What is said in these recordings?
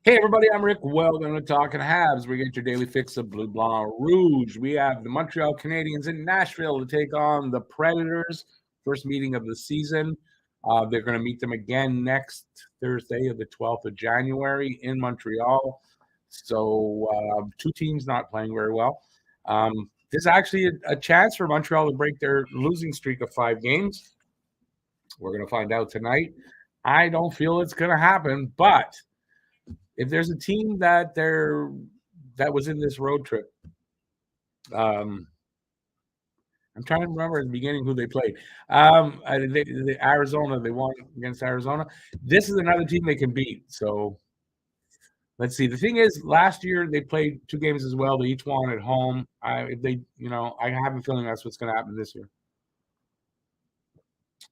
Hey everybody, I'm Rick. Welcome to Talking Habs. We get your daily fix of Blue Blanc Rouge. We have the Montreal Canadiens in Nashville to take on the Predators. First meeting of the season. They're going to meet them again next Thursday, the 12th of January in Montreal. So two teams not playing very well. This is actually a chance for Montreal to break their losing streak of 5 games. We're going to find out tonight. I don't feel it's going to happen, but if there's a team that was in this road trip, I'm trying to remember at the beginning who they played. Arizona, they won against Arizona. This is another team they can beat. So let's see. The thing is, last year they played 2 games as well. They each won at home. I have a feeling that's what's going to happen this year.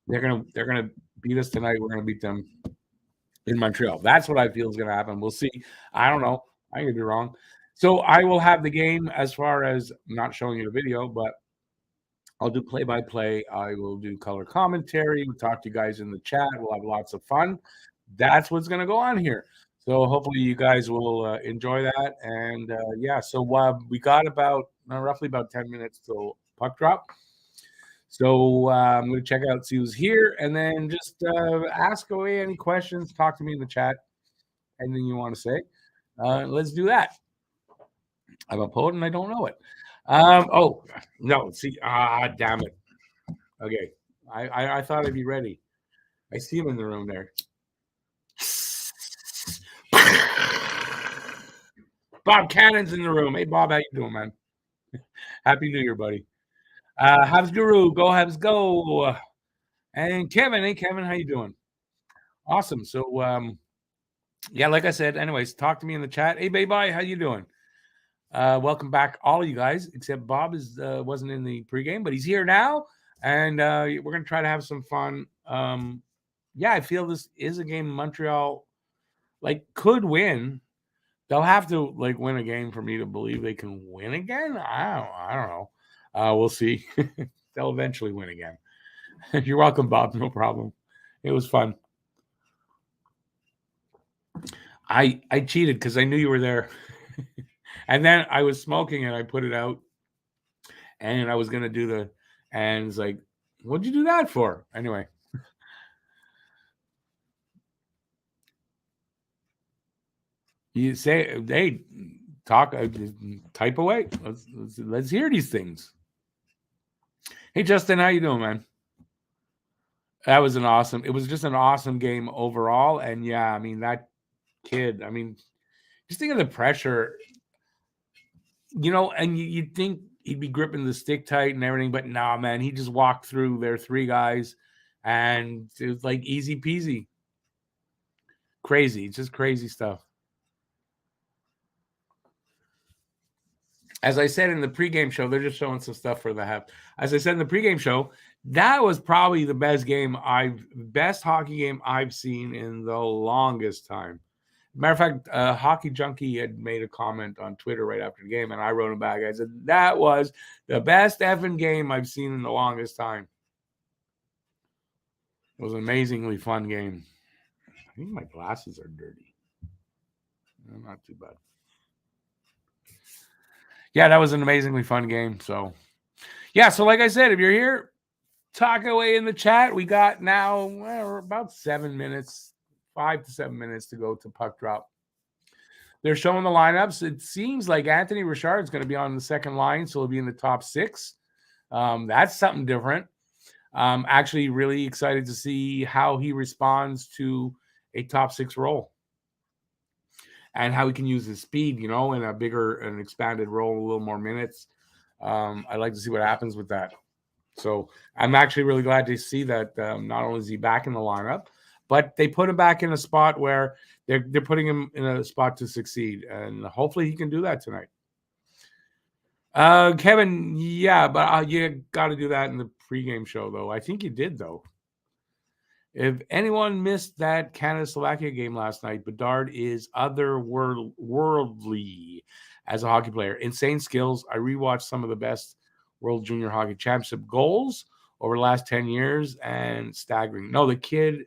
They're gonna beat us tonight. We're gonna beat them in Montreal. That's what I feel is going to happen. We'll see. I don't know. I could be wrong. So I will have the game as far as I'm not showing you the video, but I'll do play-by-play. I will do color commentary. We'll talk to you guys in the chat. We'll have lots of fun. That's what's going to go on here. So hopefully you guys will enjoy that. And so we got roughly about 10 minutes till puck drop. So I'm going to check out, see who's here, and then just ask away any questions. Talk to me in the chat. Anything you want to say. Let's do that. I'm a poet and I don't know it. Oh, no. See, damn it. Okay. I thought I'd be ready. I see him in the room there. Bob Cannon's in the room. Hey, Bob, how you doing, man? Happy New Year, buddy. Habs Guru, go Habs, go. And Kevin, hey Kevin, how you doing? Awesome. So like I said, anyways, talk to me in the chat. Hey, bye, how you doing? Welcome back, all of you guys, except Bob wasn't in the pregame, but he's here now, and we're gonna try to have some fun. I feel this is a game Montreal could win. They'll have to win a game for me to believe they can win again. I don't know. We'll see. They'll eventually win again. You're welcome, Bob. No problem. It was fun. I cheated because I knew you were there. And then I was smoking and I put it out. And I was going to do and it's like, what'd you do that for? Anyway. You say, hey, talk, type away. Let's hear these things. Hey, Justin, how you doing, man? That was it was just an awesome game overall. And yeah, I mean, that kid, just think of the pressure, and you'd think he'd be gripping the stick tight and everything, but nah, man, he just walked through their 3 guys and it was like easy peasy. Crazy. It's just crazy stuff. As I said in the pregame show, they're just showing some stuff for the Habs. As I said in the pregame show, that was probably the best hockey game I've seen in the longest time. Matter of fact, Hockey Junkie had made a comment on Twitter right after the game, and I wrote him back. I said, that was the best effing game I've seen in the longest time. It was an amazingly fun game. I think my glasses are dirty. Not too bad. Yeah, that was an amazingly fun game. So, so like I said, if you're here, talk away in the chat. We got now we're about 7 minutes, 5 to 7 minutes to go to puck drop. They're showing the lineups. It seems like Anthony Richard is going to be on the second line, so he'll be in the top 6. That's something different. Actually really excited to see how he responds to a top 6 role. And how he can use his speed, in a bigger and expanded role, a little more minutes. I'd like to see what happens with that. So I'm actually really glad to see that not only is he back in the lineup, but they put him back in a spot where they're putting him in a spot to succeed. And hopefully he can do that tonight. Kevin, yeah, but you got to do that in the pregame show, though. I think you did, though. If anyone missed that Canada-Slovakia game last night, Bedard is otherworldly as a hockey player. Insane skills. I rewatched some of the best World Junior Hockey Championship goals over the last 10 years and staggering. No, the kid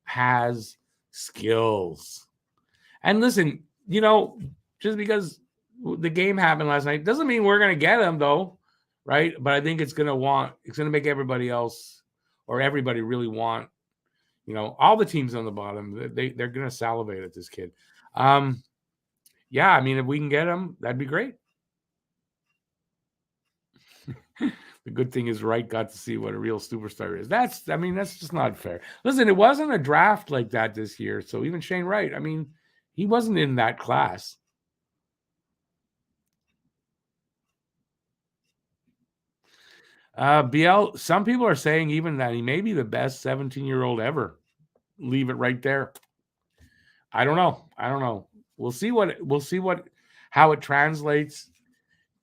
has skills. And listen, just because the game happened last night doesn't mean we're going to get them, though, right? But I think it's going to make everybody else or everybody really want, all the teams on the bottom. They're going to salivate at this kid. Yeah, I mean, if we can get him, that'd be great. The good thing is Wright got to see what a real superstar is. That's just not fair. Listen, it wasn't a draft like that this year. So even Shane Wright, he wasn't in that class. BL, some people are saying even that he may be the best 17-year-old ever. Leave it right there. I don't know. We'll see how it translates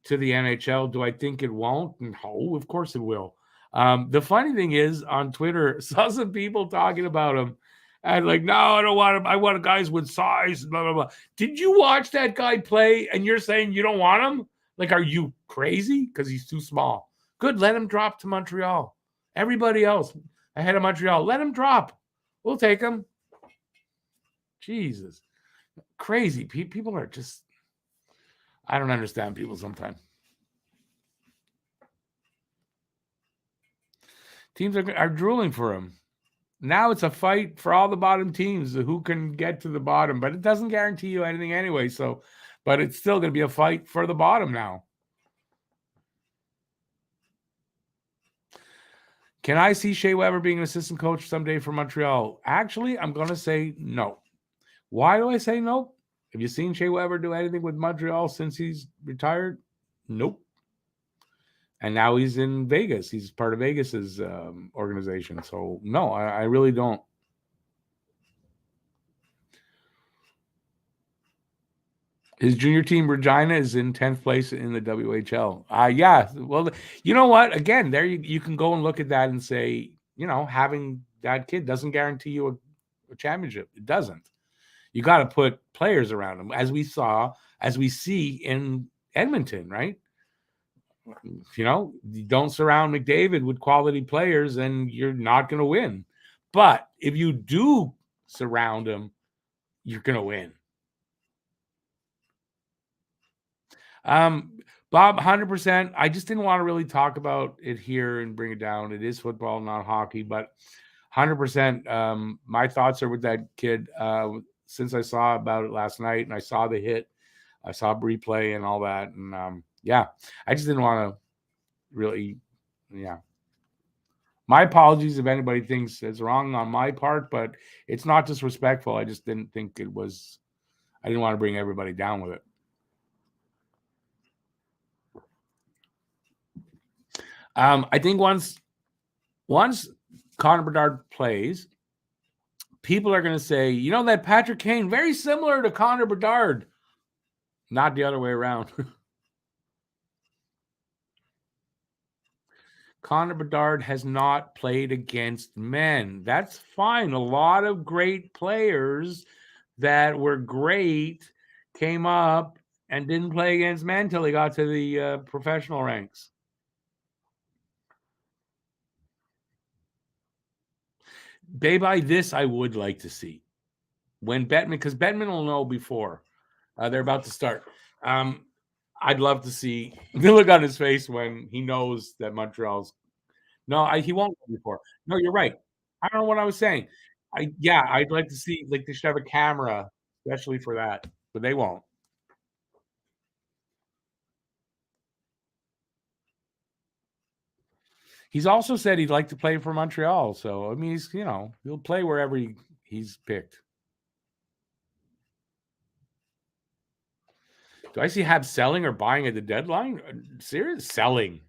to the NHL. Do I think it won't? No, of course it will. The funny thing is, on Twitter, saw some people talking about him and like, no, I don't want him. I want guys with size, blah, blah, blah. Did you watch that guy play and you're saying you don't want him? Like, are you crazy? Because he's too small. Good, let him drop to Montreal. Everybody else ahead of Montreal, let him drop. We'll take him. Jesus. Crazy. People are just, I don't understand people sometimes. Teams are drooling for him. Now it's a fight for all the bottom teams who can get to the bottom, but it doesn't guarantee you anything anyway. So, but it's still going to be a fight for the bottom now. Can I see Shea Weber being an assistant coach someday for Montreal? Actually, I'm going to say no. Why do I say no? Have you seen Shea Weber do anything with Montreal since he's retired? Nope. And now he's in Vegas. He's part of Vegas's organization. So, no, I really don't. His junior team, Regina, is in 10th place in the WHL. Yeah. Well, you know what? Again, there you can go and look at that and say, having that kid doesn't guarantee you a championship. It doesn't. You got to put players around him, as we see in Edmonton, right? You don't surround McDavid with quality players and you're not going to win. But if you do surround him, you're going to win. Bob, 100%. I just didn't want to really talk about it here and bring it down. It is football, not hockey, but 100%. My thoughts are with that kid. Since I saw about it last night and I saw the hit, I saw replay and all that. And yeah, I just didn't want to really, yeah. My apologies if anybody thinks it's wrong on my part, but it's not disrespectful. I just didn't think it was, I didn't want to bring everybody down with it. I think once Connor Bedard plays, people are going to say, that Patrick Kane, very similar to Connor Bedard. Not the other way around. Connor Bedard has not played against men. That's fine. A lot of great players that were great came up and didn't play against men until they got to the professional ranks. By this, I would like to see when Bettman, because Bettman will know before they're about to start. I'd love to see the look on his face when he knows that Montreal's. No, he won't go before. No, you're right. I don't know what I was saying. I'd like to see, like, they should have a camera, especially for that, but they won't. He's also said he'd like to play for Montreal. So, I mean, he'll play wherever he's picked. Do I see Habs selling or buying at the deadline? Serious? Selling.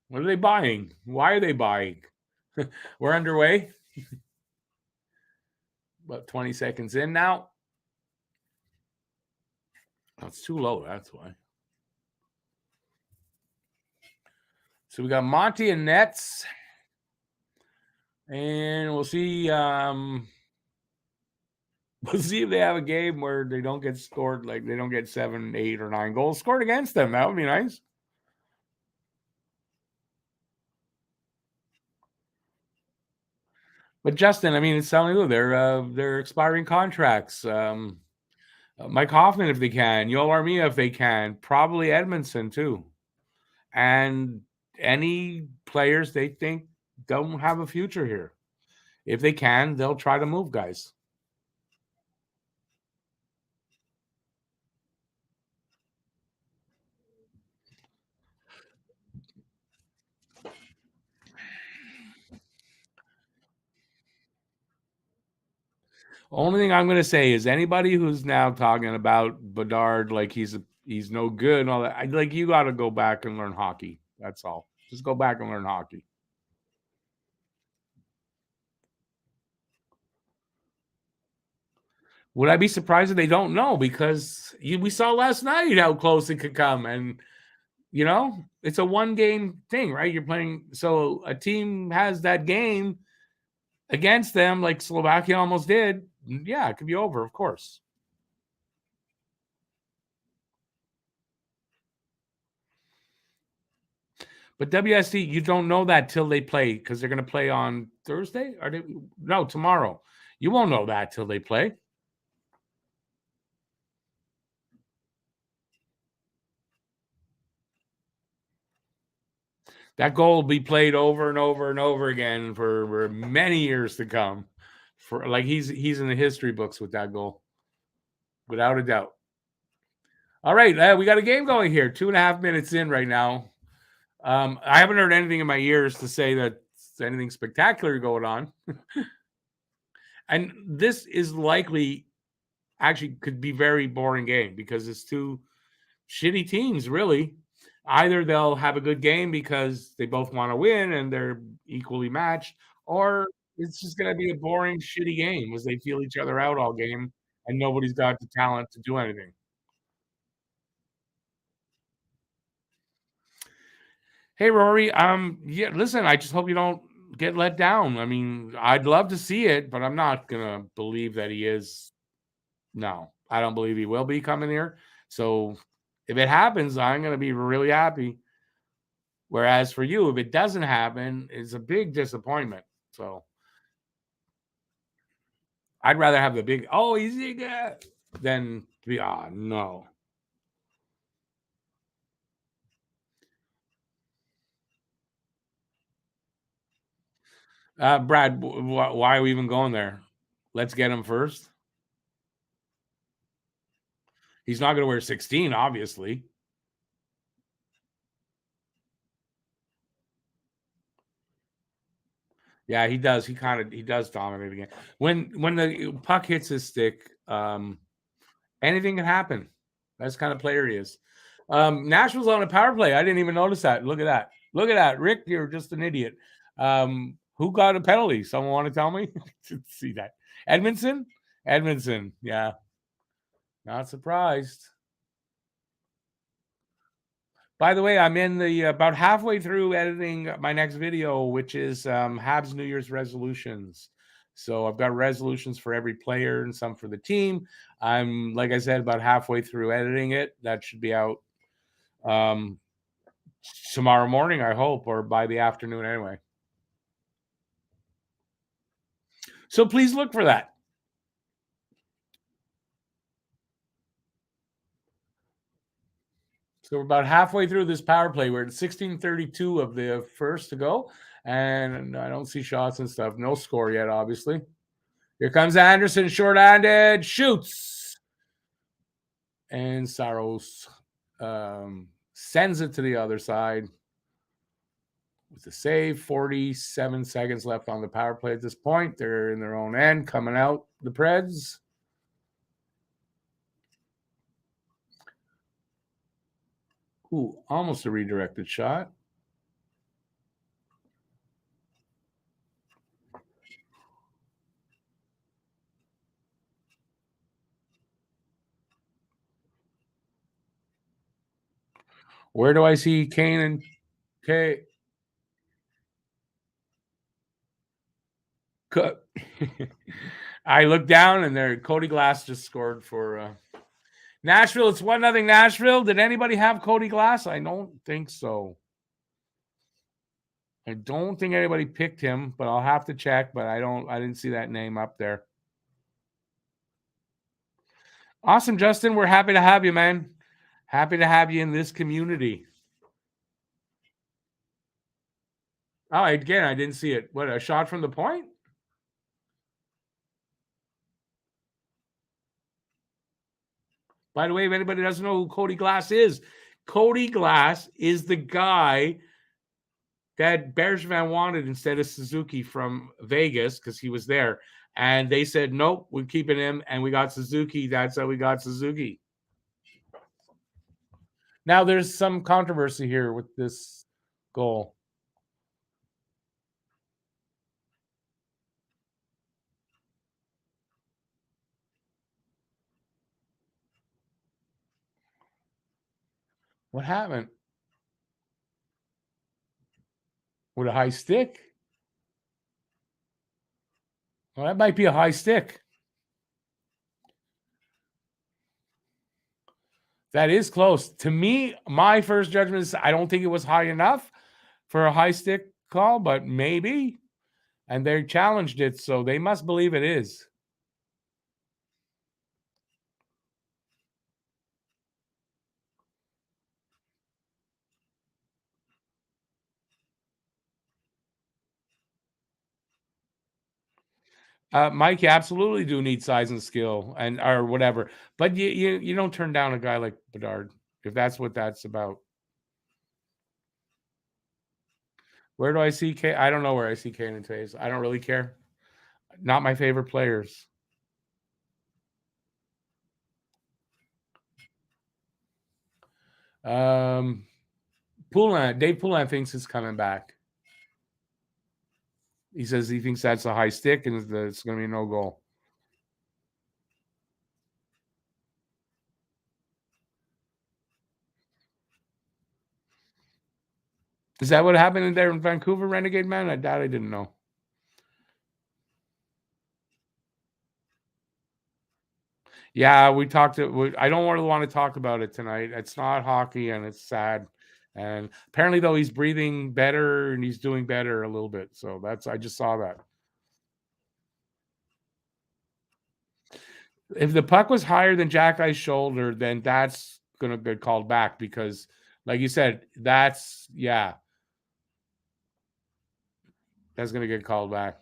What are they buying? Why are they buying? We're underway. About 20 seconds in now. Oh, it's too low. That's why. So we got Monty and Nets. And we'll see. We'll see if they have a game where they don't get scored, like they don't get 7, 8, or 9 goals scored against them. That would be nice. But Justin, it's telling you they're expiring contracts. Mike Hoffman if they can, Yoel Armia if they can, probably Edmondson too, and any players they think don't have a future here. If they can, they'll try to move guys. Only thing I'm going to say is anybody who's now talking about Bedard like he's no good and all that, like you got to go back and learn hockey. That's all. Just go back and learn hockey. Would I be surprised if they don't know? Because we saw last night how close it could come, and it's a one game thing, right? You're playing, so a team has that game against them, like Slovakia almost did. Yeah, it could be over, of course. But WSD, you don't know that till they play because they're going to play on Thursday. Are they? No, tomorrow. You won't know that till they play. That goal will be played over and over and over again for many years to come. For like he's in the history books with that goal, without a doubt. All right, we got a game going here. 2.5 minutes in right now. I haven't heard anything in my ears to say that anything spectacular going on. And this is likely actually could be very boring game because it's two shitty teams, really. Either they'll have a good game because they both want to win and they're equally matched, or it's just going to be a boring, shitty game as they feel each other out all game and nobody's got the talent to do anything. Hey, Rory. Yeah, listen, I just hope you don't get let down. I mean, I'd love to see it, but I'm not gonna believe that he is. No, I don't believe he will be coming here. So if it happens, I'm gonna be really happy. Whereas for you, if it doesn't happen, it's a big disappointment. So I'd rather have the big he's good than be no. Brad, why are we even going there? Let's get him first. He's not going to wear 16, obviously. Yeah, he does. He does dominate again. When the puck hits his stick, anything can happen. That's the kind of player he is. Nashville's on a power play. I didn't even notice that. Look at that. Look at that. Rick, you're just an idiot. Who got a penalty? Someone want to tell me? See that. Edmondson? Edmondson. Yeah. Not surprised. By the way, I'm in the about halfway through editing my next video, which is Habs New Year's resolutions. So I've got resolutions for every player and some for the team. I'm, like I said, about halfway through editing it. That should be out um, tomorrow morning, I hope, or by the afternoon anyway. So please look for that. So we're about halfway through this power play. We're at 16:32 of the first to go, and I don't see shots and stuff. No score yet, obviously. Here comes Anderson, short-handed, shoots, and Saros sends it to the other side with the save. 47 seconds left on the power play at this point. They're in their own end, coming out the Preds. Ooh, almost a redirected shot. Where do I see Kane and K? I look down and there Cody Glass just scored for Nashville. It's 1-0 Nashville. Did anybody have Cody Glass? I don't think so. I don't think anybody picked him, but I'll have to check. But I didn't see that name up there. Awesome, Justin. We're happy to have you, man. Happy to have you in this community. Oh, again, I didn't see it. What, a shot from the point? By the way, if anybody doesn't know who Cody Glass is, Cody Glass is the guy that Bergevin wanted instead of Suzuki from Vegas because he was there. And they said, nope, we're keeping him. And we got Suzuki. That's how we got Suzuki. Now, there's some controversy here with this goal. What happened? With a high stick? Well, that might be a high stick. That is close. To me, my first judgment is I don't think it was high enough for a high stick call, but maybe. And they challenged it, so they must believe it is. Mike, you absolutely do need size and skill and or whatever, but you don't turn down a guy like Bedard if that's what that's about. Where do I see K? I don't know where I see Kane and Taves. I don't really care. Not my favorite players. Poulin, Dave Poulin thinks he's coming back. He says he thinks that's a high stick and it's going to be no goal. Is that what happened in there in Vancouver, Renegade Man? I didn't know. Yeah, we talked. I don't really want to talk about it tonight. It's not hockey, and it's sad. And apparently, though, he's breathing better and he's doing better a little bit. So I just saw that. If the puck was higher than Jack Eye's shoulder, then that's going to get called back because, like you said, that's going to get called back.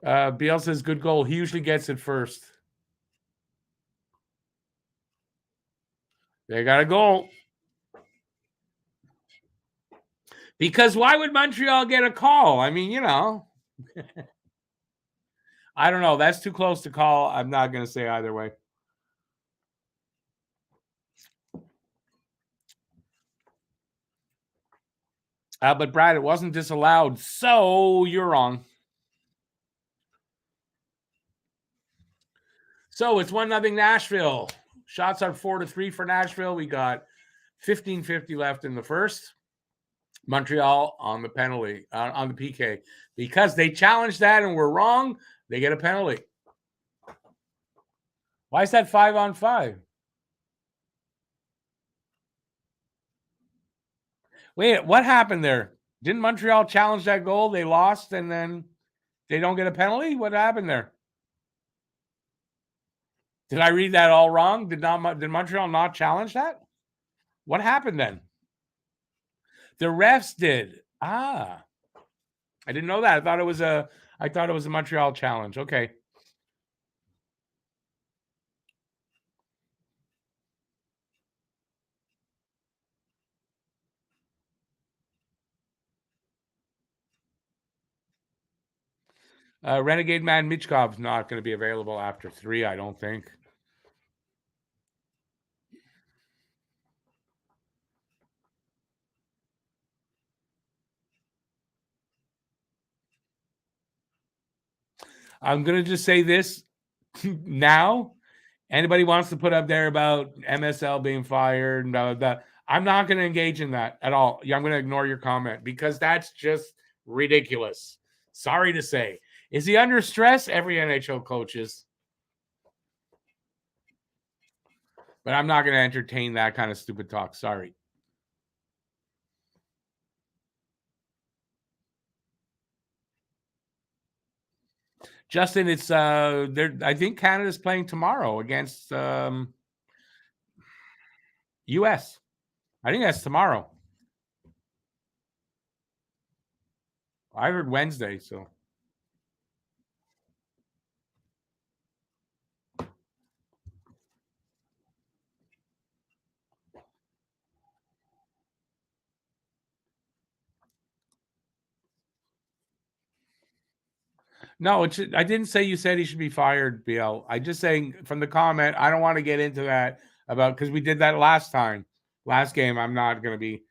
BL says good goal. He usually gets it first. They got a goal. Because why would Montreal get a call? I mean, I don't know. That's too close to call. I'm not going to say either way. But Brad, it wasn't disallowed, so you're wrong. So it's 1-0 Nashville. Shots are 4-3 for Nashville. We got 15:50 left in the first. Montreal on the penalty, on the PK. Because they challenged that and were wrong, they get a penalty. Why is that 5-on-5? Wait, what happened there? Didn't Montreal challenge that goal? They lost and then they don't get a penalty? What happened there? Did I read that all wrong? Did Montreal not challenge that? What happened then? The refs did. I didn't know that. I thought it was a Montreal challenge. Okay. Renegade Man Michkov's not going to be available after 3, I don't think. I'm going to just say this now. Anybody wants to put up there about MSL being fired and blah, blah, blah, I'm not going to engage in that at all. I'm going to ignore your comment because that's just ridiculous. Sorry to say. Is he under stress? Every NHL coach is. But I'm not going to entertain that kind of stupid talk. Sorry. Justin, it's there. I think Canada's playing tomorrow against U.S. I think that's tomorrow. I heard Wednesday, so. No, I didn't say you said he should be fired, BL. I just saying from the comment. I don't want to get into that about because we did that last time. Last game, I'm not going to be.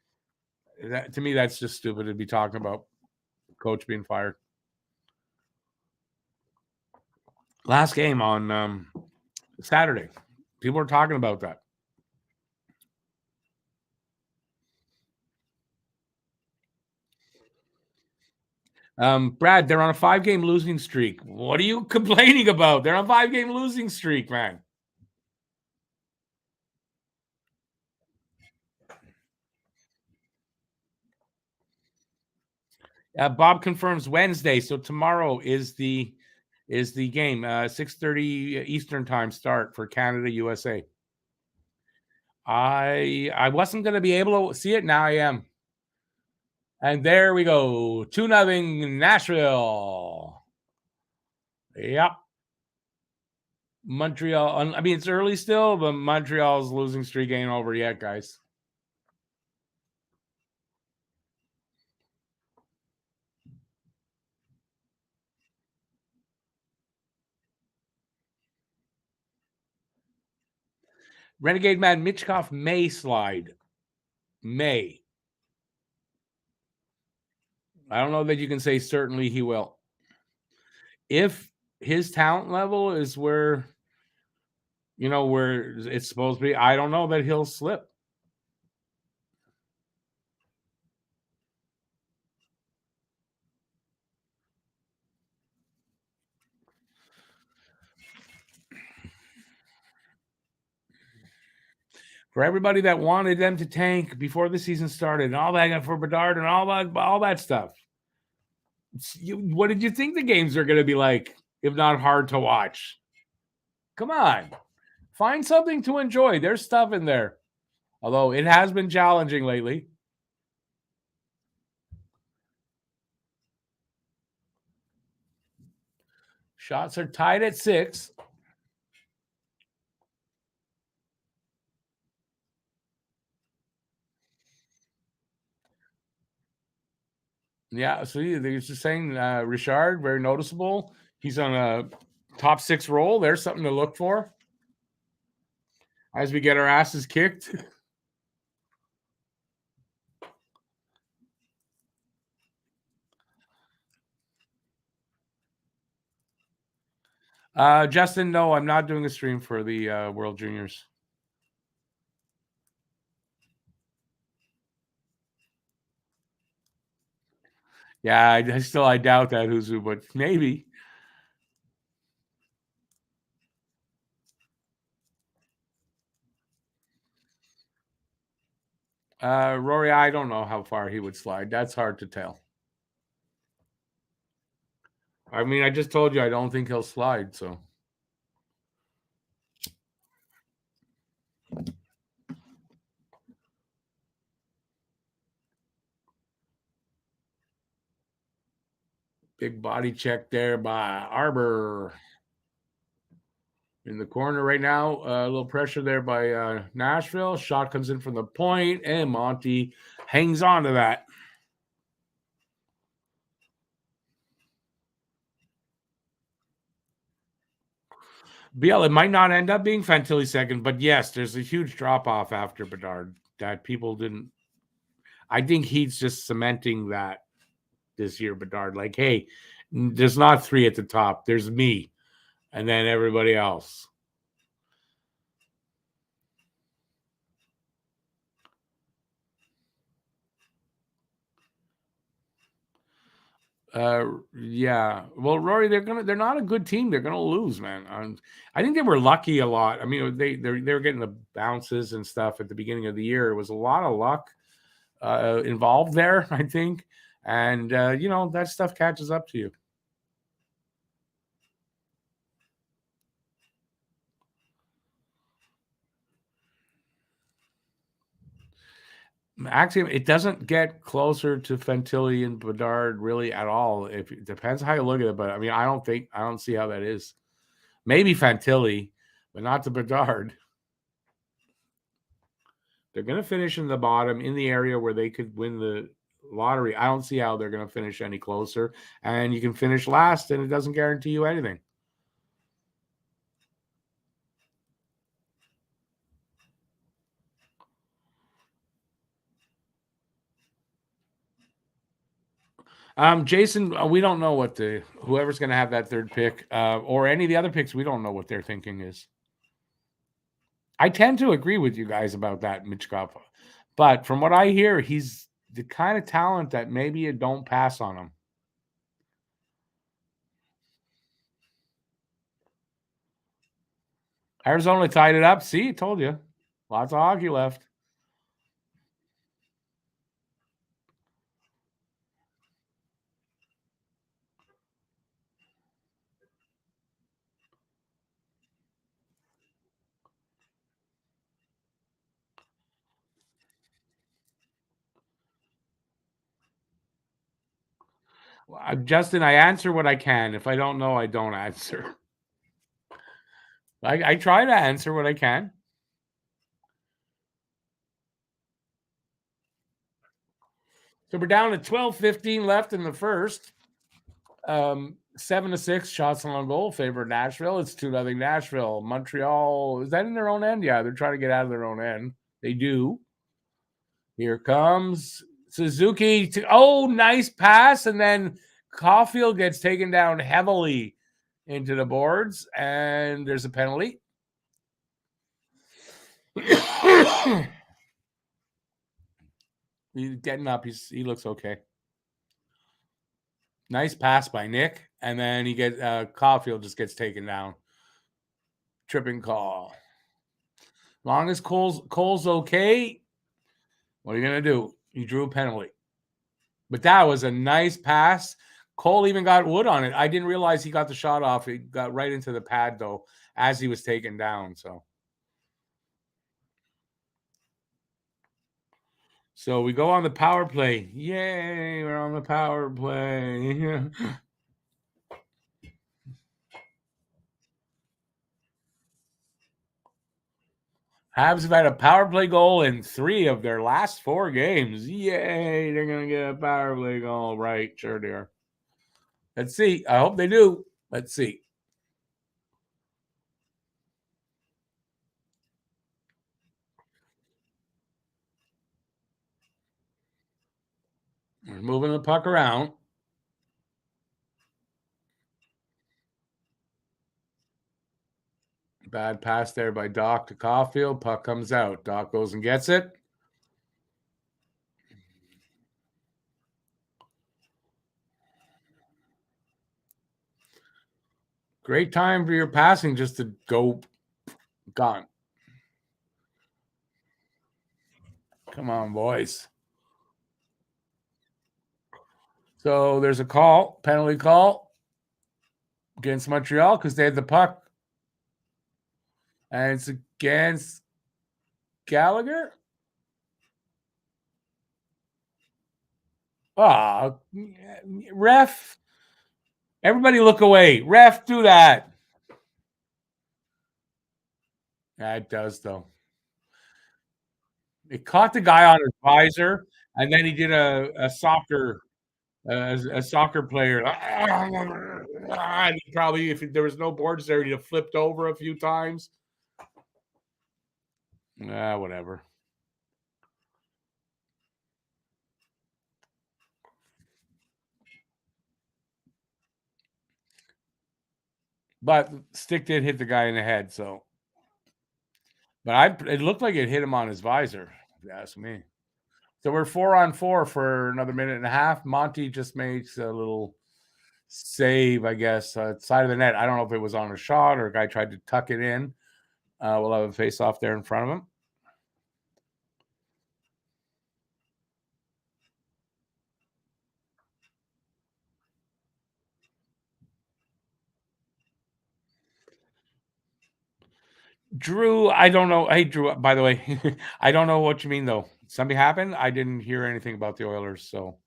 That, to me, that's just stupid to be talking about coach being fired. Last game on Saturday, people are talking about that. Brad, they're on a 5-game losing streak. What are you complaining about? They're on a 5-game losing streak, man. Bob confirms Wednesday, so tomorrow is the game. 6:30 Eastern time start for Canada USA. I wasn't going to be able to see it. Now I am. And there we go. 2-0 Nashville. Yep. Montreal. I mean, it's early still, but Montreal's losing streak ain't over yet, guys. Renegade Man Mitchkoff may slide. May. I don't know that you can say certainly he will. If his talent level is where it's supposed to be, I don't know that he'll slip. For everybody that wanted them to tank before the season started and all that for Bedard and all that stuff. What did you think the games are going to be like, if not hard to watch? Come on. Find something to enjoy. There's stuff in there. Although it has been challenging lately. Shots are tied at 6. Yeah, so they're just saying Richard, very noticeable. He's on a top 6 roll. There's something to look for as we get our asses kicked. Justin, no, I'm not doing a stream for the World Juniors. Yeah, I doubt that, Huzu, but maybe. Rory, I don't know how far he would slide. That's hard to tell. I mean, I just told you I don't think he'll slide, so. Big body check there by Arbor. In the corner right now, a little pressure there by Nashville. Shot comes in from the point, and Monty hangs on to that. BL, it might not end up being Fantilli second, but yes, there's a huge drop off after Bedard that people didn't. I think he's just cementing that this year, Bedard. Like, hey, there's not 3 at the top. There's me, and then everybody else. Yeah. Well, Rory, they're not a good team. They're gonna lose, man. I think they were lucky a lot. I mean, they were getting the bounces and stuff at the beginning of the year. It was a lot of luck involved there, I think, and that stuff catches up to you. Actually, it doesn't get closer to Fantilli and Bedard really at all. If it depends how you look at it, but I mean, I don't see how that is. Maybe Fantilli, but not to Bedard. They're going to finish in the bottom in the area where they could win the lottery. I don't see how they're going to finish any closer. And you can finish last, and it doesn't guarantee you anything. Jason, we don't know what whoever's going to have that third pick or any of the other picks. We don't know what their thinking is. I tend to agree with you guys about that, Michkov. But from what I hear, he's the kind of talent that maybe you don't pass on him. Arizona tied it up. See, told you. Lots of hockey left. Justin, I answer what I can. If I don't know, I don't answer. I try to answer what I can. So we're down to 12:15 left in the first. 7-6 shots on goal favor Nashville. It's 2-0 Nashville. Montreal, is that in their own end? Yeah, they're trying to get out of their own end. They do. Here comes Suzuki. Nice pass. And then Caulfield gets taken down heavily into the boards. And there's a penalty. He's getting up. He looks okay. Nice pass by Nick. And then Caulfield just gets taken down. Tripping call. Long as Cole's okay, what are you going to do? He drew a penalty. But that was a nice pass. Cole even got wood on it. I didn't realize he got the shot off. He got right into the pad, though, as he was taken down. So we go on the power play. Yay, we're on the power play. Habs have had a power play goal in 3 of their last 4 games. Yay, they're going to get a power play goal. Right, sure they are. Let's see. I hope they do. Let's see. We're moving the puck around. Bad pass there by Doc to Caulfield. Puck comes out. Doc goes and gets it. Great time for your passing just to go gone. Come on, boys. So there's a penalty call against Montreal because they had the puck. And it's against Gallagher. Oh, ref. Everybody look away. Ref, do that. Yeah, it does, though. It caught the guy on his visor, and then he did a soccer player. Probably, if there was no boards there, he'd have flipped over a few times. Whatever. But stick did hit the guy in the head, so. But it looked like it hit him on his visor, if you ask me. So we're 4-on-4 for another minute and a half. Monty just makes a little save, I guess, side of the net. I don't know if it was on a shot or a guy tried to tuck it in. We'll have a face off there in front of him. Drew, I don't know. Hey, Drew, by the way, I don't know what you mean, though. something happened? I didn't hear anything about the Oilers, so.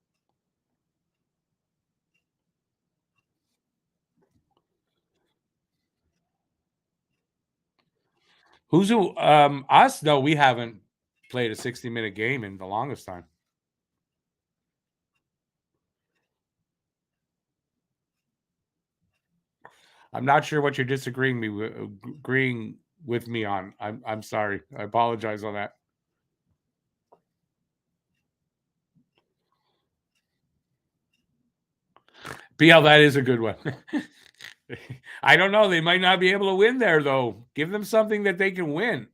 Who's who? Us? No, we haven't played a 60-minute game in the longest time. I'm not sure what you're agreeing with me on. I'm sorry. I apologize on that. BL, that is a good one. I don't know. They might not be able to win there, though. Give them something that they can win.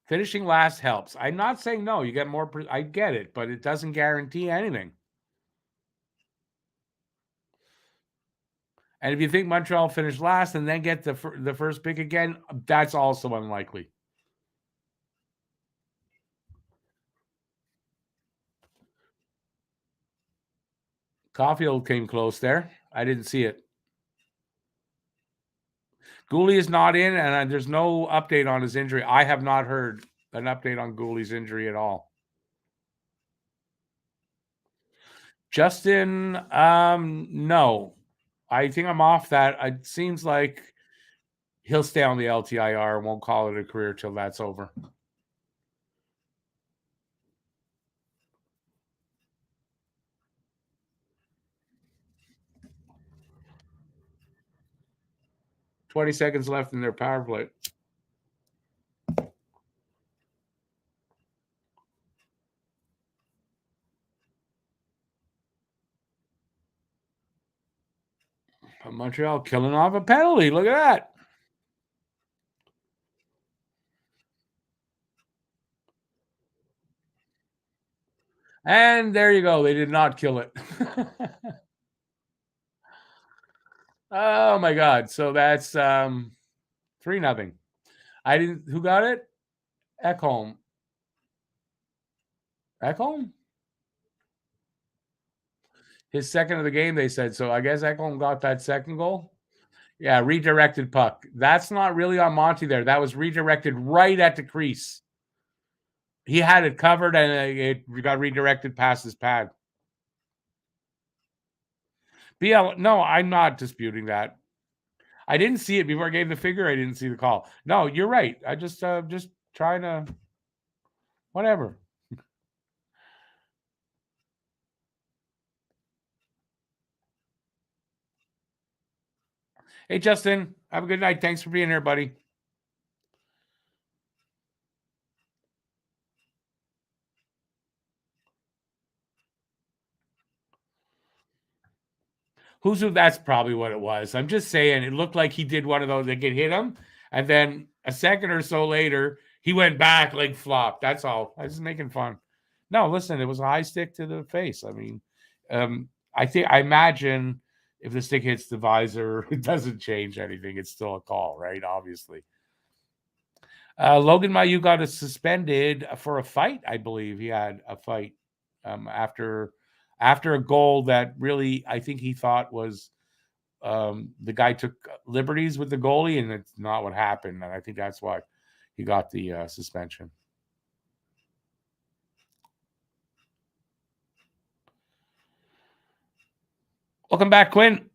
Finishing last helps. I'm not saying no. You get more. I get it, but it doesn't guarantee anything. And if you think Montreal finished last and then get the first pick again, that's also unlikely. Caulfield came close there. I didn't see it. Gooley is not in, and there's no update on his injury. I have not heard an update on Gooley's injury at all. Justin, no. I think I'm off that. It seems like he'll stay on the LTIR, won't call it a career till that's over. $20 seconds left in their power play. Montreal killing off a penalty. Look at that. And there you go. They did not kill it. Oh my God. So that's 3-0. I didn't. Who got it? Ekholm. Ekholm? His second of the game, they said. So I guess Ekholm got that second goal. Yeah, redirected puck. That's not really on Monty there. That was redirected right at the crease. He had it covered and it got redirected past his pad. BL, no, I'm not disputing that. I didn't see it before I gave the figure. I didn't see the call. No, you're right. I just trying to whatever. Hey, Justin, have a good night. Thanks for being here, buddy. That's probably what it was. I'm just saying it looked like he did one of those that could hit him. And then a second or so later, he went back like flop. That's all. I was just making fun. No, listen, it was a high stick to the face. I mean, I imagine if the stick hits the visor, it doesn't change anything. It's still a call, right? Obviously. Logan Mailloux got suspended for a fight. I believe he had a fight after a goal that really I think he thought was the guy took liberties with the goalie, and it's not what happened. And I think that's why he got the suspension. Welcome back, Quinn.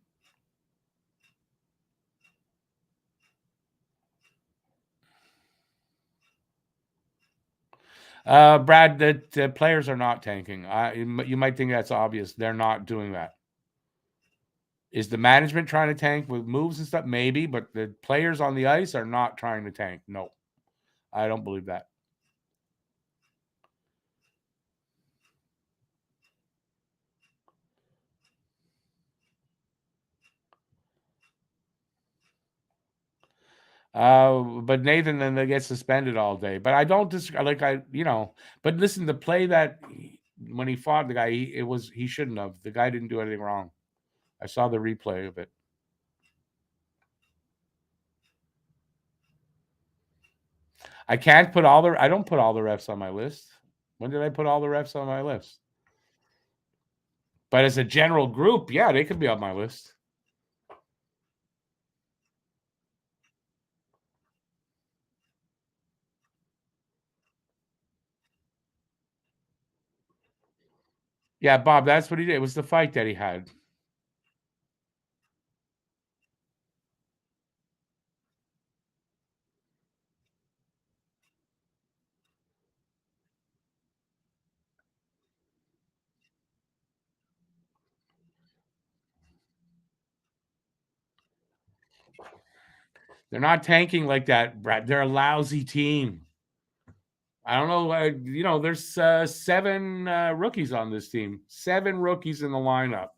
Brad, the players are not tanking. You might think that's obvious. They're not doing that. Is the management trying to tank with moves and stuff? Maybe, but the players on the ice are not trying to tank. No, I don't believe that. But Nathan then they get suspended all day. But I don't But listen, the play that when he fought the guy, he shouldn't have. The guy didn't do anything wrong. I saw the replay of it. I don't put all the refs on my list. When did I put all the refs on my list? But as a general group, yeah, they could be on my list. Yeah, Bob, that's what he did. It was the fight that he had. They're not tanking like that, Brad. They're a lousy team. I don't know. There's 7 rookies on this team. 7 rookies in the lineup.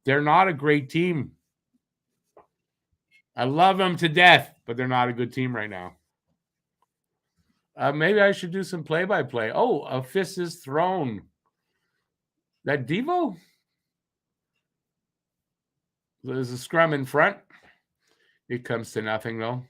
They're not a great team. I love them to death, but they're not a good team right now. Maybe I should do some play-by-play. Oh, a fist is thrown. That Devo? There's a scrum in front. It comes to nothing, though.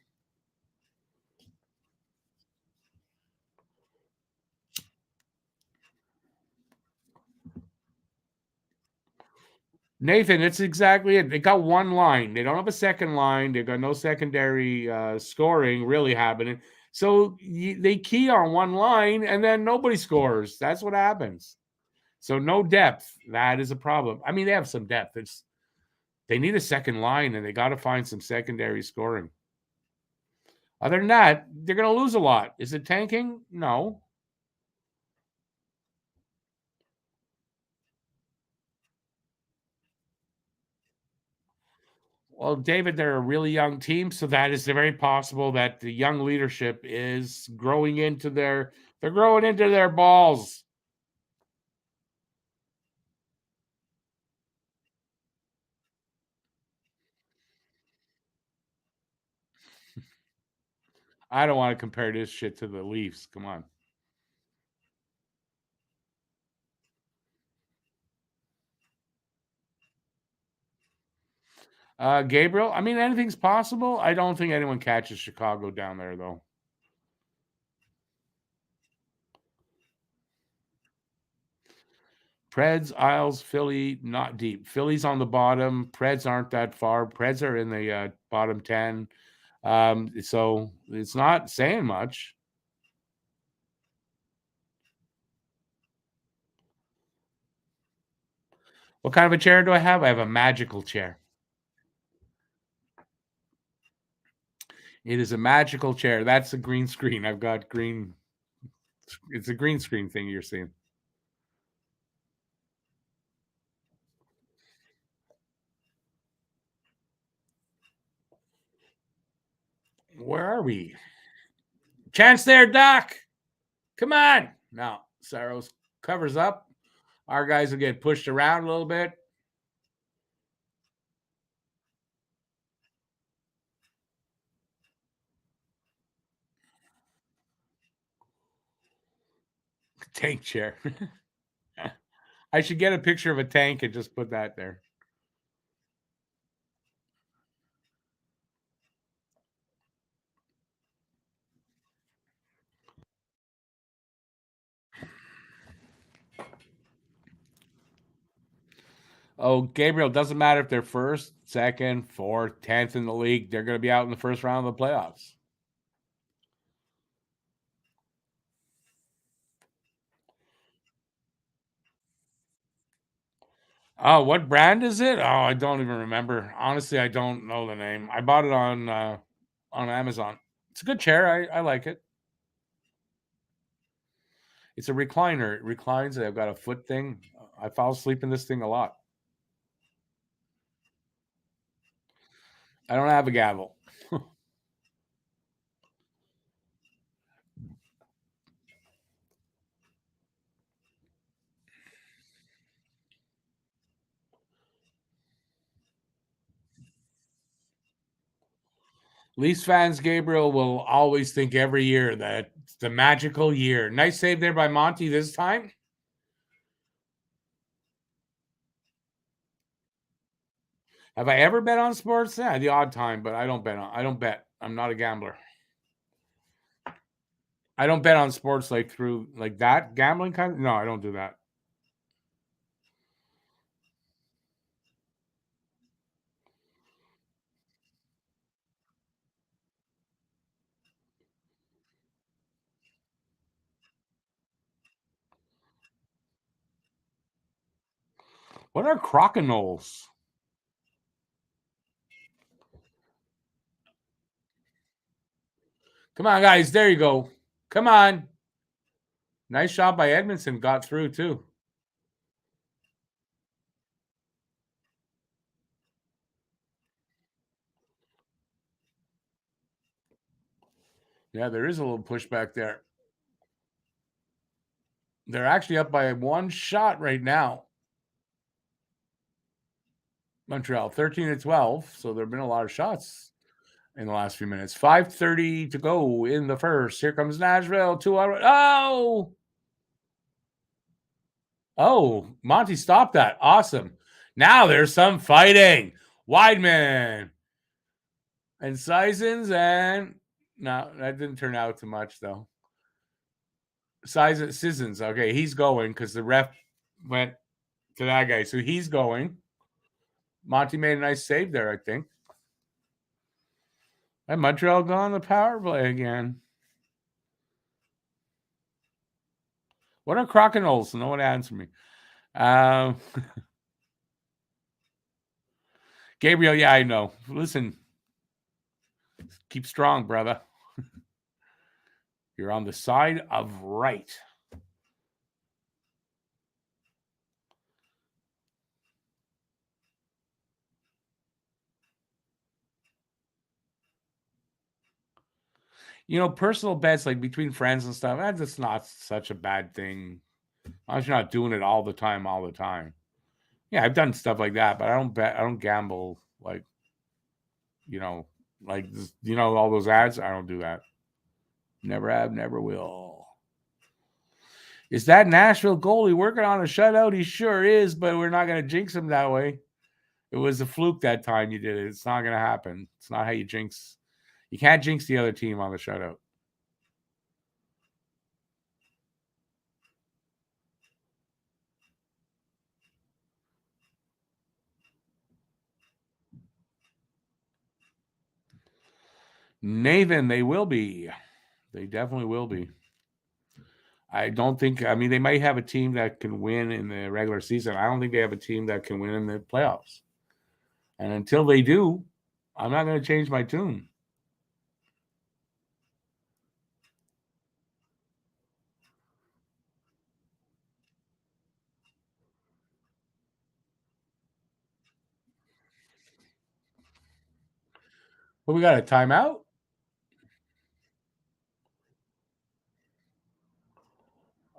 Nathan, it's exactly it. They got one line. They don't have a second line. They got no secondary scoring really happening. So they key on one line, and then nobody scores. That's what happens. So no depth. That is a problem. I mean, they have some depth. They need a second line, and they got to find some secondary scoring. Other than that, they're going to lose a lot. Is it tanking? No. Well, David, they're a really young team, so that is very possible that the young leadership is growing into they're growing into their balls. I don't want to compare this shit to the Leafs. Come on. Gabriel, I mean, anything's possible. I don't think anyone catches Chicago down there, though. Preds, Isles, Philly, not deep. Philly's on the bottom. Preds aren't that far. Preds are in the bottom 10. So it's not saying much. What kind of a chair do I have? I have a magical chair. It is a magical chair. That's a green screen. I've got green. It's a green screen thing you're seeing. Where are we? Chance there, Doc. Come on. Now, Saros covers up. Our guys will get pushed around a little bit. Tank chair. I should get a picture of a tank and just put that there. Oh, Gabriel, doesn't matter if they're first, second, fourth, 10th in the league. They're going to be out in the first round of the playoffs. Oh, what brand is it? Oh, I don't even remember. Honestly, I don't know the name. I bought it on Amazon. It's a good chair. I like it. It's a recliner. It reclines. I've got a foot thing. I fall asleep in this thing a lot. I don't have a gavel. Leafs fans, Gabriel, will always think every year that it's the magical year. Nice save there by Monty this time. Have I ever bet on sports? Yeah, the odd time, but I don't bet on. I don't bet. I'm not a gambler. I don't bet on sports like that gambling kind. No, I don't do that. What are crocodiles? Come on, guys. There you go. Come on. Nice shot by Edmondson. Got through, too. Yeah, there is a little pushback there. They're actually up by one shot right now. Montreal, 13-12. So there have been a lot of shots in the last few minutes. 5:30 to go in the first. Here comes Nashville. 2-0. Oh! Oh, Monty stopped that. Awesome. Now there's some fighting. Weidman and Sisons, and no, that didn't turn out too much though. Sisons, okay, he's going because the ref went to that guy, so he's going. Monty made a nice save there, I think. And Montreal gone the power play again. What are crocodiles? No one answered me. Gabriel, yeah, I know. Listen, keep strong, brother. You're on the side of right. You know, personal bets like between friends and stuff, that's just not such a bad thing. I'm just not doing it all the time. Yeah, I've done stuff like that, but I don't bet. I don't gamble like, you know, like all those ads. I don't do that. Never have, never will. Is that Nashville goalie working on a shutout? He sure is, but we're not going to jinx him that way. It was a fluke that time you did it. It's not going to happen. It's not how you jinx. You can't jinx the other team on the shutout. Nathan, they will be. They definitely will be. I don't think. I mean, they might have a team that can win in the regular season. I don't think they have a team that can win in the playoffs. And until they do, I'm not going to change my tune. But we got a timeout.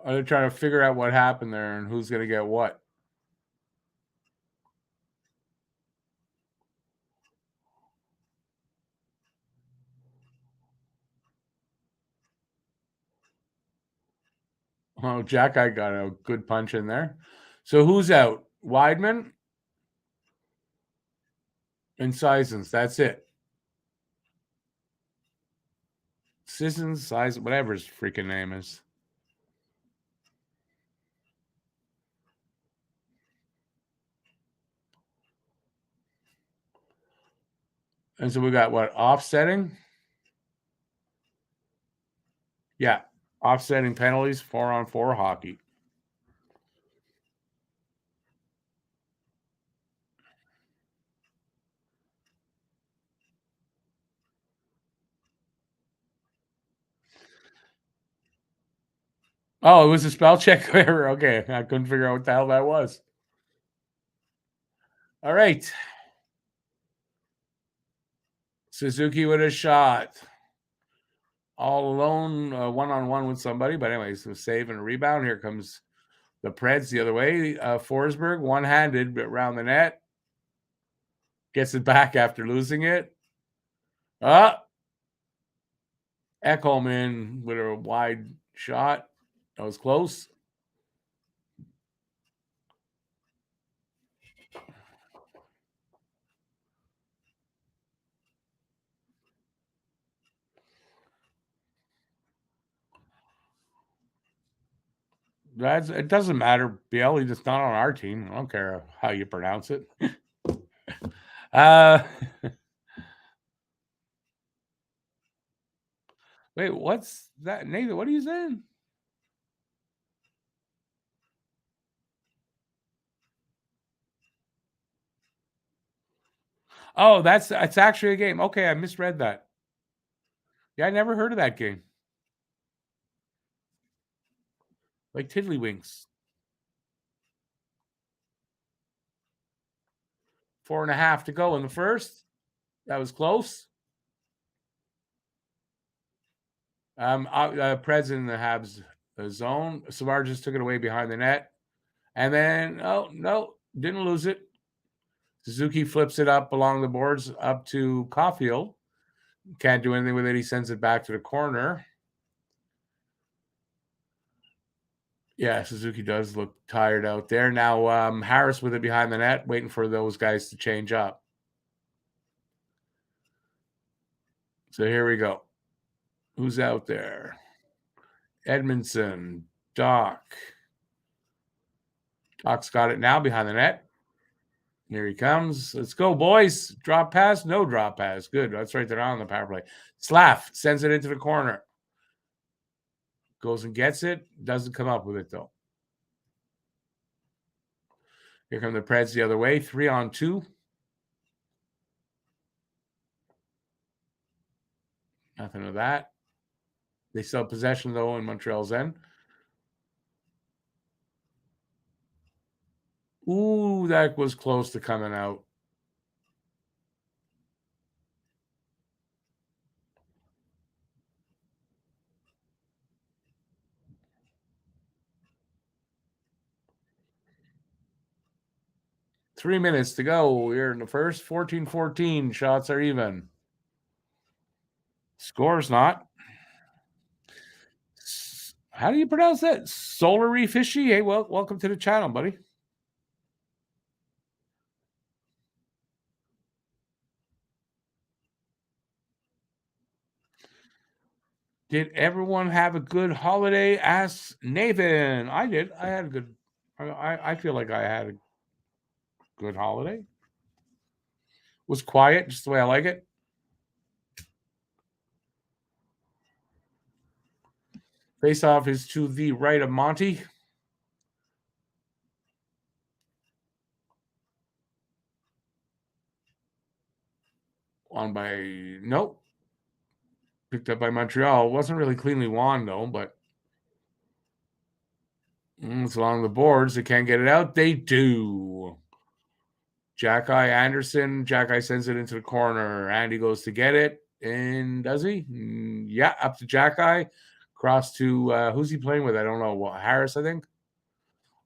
They're trying to figure out what happened there and who's going to get what. Oh, Jack, I got a good punch in there. So who's out? Weidman and Sisons. That's it. Sissons, Sisons, whatever his freaking name is. And so we got what? Offsetting? Yeah. Offsetting penalties, 4-on-4 hockey. Oh, it was a spell check error. Okay. I couldn't figure out what the hell that was. All right. Suzuki with a shot. All alone, one-on-one with somebody. But anyways, a save and a rebound. Here comes the Preds the other way. Forsberg, one-handed, but around the net. Gets it back after losing it. Ekholm in with a wide shot. That was close. It doesn't matter. Biel, he's just not on our team. I don't care how you pronounce it. Wait, what's that? Nathan, what are you saying? Oh, it's actually a game. Okay, I misread that. Yeah, I never heard of that game. Like Tiddlywinks. 4.5 to go in the first. That was close. Preds in the Habs zone. Savard just took it away behind the net. And then, oh, no, didn't lose it. Suzuki flips it up along the boards up to Caulfield. Can't do anything with it. He sends it back to the corner. Yeah, Suzuki does look tired out there. Now Harris with it behind the net, waiting for those guys to change up. So here we go. Who's out there? Edmondson, Doc. Doc's got it now behind the net. Here he comes. Let's go, boys. Drop pass? No drop pass. Good. That's right there on the power play. Slav sends it into the corner. Goes and gets it. Doesn't come up with it, though. Here come the Preds the other way. 3-on-2. Nothing of that. They still have possession, though, in Montreal's end. Ooh, that was close to coming out. Three minutes to go here in the first. 14-14. Shots are even. Scores not. How do you pronounce that? Solary Fishy? Hey, well, welcome to the channel, buddy. Did everyone have a good holiday? Asks Nathan. I did. I had a good. I feel like I had a good holiday. It was quiet, just the way I like it. Face off is to the right of Monty. On by nope. Picked up by Montreal. Wasn't really cleanly won though, but it's along the boards. They can't get it out. They do. Jack-Eye Anderson. Jack-Eye sends it into the corner. Andy goes to get it. And does he? Yeah, up to Jack-Eye. Cross to who's he playing with? I don't know. Harris, I think.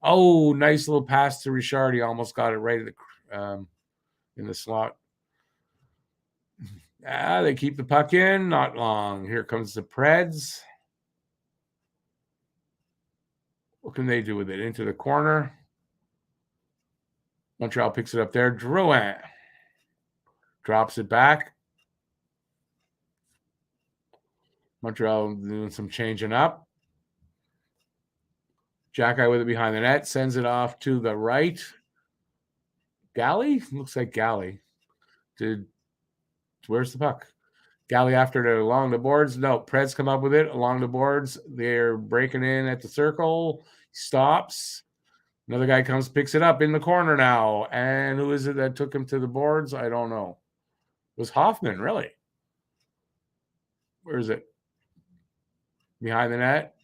Oh, nice little pass to Richard. He almost got it right in the slot. They keep the puck in. Not long. Here comes the Preds. What can they do with it? Into the corner. Montreal picks it up there. Drouin drops it back. Montreal doing some changing up. Jack-Eye with it behind the net. Sends it off to the right. Galley? Looks like Galley. Where's the puck? Galley after it along the boards. No, Preds come up with it along the boards. They're breaking in at the circle. Stops. Another guy comes, picks it up in the corner now. And who is it that took him to the boards? I don't know. It was Hoffman, really. Where is it? Behind the net.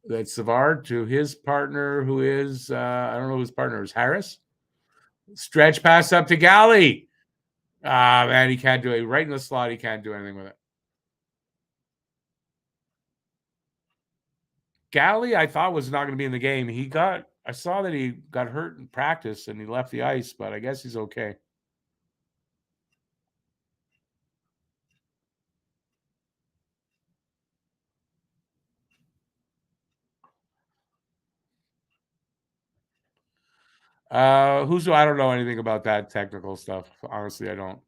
That's Savard to his partner, who is, I don't know who his partner is. Harris. Stretch pass up to Galley. Man, he can't do it. Right in the slot, he can't do anything with it. Galley, I thought was not going to be in the game. I saw that he got hurt in practice and he left the ice, but I guess he's okay. I don't know anything about that technical stuff. Honestly, I don't.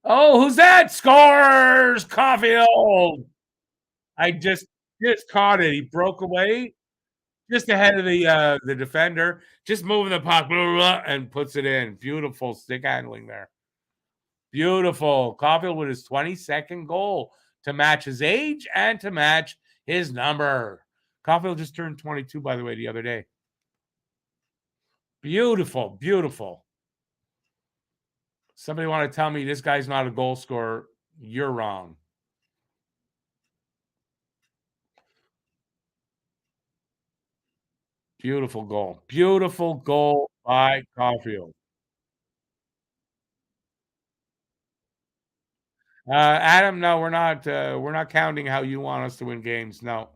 Oh, who's that? Scores! Caulfield! I just caught it. He broke away just ahead of the defender, just moving the puck, blah, blah, blah, and puts it in. Beautiful stick handling there. Beautiful. Caulfield with his 22nd goal to match his age and to match his number. Caulfield just turned 22, by the way, the other day. Beautiful, beautiful. Somebody want to tell me this guy's not a goal scorer? You're wrong. Beautiful goal. Beautiful goal by Caulfield. Adam, no, we're not. We're not counting how you want us to win games. No.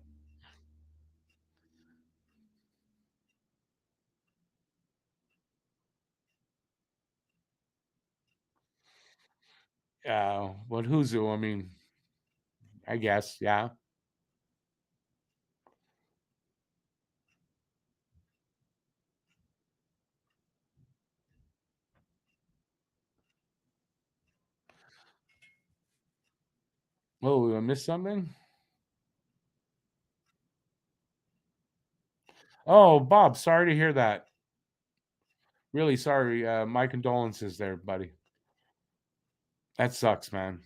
But who's who? I mean, I guess, yeah. Oh, I missed something. Oh, Bob, sorry to hear that. Really sorry. My condolences there, buddy. That sucks, man.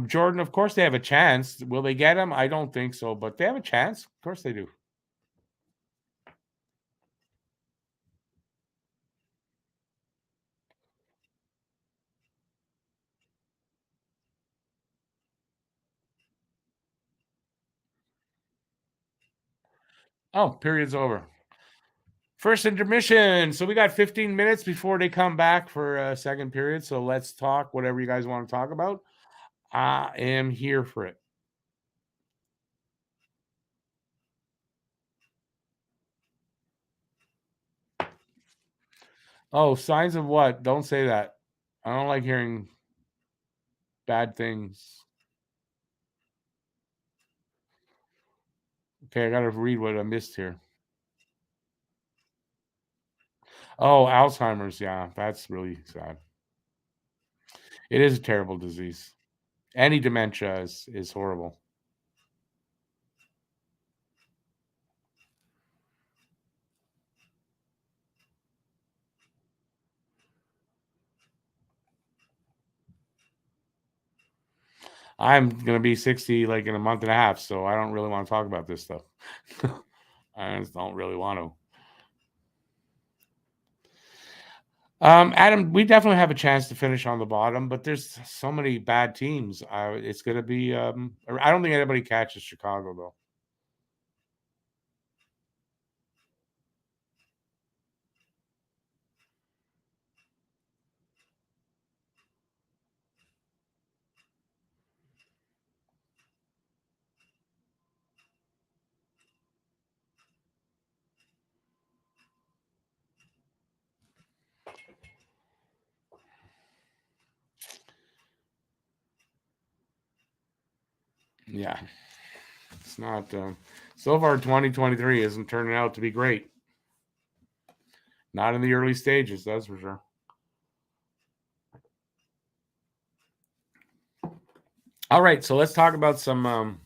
Jordan, of course they have a chance. Will they get him? I don't think so, but they have a chance. Of course they do. Oh, period's over. First intermission. So we got 15 minutes before they come back for a second period. So let's talk whatever you guys want to talk about. I am here for it. Oh, signs of what? Don't say that. I don't like hearing bad things. Okay, I got to read what I missed here. Oh, Alzheimer's. Yeah, that's really sad. It is a terrible disease. Any dementia is horrible. I'm gonna be 60 like in a month and a half, so I don't really want to talk about this stuff. I just don't really want to. Adam, we definitely have a chance to finish on the bottom, but there's so many bad teams. It's gonna be. I don't think anybody catches Chicago though. Yeah, it's not. So far, 2023 isn't turning out to be great. Not in the early stages, that's for sure. All right, so let's talk about some.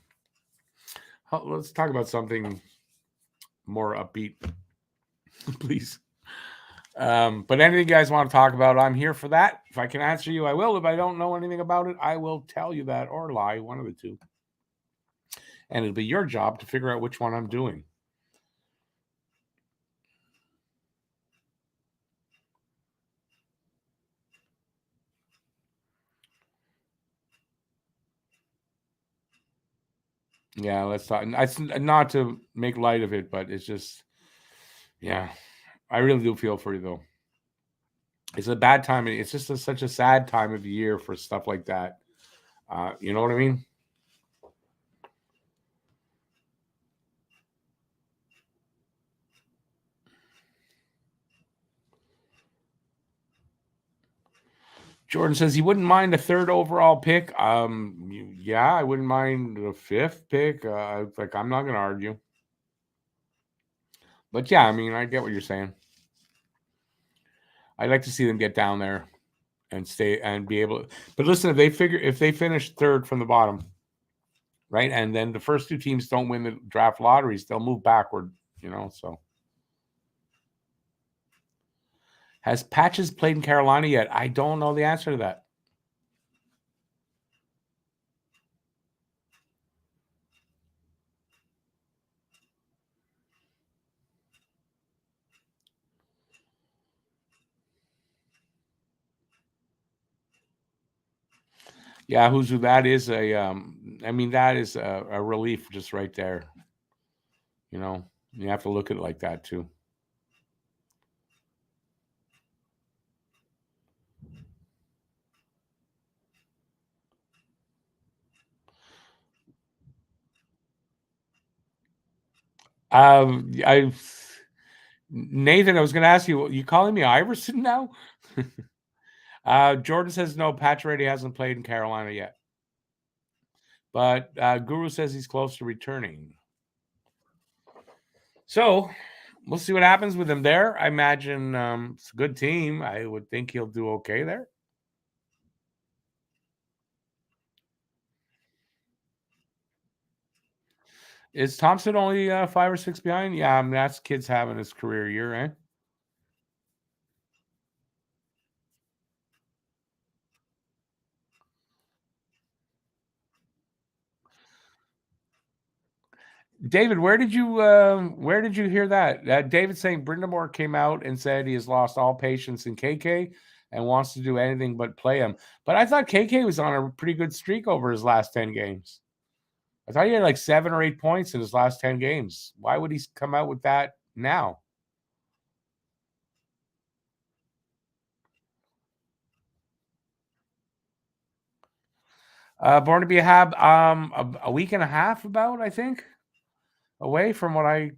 Let's talk about something more upbeat, please. But anything you guys want to talk about, I'm here for that. If I can answer you, I will. If I don't know anything about it, I will tell you that or lie, one of the two. And it'll be your job to figure out which one I'm doing. Yeah, let's talk. It's not to make light of it, but it's just, yeah, I really do feel for you though. It's a bad time. It's just such a sad time of year for stuff like that. You know what I mean? Jordan says he wouldn't mind a third overall pick. Yeah, I wouldn't mind a fifth pick. Like I'm not going to argue, but yeah, I mean, I get what you're saying. I'd like to see them get down there and stay and be able. But listen, if they finish third from the bottom, right, and then the first two teams don't win the draft lotteries, they'll move backward. You know, so has Patches played in Carolina yet? I don't know the answer to that. Yeah, who that is I mean, that is a relief just right there. You know, you have to look at it like that too. I Nathan, I was going to ask you, you calling me Iverson now? Jordan says no. Pacioretty hasn't played in Carolina yet, but Guru says he's close to returning. So we'll see what happens with him there. I imagine it's a good team. I would think he'll do okay there. Is Thompson only 5 or 6 behind? Yeah, I mean, that's kid's having his career year, eh? David, where did you hear that? David saying Brindamore came out and said he has lost all patience in KK and wants to do anything but play him. But I thought KK was on a pretty good streak over his last 10 games. I thought he had like 7 or 8 points in his last 10 games. Why would he come out with that now? Born to be a Hab, a week and a half about, I think, away from what I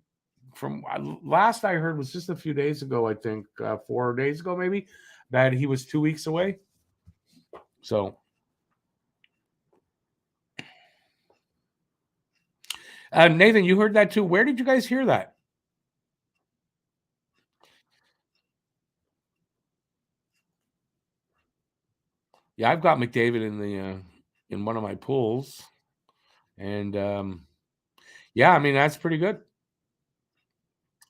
from last I heard was just a few days ago, I think 4 days ago, maybe, that he was 2 weeks away. So, Nathan, you heard that too. Where did you guys hear that? Yeah, I've got McDavid in the in one of my pools, and yeah, I mean that's pretty good.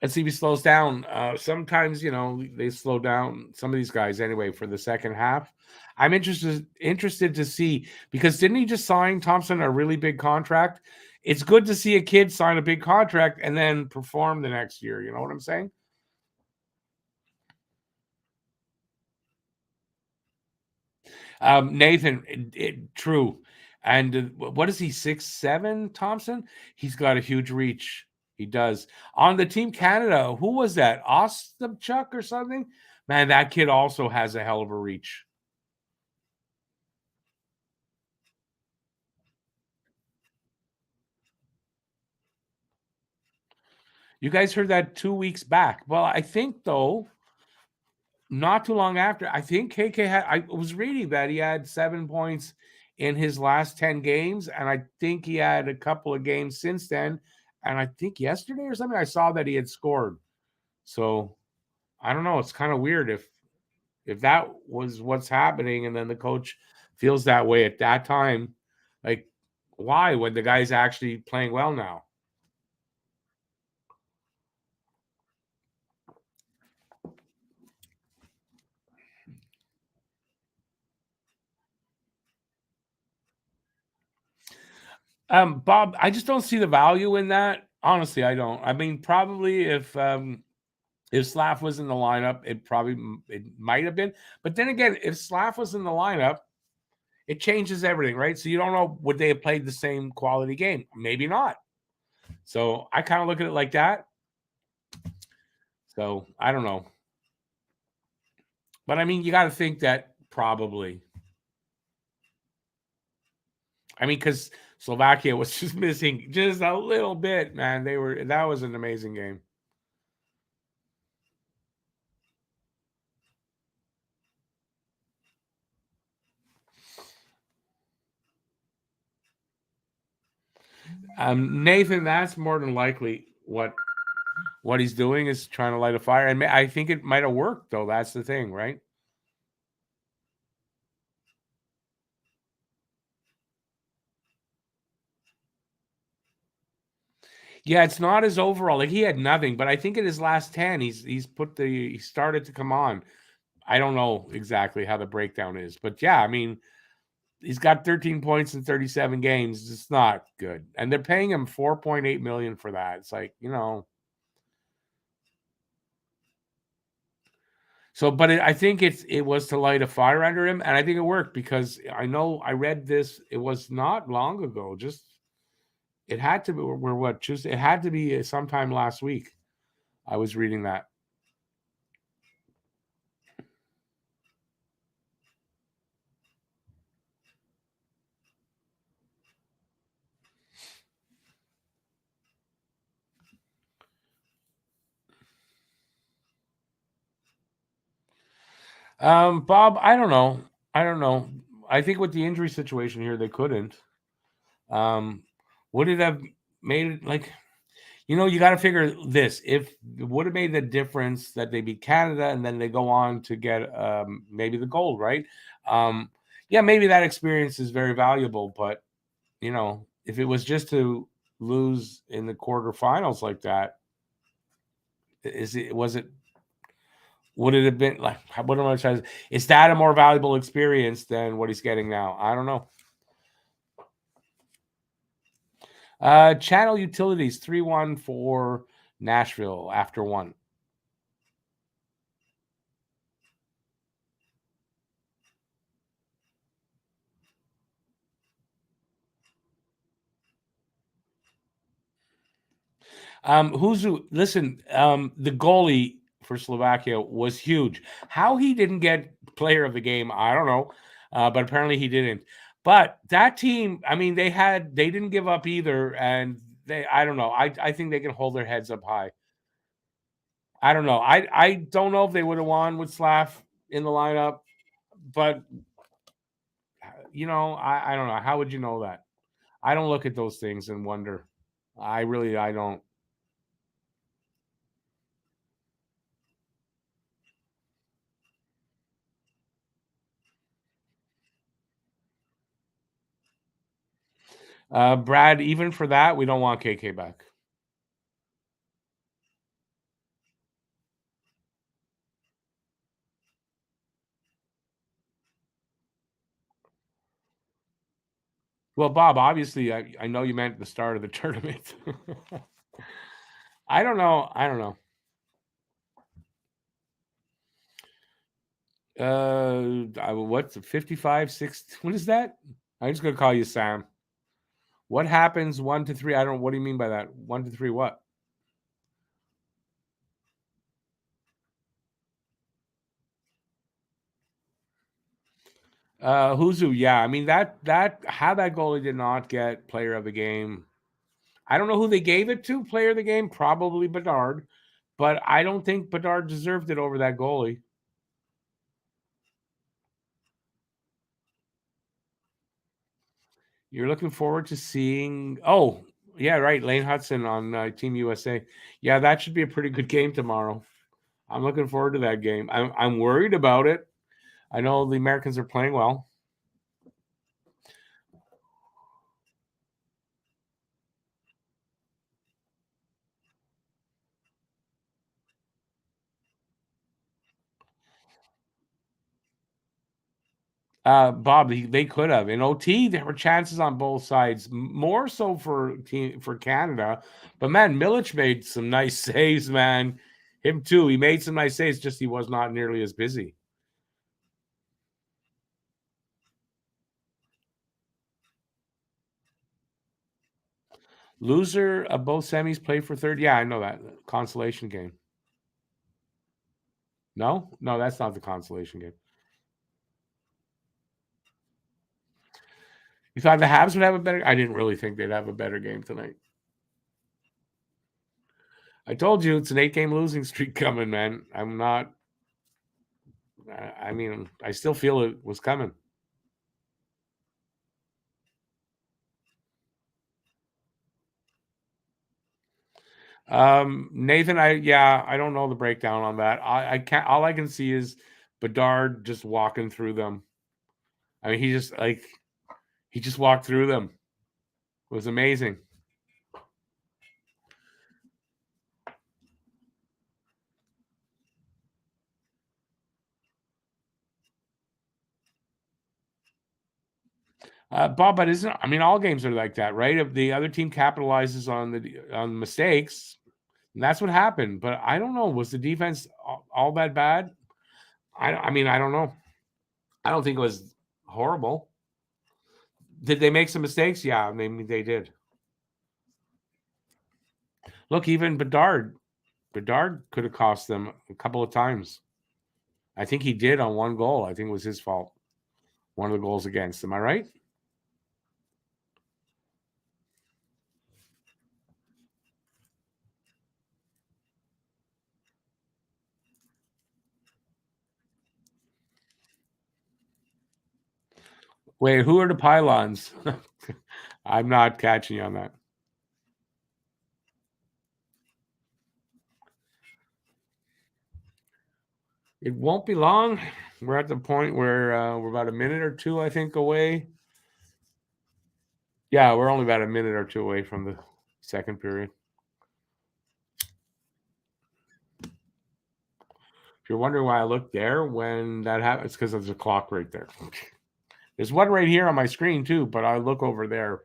Let's see if he slows down. Sometimes they slow down some of these guys anyway for the second half. I'm interested to see because didn't he just sign Thompson a really big contract? It's good to see a kid sign a big contract and then perform the next year. You know what I'm saying? Nathan, true. And what is he, 6'7", Thompson? He's got a huge reach. He does. On the Team Canada, who was that? Ostapchuk or something? Man, that kid also has a hell of a reach. You guys heard that 2 weeks back. Well, I think, though, not too long after, I think KK had, I was reading that he had 7 points in his last 10 games. And I think he had a couple of games since then. And I think yesterday or something, I saw that he had scored. So I don't know. It's kind of weird if that was what's happening, and then the coach feels that way at that time. Like, why when the guy's actually playing well now? Bob, I just don't see the value in that. Honestly, I don't. I mean, probably if Slav was in the lineup, it might have been. But then again, if Slav was in the lineup, it changes everything, right? So you don't know, would they have played the same quality game? Maybe not. So I kind of look at it like that. So I don't know. But I mean, you got to think that probably. I mean, because Slovakia was just missing just a little bit, man. That was an amazing game. Nathan, that's more than likely what he's doing is trying to light a fire, and I think it might have worked though. That's the thing, right? Yeah, it's not his overall. Like he had nothing, but I think in his last 10, he started to come on. I don't know exactly how the breakdown is, but yeah, I mean, he's got 13 points in 37 games. It's not good. And they're paying him 4.8 million for that. It's like, So, but I think it was to light a fire under him, and I think it worked because I know I read this. It was not long ago. Just it had to be. We're what Tuesday? It had to be sometime last week. I was reading that. Bob, I don't know. I don't know. I think with the injury situation here, they couldn't. Um, would it have made it like you got to figure this? If it would have made the difference that they beat Canada and then they go on to get maybe the gold, right? Um, yeah, maybe that experience is very valuable, but if it was just to lose in the quarterfinals like that, is it was it would it have been like what am I trying to is that a more valuable experience than what he's getting now? I don't know. Channel Utilities 3-1 for Nashville after one. Listen, the goalie for Slovakia was huge. How he didn't get player of the game, I don't know. But apparently he didn't. But that team, I mean, they didn't give up either, and I don't know. I think they can hold their heads up high. I don't know. I don't know if they would have won with Slav in the lineup, but I don't know. How would you know that? I don't look at those things and wonder. I don't. Brad, even for that, we don't want KK back. Well, Bob, obviously, I know you meant the start of the tournament. I don't know. I don't know. What's 55, 6? What is that? I'm just going to call you Sam. What happens 1 to 3? I don't. What do you mean by that? 1 to 3? What? Huzu, yeah. I mean that how that goalie did not get player of the game. I don't know who they gave it to, player of the game, probably Bedard, but I don't think Bedard deserved it over that goalie. You're looking forward to seeing oh, yeah, right, Lane Hudson on Team USA. Yeah, that should be a pretty good game tomorrow. I'm looking forward to that game. I'm worried about it. I know the Americans are playing well. Bob, they could have in OT. There were chances on both sides, more so for Canada. But man, Milic made some nice saves. Man, him too. He made some nice saves. Just he was not nearly as busy. Loser of both semis play for third. Yeah, I know that consolation game. No, no, that's not the consolation game. You thought the Habs would have a better? I didn't really think they'd have a better game tonight. I told you it's an 8-game losing streak coming, man. I'm not. I mean, I still feel it was coming. Nathan, I don't know the breakdown on that. I can't. All I can see is Bedard just walking through them. I mean, he just walked through them. It was amazing. Bob, but isn't I mean all games are like that, right? If the other team capitalizes on mistakes, and that's what happened. But I don't know. Was the defense all that bad? I mean, I don't know. I don't think it was horrible. Did they make some mistakes? Yeah, maybe they did. Look, even Bedard could have cost them a couple of times. I think he did on one goal. I think it was his fault. One of the goals against. Am I right? Wait, who are the pylons? I'm not catching you on that. It won't be long. We're at the point where we're about a minute or two, I think, away. Yeah, we're only about a minute or two away from the second period. If you're wondering why I look there when that happens, it's because there's a clock right there. There's one right here on my screen too, but I look over there.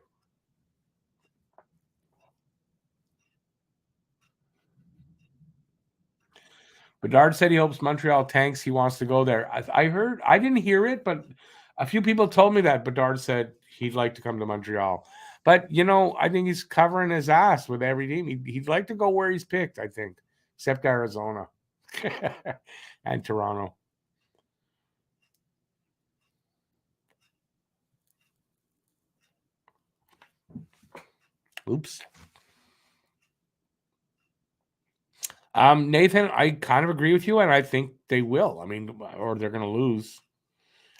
Bedard said he hopes Montreal tanks. He wants to go there. I heard, I didn't hear it, but a few people told me that Bedard said he'd like to come to Montreal. But, you know, I think he's covering his ass with every team. He'd like to go where he's picked, I think, except Arizona and Toronto. Oops. Nathan, I kind of agree with you, and I think they will. I mean, or they're going to lose.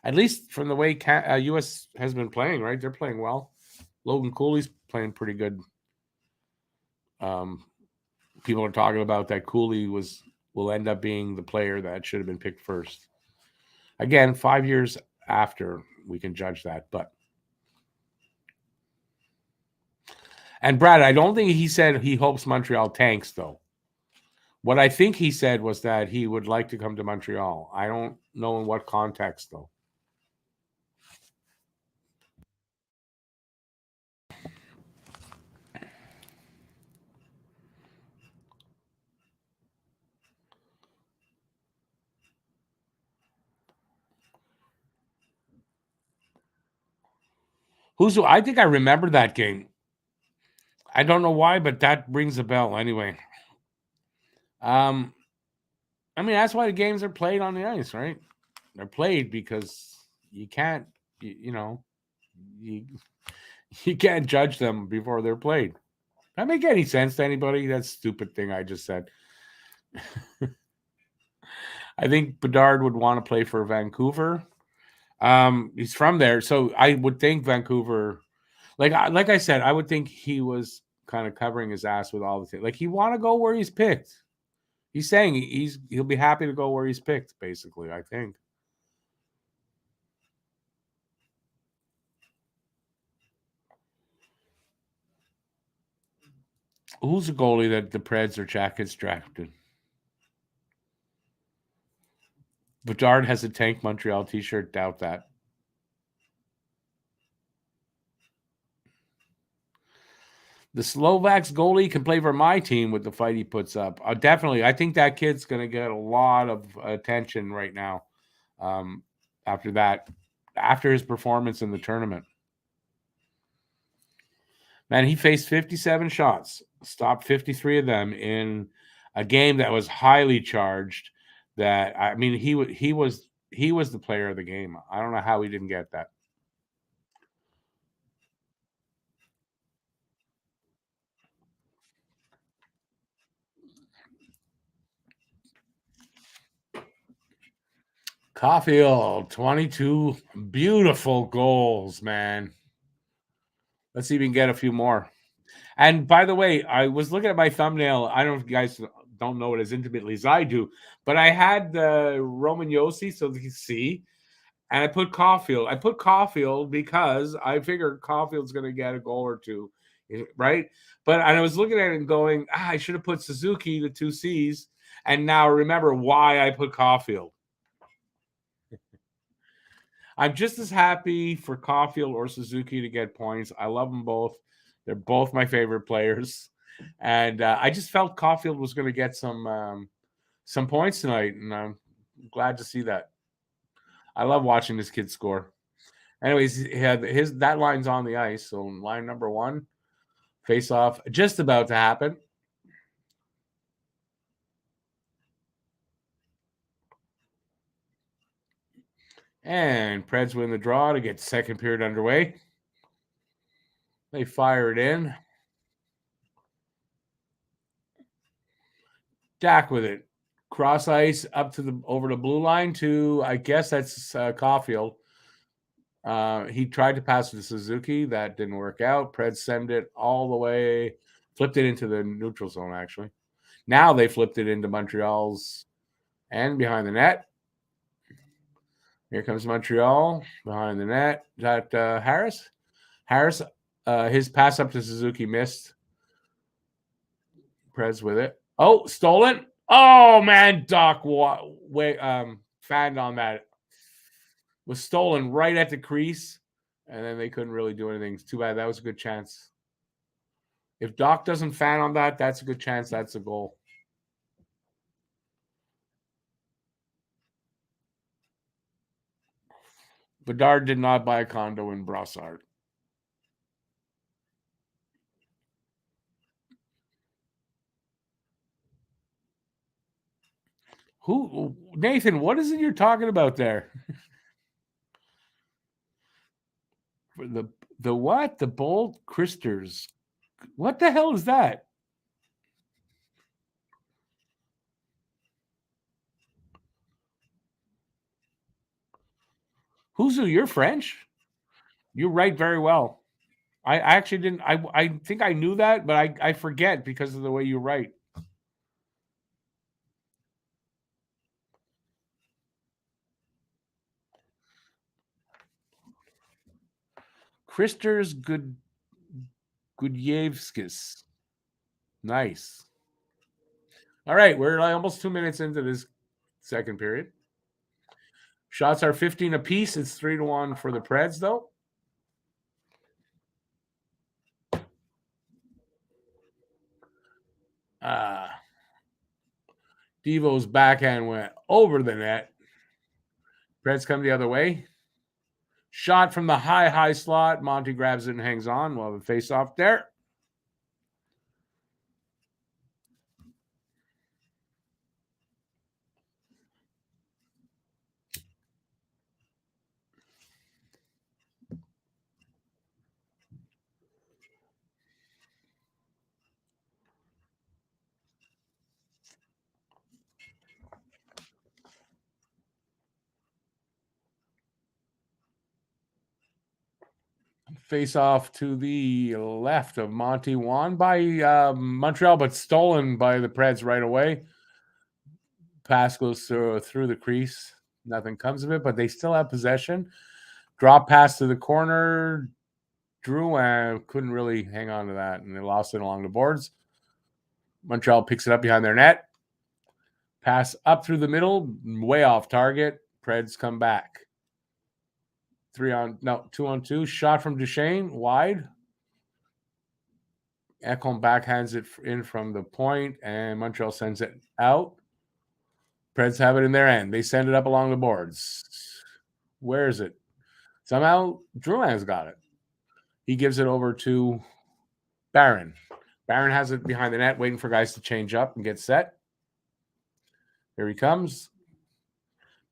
At least from the way U.S. has been playing, right? They're playing well. Logan Cooley's playing pretty good. People are talking about that Cooley will end up being the player that should have been picked first. Again, 5 years after we can judge that, but and Brad, I don't think he said he hopes Montreal tanks though. What I think he said was that he would like to come to Montreal. I don't know in what context though. I think I remember that game. I don't know why, but that rings a bell anyway. Um, I mean, that's why the games are played on the ice, right? They're played because you can't, you know, you you can't judge them before they're played. That make any sense to anybody? That stupid thing I just said. I think Bedard would want to play for Vancouver. He's from there, so I would think Vancouver. Like I said, I would think he was kind of covering his ass with all the things. Like he want to go where he's picked. He's saying he'll be happy to go where he's picked. Basically, I think. Who's the goalie that the Preds or Jackets drafted? Bedard has a Tank Montreal T-shirt. Doubt that. The Slovaks goalie can play for my team with the fight he puts up. Definitely, I think that kid's going to get a lot of attention right now. Um, after that, after his performance in the tournament, man, he faced 57 shots, stopped 53 of them in a game that was highly charged. That I mean, he was the player of the game. I don't know how he didn't get that. Caulfield, 22 beautiful goals, man. Let's see if we can get a few more. And by the way, I was looking at my thumbnail. I don't know if you guys don't know it as intimately as I do, but I had the Roman Yossi, so you can see, and I put Caulfield. I put Caulfield because I figured Caulfield's going to get a goal or two, right? But and I was looking at it and going, I should have put Suzuki, the two C's, and now remember why I put Caulfield. I'm just as happy for Caulfield or Suzuki to get points. I love them both. They're both my favorite players, and I just felt Caulfield was going to get some points tonight, and Glad to see that. I love watching this kid score. Anyways, he had his that line's on the ice. So line number one, face off, just about to happen. And Preds win the draw to get second period underway. They fire it in. Jack with it. Cross ice up to the over the blue line to, I guess that's Caulfield. He tried to pass to Suzuki. That didn't work out. Preds send it all the way, flipped it into the neutral zone, actually. Now they flipped it into Montreal's and behind the net. Here comes Montreal behind the net. Is that Harris? Harris, his pass up to Suzuki missed. Prez with it. Oh, stolen. Oh, man. Doc fanned on that. Was stolen right at the crease, and then they couldn't really do anything. It's too bad. That was a good chance. If Doc doesn't fan on that, that's a good chance. That's a goal. Bedard did not buy a condo in Brossard. Who, Nathan? What is it you're talking about there? The what? The bold Christers. What the hell is that? Who's who? You're French. You write very well. I actually didn't. I think I knew that, but I forget because of the way you write. Christers Gudjevskis. Nice. All right, we're almost 2 minutes into this second period. Shots are 15 apiece. It's 3-1 for the Preds, though. Devo's backhand went over the net. Preds come the other way. Shot from the high slot. Monty grabs it and hangs on. We'll have a face off there. Face off to the left of Monty, won by Montreal, but stolen by the Preds right away. Pass goes through the crease. Nothing comes of it, but they still have possession. Drop pass to the corner. Drouin couldn't really hang on to that, and they lost it along the boards. Montreal picks it up behind their net. Pass up through the middle, way off target. Preds come back. 2-on-2. Shot from Duchesne, wide. Ekholm backhands it in from the point, and Montreal sends it out. Preds have it in their end. They send it up along the boards. Where is it? Somehow Drouin's got it. He gives it over to Barron. Barron has it behind the net, waiting for guys to change up and get set. Here he comes.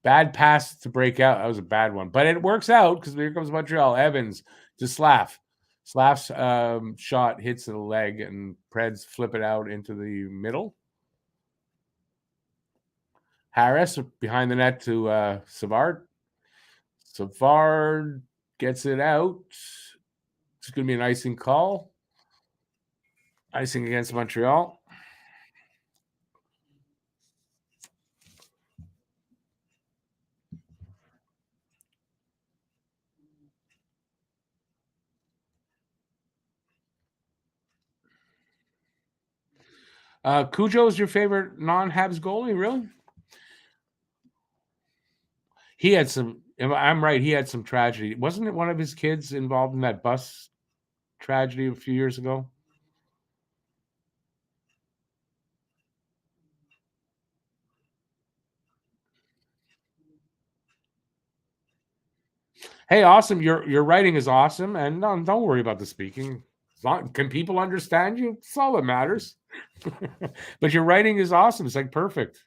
Bad pass to break out. That was a bad one. But it works out because here comes Montreal. Evans to Slav. Slav's shot hits the leg, and Preds flip it out into the middle. Harris behind the net to Savard. Savard gets it out. It's going to be an icing call. Icing against Montreal. Cujo is your favorite non-Habs goalie, really? He had some. If I'm right, he had some tragedy. Wasn't it one of his kids involved in that bus tragedy a few years ago? Hey, awesome. Your writing is awesome, and don't worry about the speaking. Can people understand you? That's all that matters. But your writing is awesome. It's like perfect.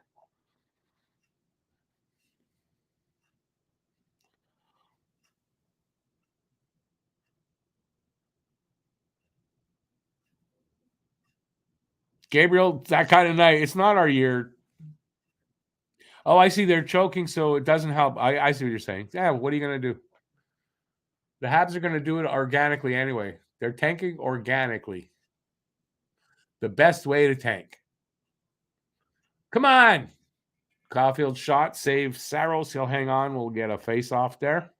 Gabriel, that kind of night. It's not our year. Oh, I see. They're choking, so it doesn't help. I see what you're saying. Yeah, what are you gonna do? The Habs are gonna do it organically anyway. They're tanking organically. The best way to tank. Come on. Caulfield shot saves Saros. He'll hang on. We'll get a face off there.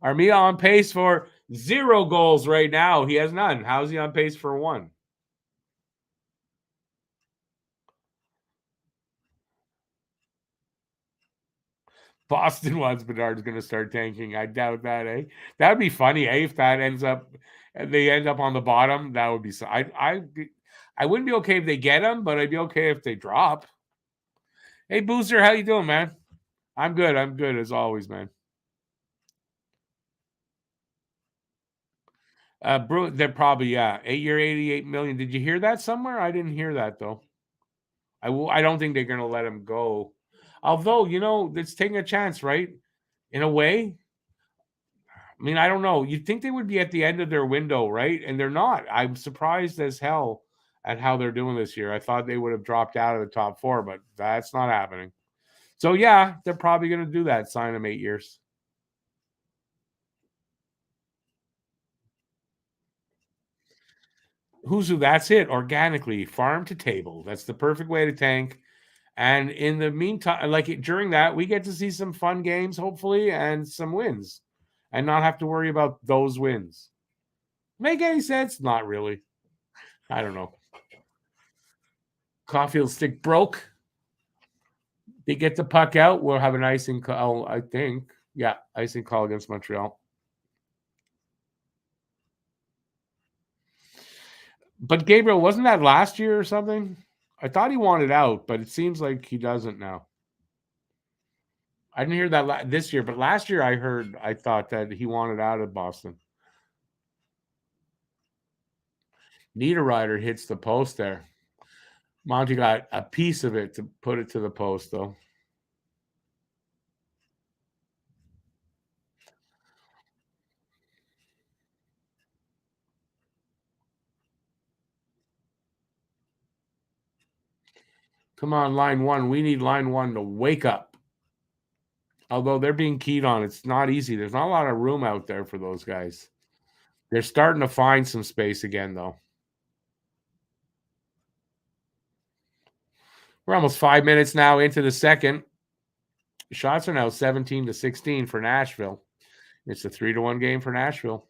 Armia on pace for 0 goals right now. He has none. How's he on pace for 1? Boston wants Bedard's going to start tanking. I doubt that, eh? That would be funny, eh? If that ends up, they end up on the bottom, that would be. I wouldn't be okay if they get him, but I'd be okay if they drop. Hey, Booster, how you doing, man? I'm good. I'm good as always, man. They're probably 8-year, 88 million. Did you hear that somewhere? I didn't hear that though. I don't think they're going to let him go. Although it's taking a chance, right? In a way, I mean, I don't know. You'd think they would be at the end of their window, right? And they're not. I'm surprised as hell at how they're doing this year. I thought they would have dropped out of the top 4, but that's not happening. So yeah, they're probably going to do that. Sign them 8 years. Who's who? That's it. Organically, farm to table. That's the perfect way to tank. And in the meantime, during that, we get to see some fun games, hopefully, and some wins, and not have to worry about those wins. Make any sense? Not really. I don't know. Caulfield stick broke. They get the puck out. We'll have an icing call, I think. Yeah, icing call against Montreal. But Gabriel, wasn't that last year or something? I thought he wanted out, but it seems like he doesn't now. I didn't hear that this year, but last year I thought that he wanted out of Boston. Niederreiter hits the post there. Monty got a piece of it to put it to the post, though. Come on, line one. We need line one to wake up. Although they're being keyed on, it's not easy. There's not a lot of room out there for those guys. They're starting to find some space again, though. We're almost 5 minutes now into the second. Shots are now 17-16 for Nashville. It's a 3-1 game for Nashville.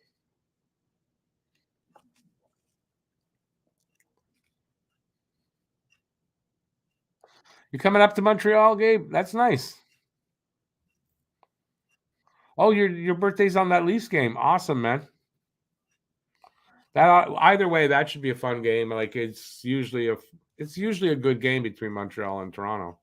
You coming up to Montreal, Gabe? That's nice. Oh, your birthday's on that Leafs game. Awesome, man. That either way, that should be a fun game. Like it's usually a good game between Montreal and Toronto.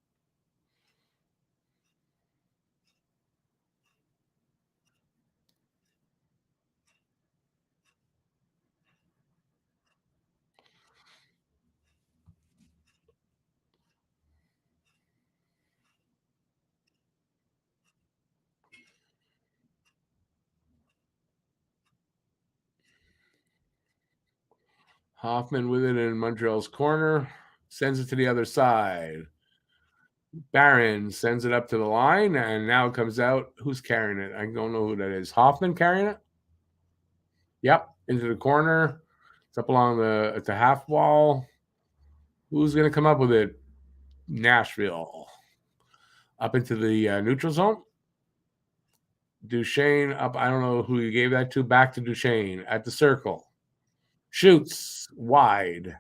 Hoffman with it in Montreal's corner, sends it to the other side. Barron sends it up to the line, and now it comes out. Who's carrying it? I don't know who that is. Hoffman carrying it? Yep, into the corner. It's up along the half wall. Who's going to come up with it? Nashville. Up into the neutral zone. Duchesne up. I don't know who you gave that to. Back to Duchesne at the circle. Shoots wide.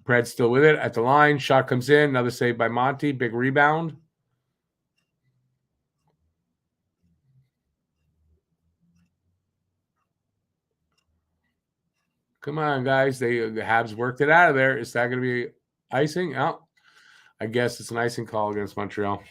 Pred's still with it at the line. Shot comes in. Another save by Monty. Big rebound. Come on, guys. The Habs worked it out of there. Is that going to be icing? Oh, I guess it's an icing call against Montreal.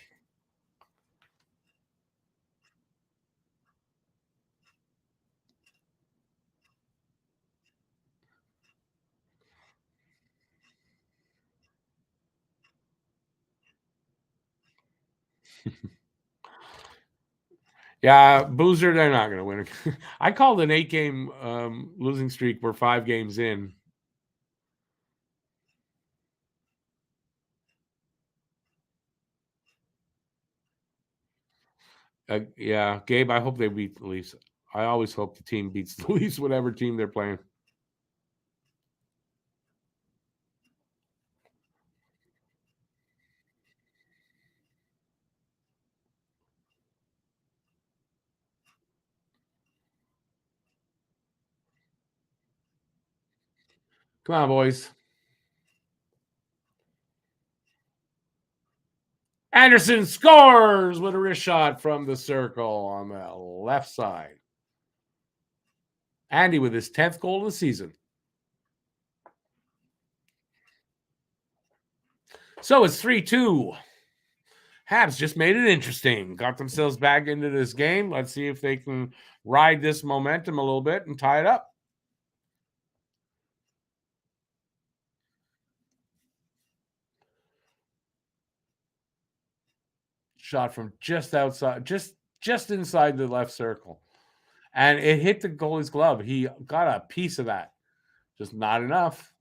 Yeah, Boozer, they're not going to win. I called an 8-game losing streak. We're 5 games in. Yeah, Gabe, I hope they beat the Leafs. I always hope the team beats the Leafs, whatever team they're playing. Come on, boys. Anderson scores with a wrist shot from the circle on the left side. Andy with his 10th goal of the season. So it's 3-2. Habs just made it interesting. Got themselves back into this game. Let's see if they can ride this momentum a little bit and tie it up. Shot from just outside, just inside the left circle. And it hit the goalie's glove. He got a piece of that. Just not enough.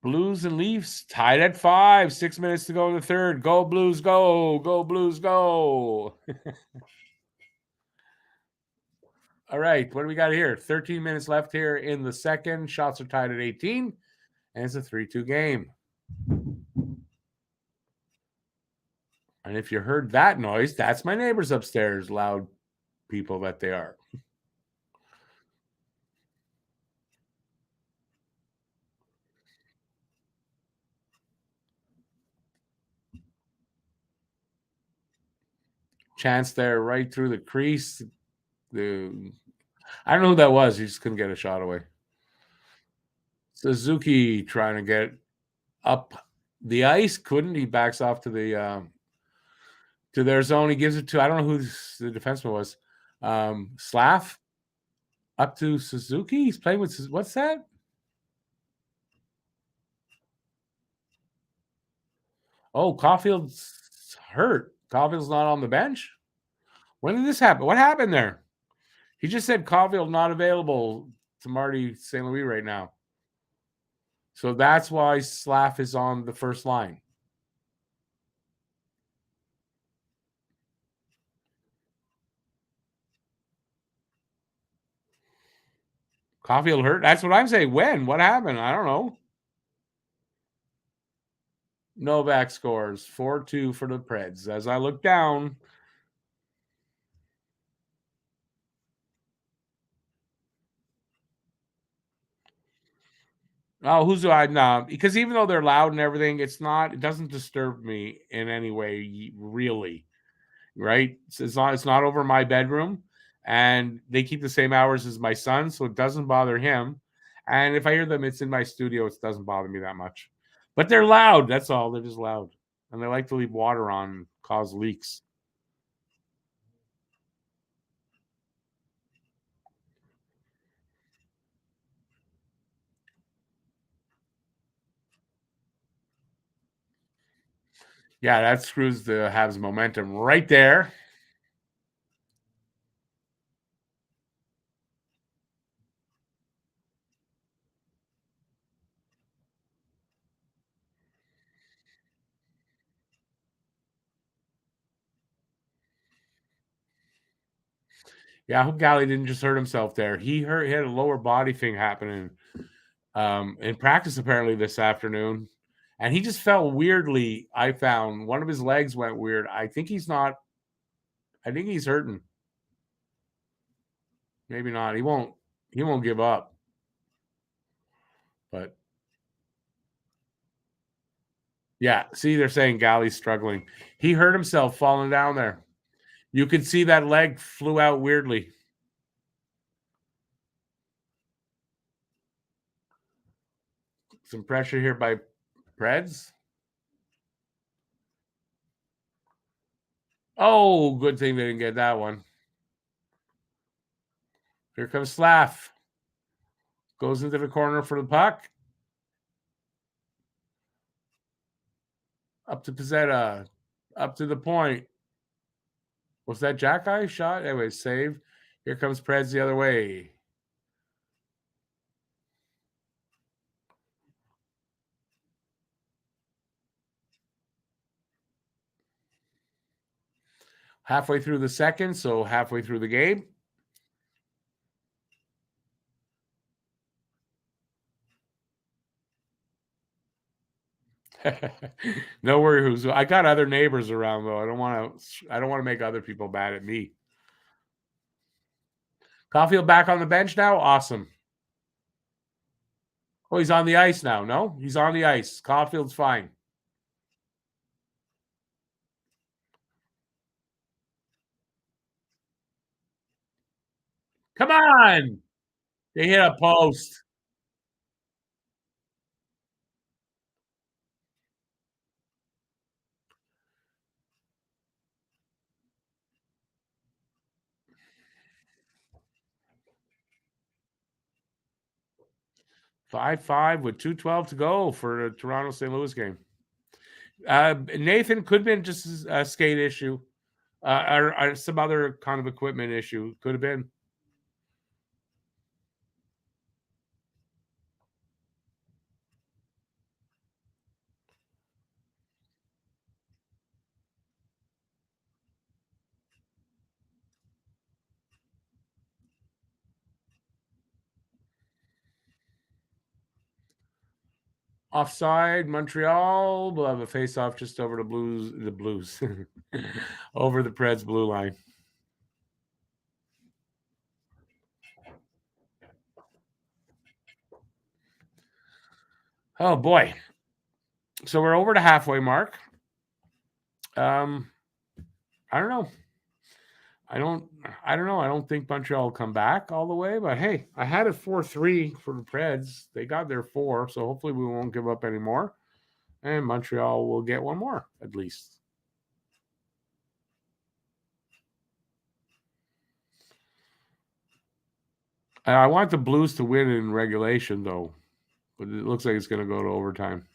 Blues and Leafs tied at 5. 6 minutes to go in the third. Go Blues, go. Go Blues, go. All right, what do we got here? 13 minutes left here in the second. Shots are tied at 18, and it's a 3-2 game. And if you heard that noise, that's my neighbors upstairs, loud people that they are. Chance there right through the crease. I don't know who that was. He just couldn't get a shot away. Suzuki trying to get up the ice. Couldn't. He backs off to their zone. He gives it to, I don't know who the defenseman was. Slav up to Suzuki. He's playing with, what's that? Oh, Caulfield's hurt. Caulfield's not on the bench. When did this happen? What happened there? He just said Caulfield not available to Marty St. Louis right now. So that's why Slav is on the first line. Caulfield hurt? That's what I'm saying. When? What happened? I don't know. Novak scores 4-2 for the Preds. As I look down, oh, who's I no? Because even though they're loud and everything, it doesn't disturb me in any way, really. Right? It's not over my bedroom, and they keep the same hours as my son, so it doesn't bother him. And if I hear them, it's in my studio. It doesn't bother me that much. But they're loud. That's all. They're just loud, and they like to leave water on, and cause leaks. Yeah, that screws the Habs momentum right there. Yeah, I hope Galley didn't just hurt himself there. He had a lower body thing happening in practice apparently this afternoon, and he just fell weirdly. I found one of his legs went weird. I think he's not. I think he's hurting. Maybe not. He won't. He won't give up. But yeah, see, they're saying Galley's struggling. He hurt himself falling down there. You could see that leg flew out weirdly. Some pressure here by Preds. Oh, good thing they didn't get that one. Here comes Slav. Goes into the corner for the puck. Up to Pizzetta. Up to the point. Was that Jack Eye shot? Anyway, save. Here comes Preds the other way. Halfway through the second, so halfway through the game. No worries. I got other neighbors around though. I don't want to make other people mad at me. Caulfield back on the bench now. Awesome. Oh, he's on the ice now. No, he's on the ice. Caulfield's fine. Come on. They hit a post. Five with 2:12 to go for the Toronto St. Louis game. Nathan could have been just a skate issue, or some other kind of equipment issue. Could have been. Offside, Montreal will have a face-off just over the Blues, over the Preds blue line. Oh boy! So we're over the halfway mark. I don't know. I don't know. I don't think Montreal will come back all the way, but hey, I had it 4-3 for the Preds. They got their 4, so hopefully we won't give up anymore. And Montreal will get one more at least. I want the Blues to win in regulation, though, but it looks like it's going to go to overtime.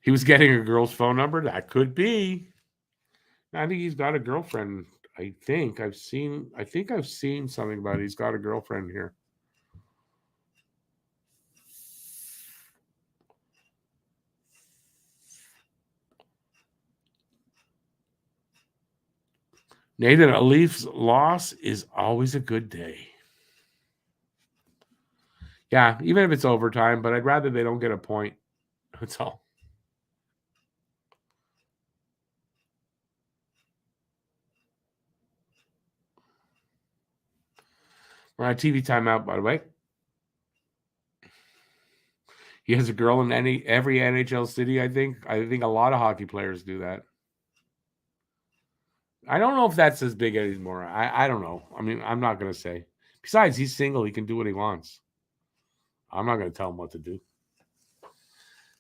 He was getting a girl's phone number. That could be. I think he's got a girlfriend. I think I've seen something about it. He's got a girlfriend here. Nathan, a Leafs loss is always a good day. Yeah, even if it's overtime, but I'd rather they don't get a point. That's all. We're on a TV timeout, by the way. He has a girl in every NHL city, I think. I think a lot of hockey players do that. I don't know if that's as big anymore. I don't know. I mean, I'm not going to say. Besides, he's single. He can do what he wants. I'm not going to tell him what to do.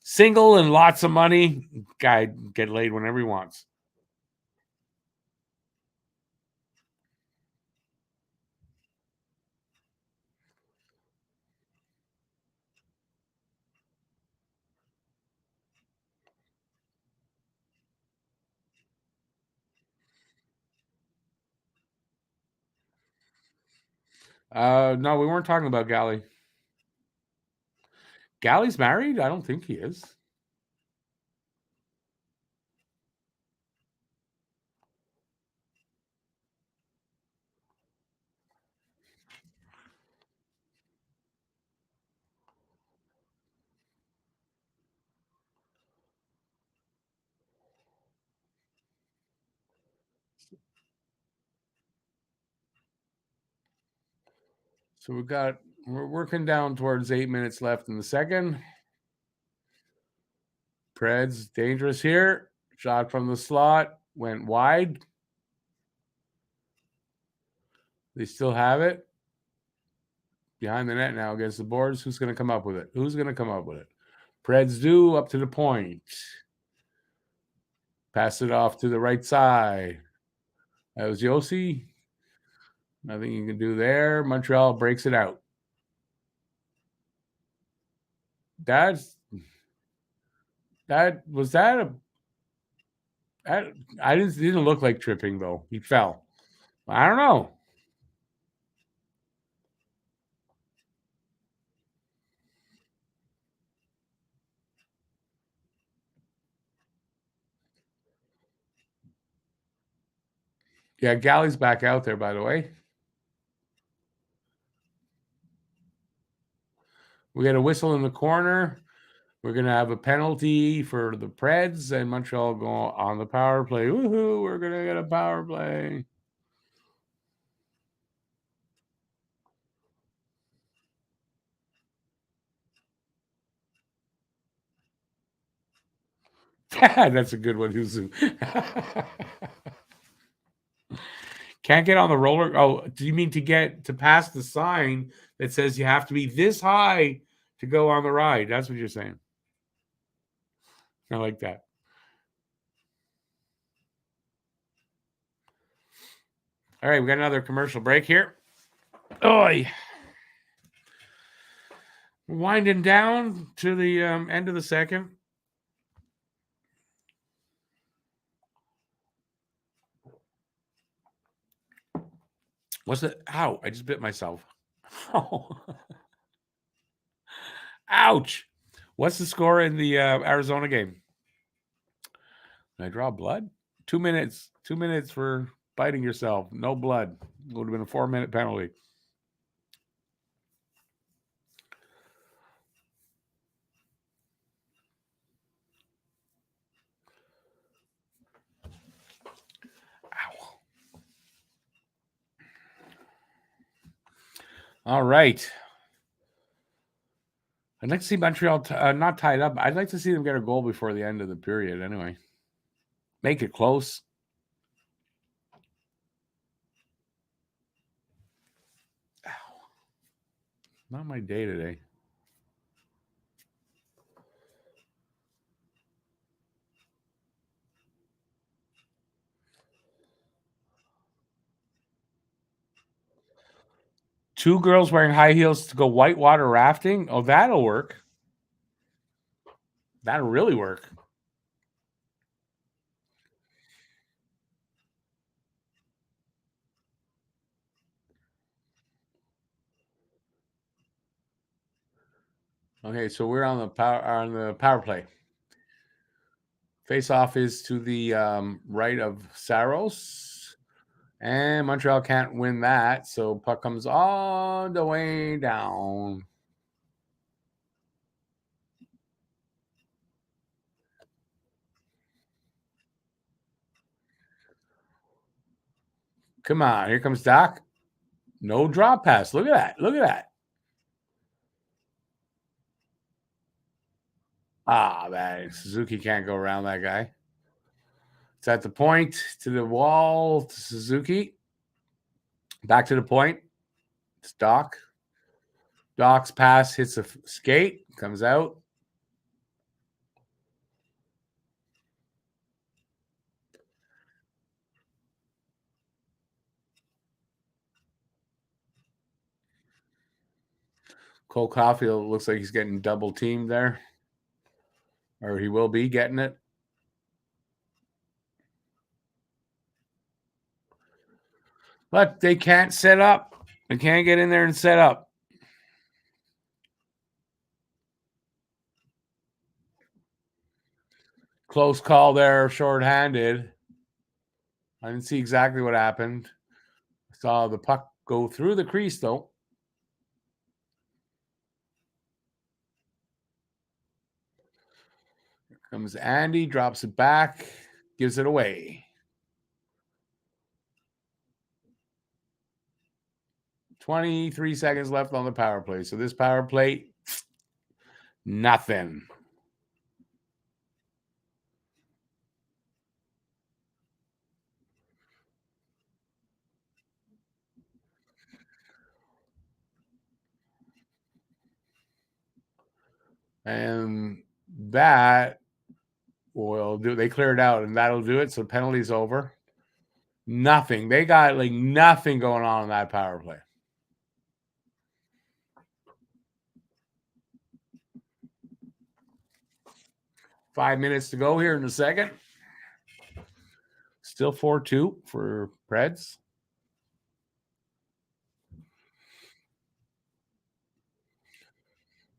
Single and lots of money. Guy get laid whenever he wants. No, we weren't talking about Galley. Galley's married? I don't think he is. So we're working down towards 8 minutes left in the second. Preds dangerous here. Shot from the slot. Went wide. They still have it. Behind the net now against the boards. Who's going to come up with it? Preds do up to the point. Pass it off to the right side. That was Yossi. Nothing you can do there. Montreal breaks it out. That's that was that a that, I didn't look like tripping though. He fell. I don't know. Yeah, Galley's back out there, by the way. We got a whistle in the corner. We're gonna have a penalty for the Preds, and Montreal go on the power play. Woohoo! We're gonna get a power play. That's a good one, Huzu. Can't get on the roller. Oh, do you mean to get to pass the sign that says you have to be this high to go on the ride? That's what you're saying. I like that. All right, we got another commercial break here. Oh, winding down to the end of the second. What's it? Ow! I just bit myself. Oh, ouch! What's the score in the Arizona game? Did I draw blood? 2 minutes. 2 minutes for biting yourself. No blood. It would have been a 4-minute penalty. Ow. All right. I'd like to see Montreal not tied up. I'd like to see them get a goal before the end of the period anyway. Make it close. Ow. Not my day today. Two girls wearing high heels to go whitewater rafting. Oh, that'll work. That'll really work. Okay, so we're on the power play. Face off is to the right of Saros, and Montreal can't win that. So puck comes all the way down. Come on, here comes Doc. No drop pass. Look at that. Look at that. Ah, man. Suzuki can't go around that guy. It's at the point to the wall to Suzuki. Back to the point. It's Doc. Doc's pass hits a skate, comes out. Cole Caulfield looks like he's getting double teamed there, or he will be getting it. But they can't set up. They can't get in there and set up. Close call there, shorthanded. I didn't see exactly what happened. I saw the puck go through the crease, though. Here comes Andy, drops it back, gives it away. 23 seconds left on the power play. So this power play, nothing. And that will do. They cleared out, and that'll do it. So penalty's over. Nothing. They got like nothing going on in that power play. $5 minutes to go here in the second. Still 4-2 for Preds.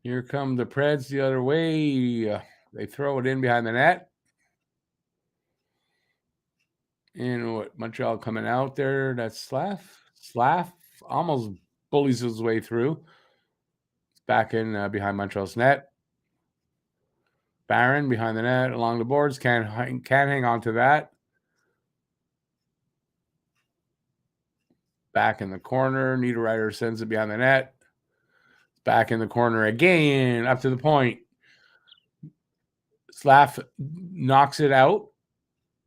Here come the Preds the other way. They throw it in behind the net. And what, Montreal coming out there. That's Slav. Slav almost bullies his way through. It's back in behind Montreal's net. Barron behind the net along the boards. Can't hang on to that. Back in the corner. Niederreiter sends it behind the net. Back in the corner again. Up to the point. Slav knocks it out.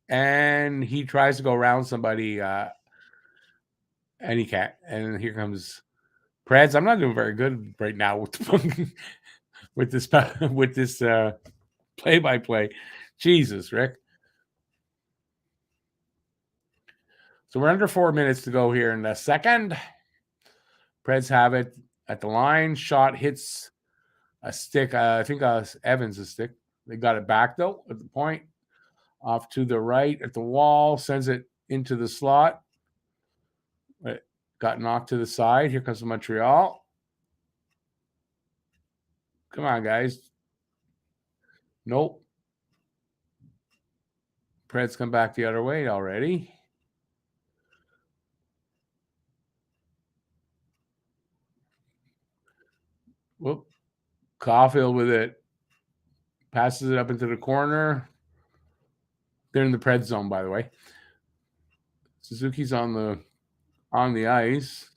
And he tries to go around somebody. And he can't. And here comes Preds. I'm not doing very good right now with this play-by-play. Jesus, Rick. So we're under 4 minutes to go here in the second. Preds have it at the line. Shot hits a stick. I think Evans' stick. They got it back, though, at the point. Off to the right at the wall. Sends it into the slot. It got knocked to the side. Here comes Montreal. Come on, guys. Nope. Preds come back the other way already. Whoop. Caulfield with it. Passes it up into the corner. They're in the Pred zone, by the way. Suzuki's on the ice.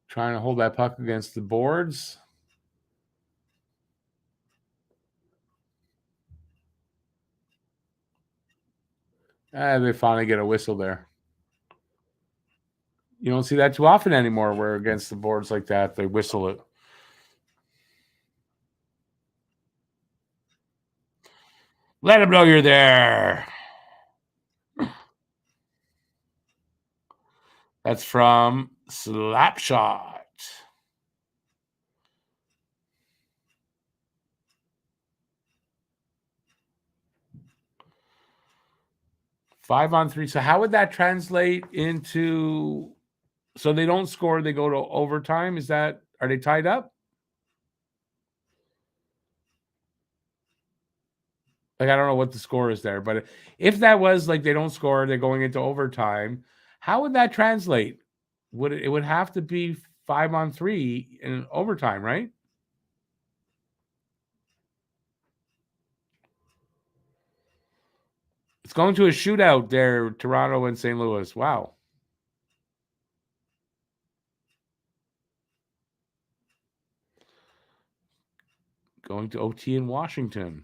Trying to hold that puck against the boards. They finally get a whistle there. You don't see that too often anymore where against the boards like that, they whistle it. Let them know you're there. That's from Slapshot. Five on three. So how would that translate into? So they don't score, they go to overtime. Are they tied up? Like, I don't know what the score is there, but if that was like they don't score, they're going into overtime, how would that translate? It would have to be 5 on 3 in overtime, right? It's going to a shootout there, Toronto and St. Louis. Wow. Going to OT in Washington.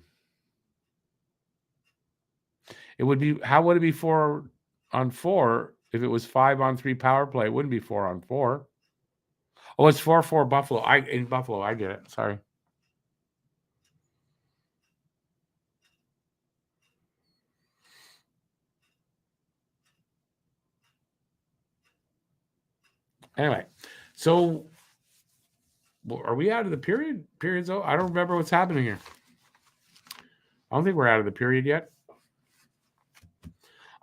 It would be, how would it be 4 on 4 if it was 5 on 3 power play? It wouldn't be 4 on 4. Oh, it's 4-4 Buffalo. In Buffalo, I get it. Sorry. Anyway, so are we out of the period? Period's over? I don't remember what's happening here. I don't think we're out of the period yet.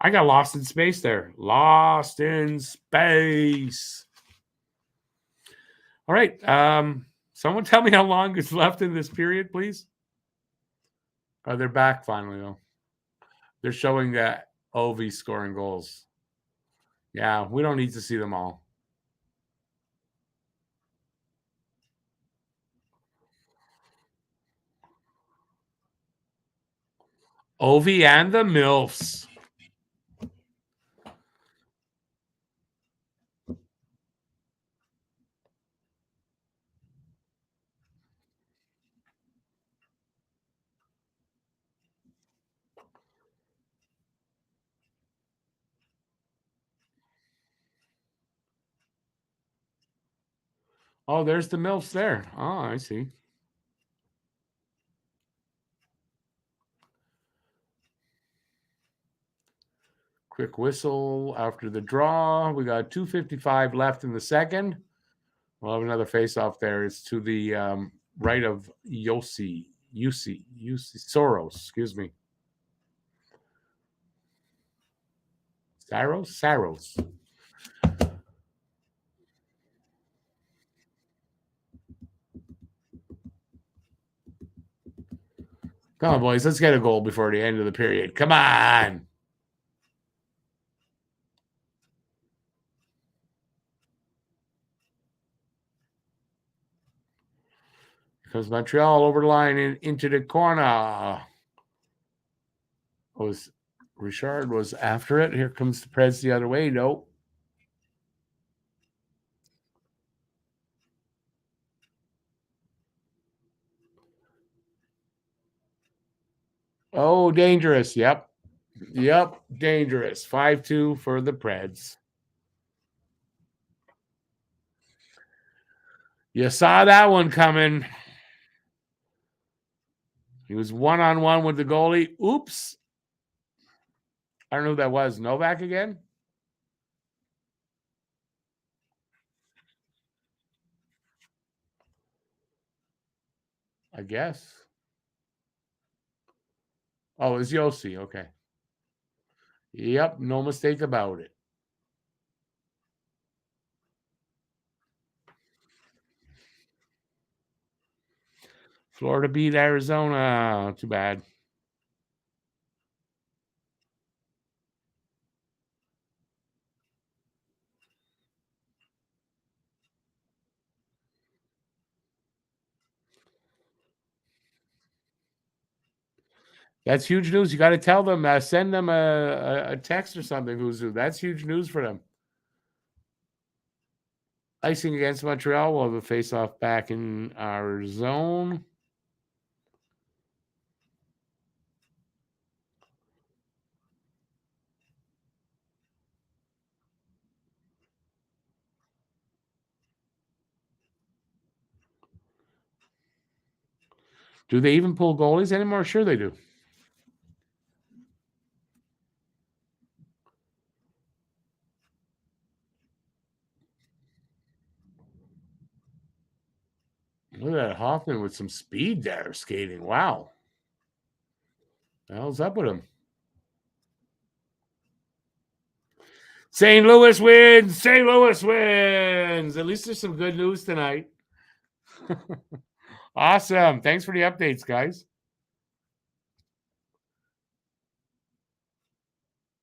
I got lost in space there. Lost in space. All right. Someone tell me how long is left in this period, please. Oh, they're back finally, though. They're showing that Ovi scoring goals. Yeah, we don't need to see them all. Ovi and the MILFs. Oh, there's the MILFs there. Oh, I see. Quick whistle after the draw. We got 2:55 left in the second. We'll have another face-off there. It's to the right of Soros, excuse me. Saros. Come on, boys. Let's get a goal before the end of the period. Come on. Because Montreal over the line into the corner. Richard was after it. Here comes the Preds the other way. Nope. Oh, dangerous. Yep. Dangerous. 5-2 for the Preds. You saw that one coming. He was one-on-one with the goalie. Oops. I don't know who that was. Novak again? I guess. Oh, it was Yossi. Okay. Yep. No mistake about it. Florida beat Arizona. Too bad. That's huge news. You got to tell them, send them a text or something. That's huge news for them. Icing against Montreal. We'll have a face-off back in our zone. Do they even pull goalies anymore? Sure they do. Look at that Hoffman with some speed there skating. Wow. The hell's up with him? St. Louis wins. St. Louis wins. At least there's some good news tonight. Awesome. Thanks for the updates, guys.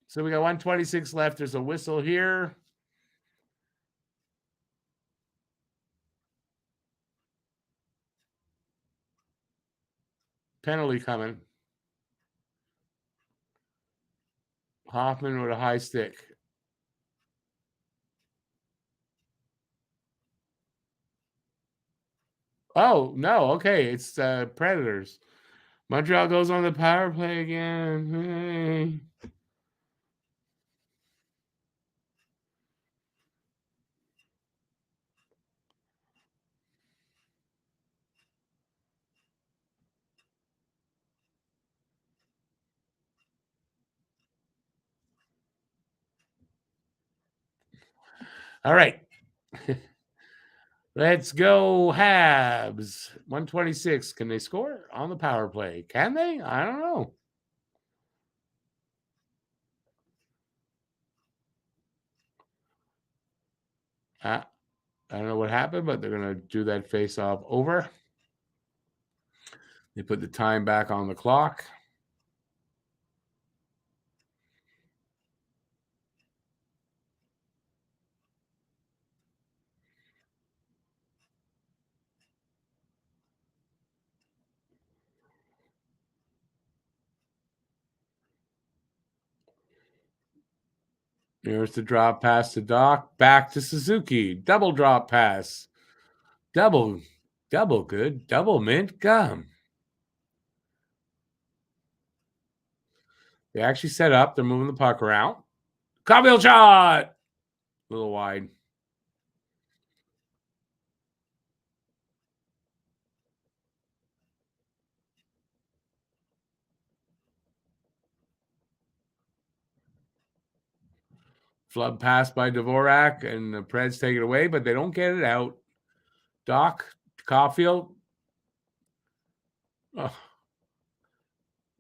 So we got 126 left. There's a whistle here. Penalty coming. Hoffman with a high stick. Oh, no. Okay. It's Predators. Montreal goes on the power play again. Hey. All right. Let's go Habs. 126. Can they score on the power play? Can they? I don't know. I don't know what happened, but they're going to do that face-off over. They put the time back on the clock. Here's the drop pass to Doc. Back to Suzuki. Double drop pass. Double good. Double mint gum. They actually set up. They're moving the puck around. Caulfield shot. A little wide. Flood pass by Dvorak, and the Preds take it away, but they don't get it out. Doc Caulfield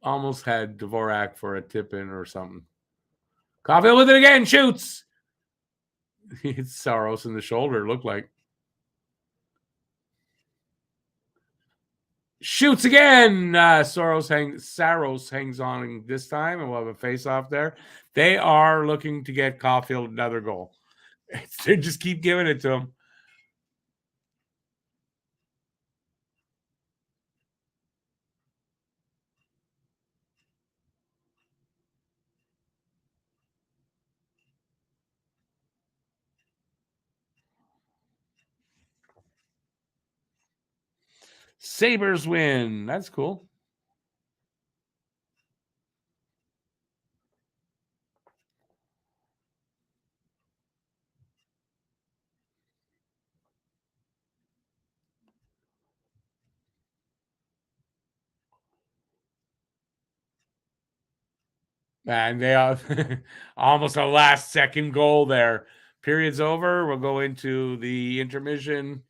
almost had Dvorak for a tip in or something. Caulfield with it again, shoots. He hits Saros in the shoulder, it looked like. Shoots again. Saros hangs on this time, and we'll have a face-off there. They are looking to get Caulfield another goal. They just keep giving it to him. Sabres win. That's cool. And they almost a last second goal there. Period's over. We'll go into the intermission.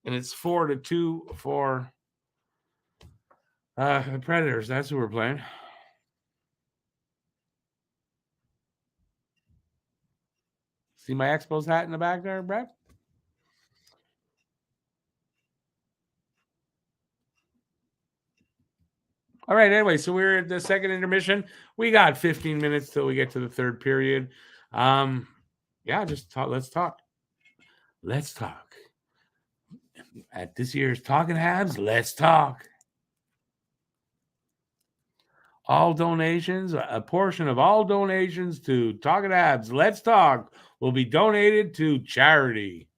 And it's 4-2 for the Predators. That's who we're playing. See my Expos hat in the back there, Brett? All right, anyway, so we're at the second intermission. We got 15 minutes till we get to the third period. Yeah, just talk. Let's talk. Let's talk. At this year's Talking Habs, let's talk. All donations, a portion of all donations to Talking Habs, let's talk, will be donated to charity.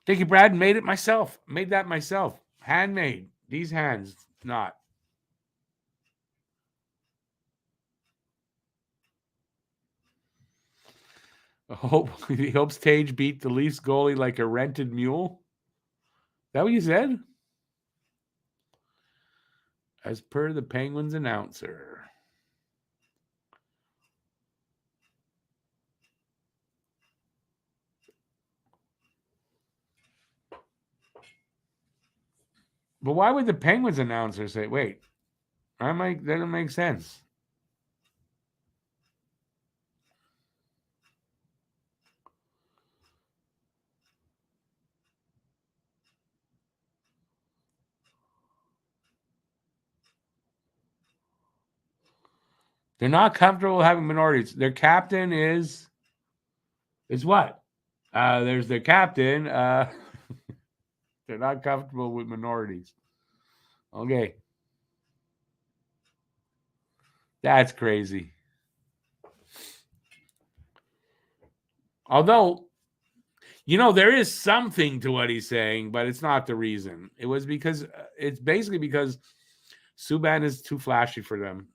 Thank you, Brad. Made it myself. Made that myself. Handmade. These hands, not. He hopes Tage beat the Leafs goalie like a rented mule. Is that what you said? As per the Penguins announcer. But why would the Penguins announcer say, wait, that doesn't make sense. They're not comfortable having minorities. Their captain is what? There's their captain. They're not comfortable with minorities. Okay. That's crazy. Although, there is something to what he's saying, but it's not the reason. It was because it's basically because Subban is too flashy for them.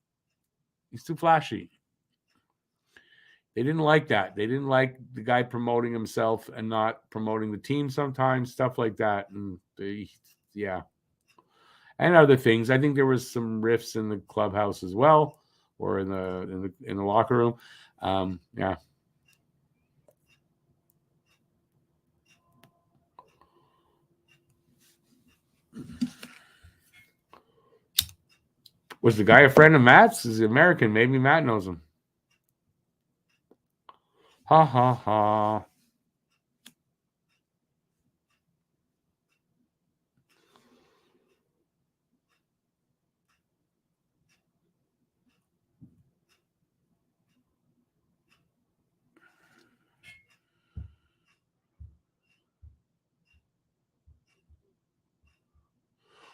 He's too flashy. They didn't like that. They didn't like the guy promoting himself and not promoting the team sometimes, stuff like that. And yeah. And other things. I think there was some rifts in the clubhouse as well, or in the locker room. Yeah. Was the guy a friend of Matt's? He's American. Maybe Matt knows him. Ha ha ha.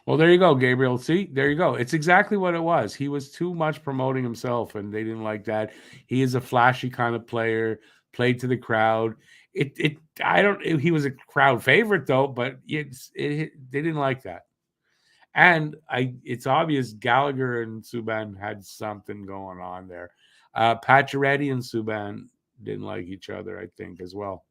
Well, there you go, Gabriel. See, there you go. It's exactly what it was. He was too much promoting himself, and they didn't like that. He is a flashy kind of player, played to the crowd. He was a crowd favorite though, but they didn't like that. And it's obvious Gallagher and Subban had something going on there. Pacioretty and Subban didn't like each other, I think, as well.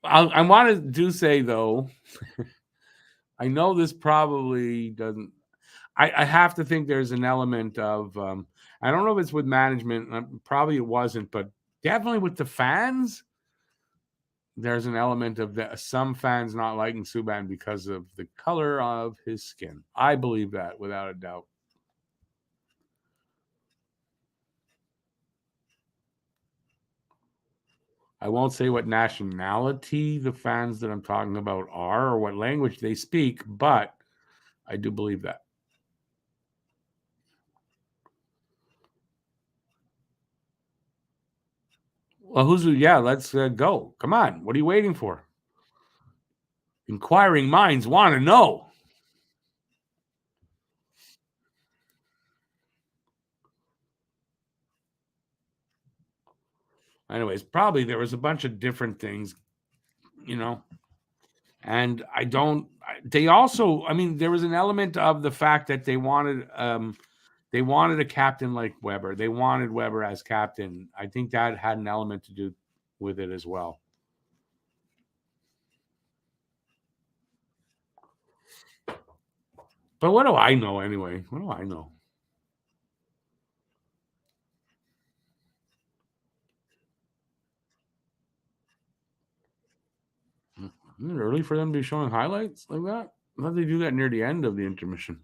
I want to do say though, I know this probably doesn't. I have to think there's an element of I don't know if it's with management. Probably it wasn't, but definitely with the fans. There's an element of some fans not liking Subban because of the color of his skin. I believe that without a doubt. I won't say what nationality the fans that I'm talking about are or what language they speak, but I do believe that. Well, yeah, let's go. Come on. What are you waiting for? Inquiring minds want to know. Anyways, probably there was a bunch of different things, you know, and they also, I mean, there was an element of the fact that they wanted a captain like Weber. They wanted Weber as captain. I think that had an element to do with it as well. But what do I know anyway? What do I know? Isn't it early for them to be showing highlights like that? I thought they do that near the end of the intermission.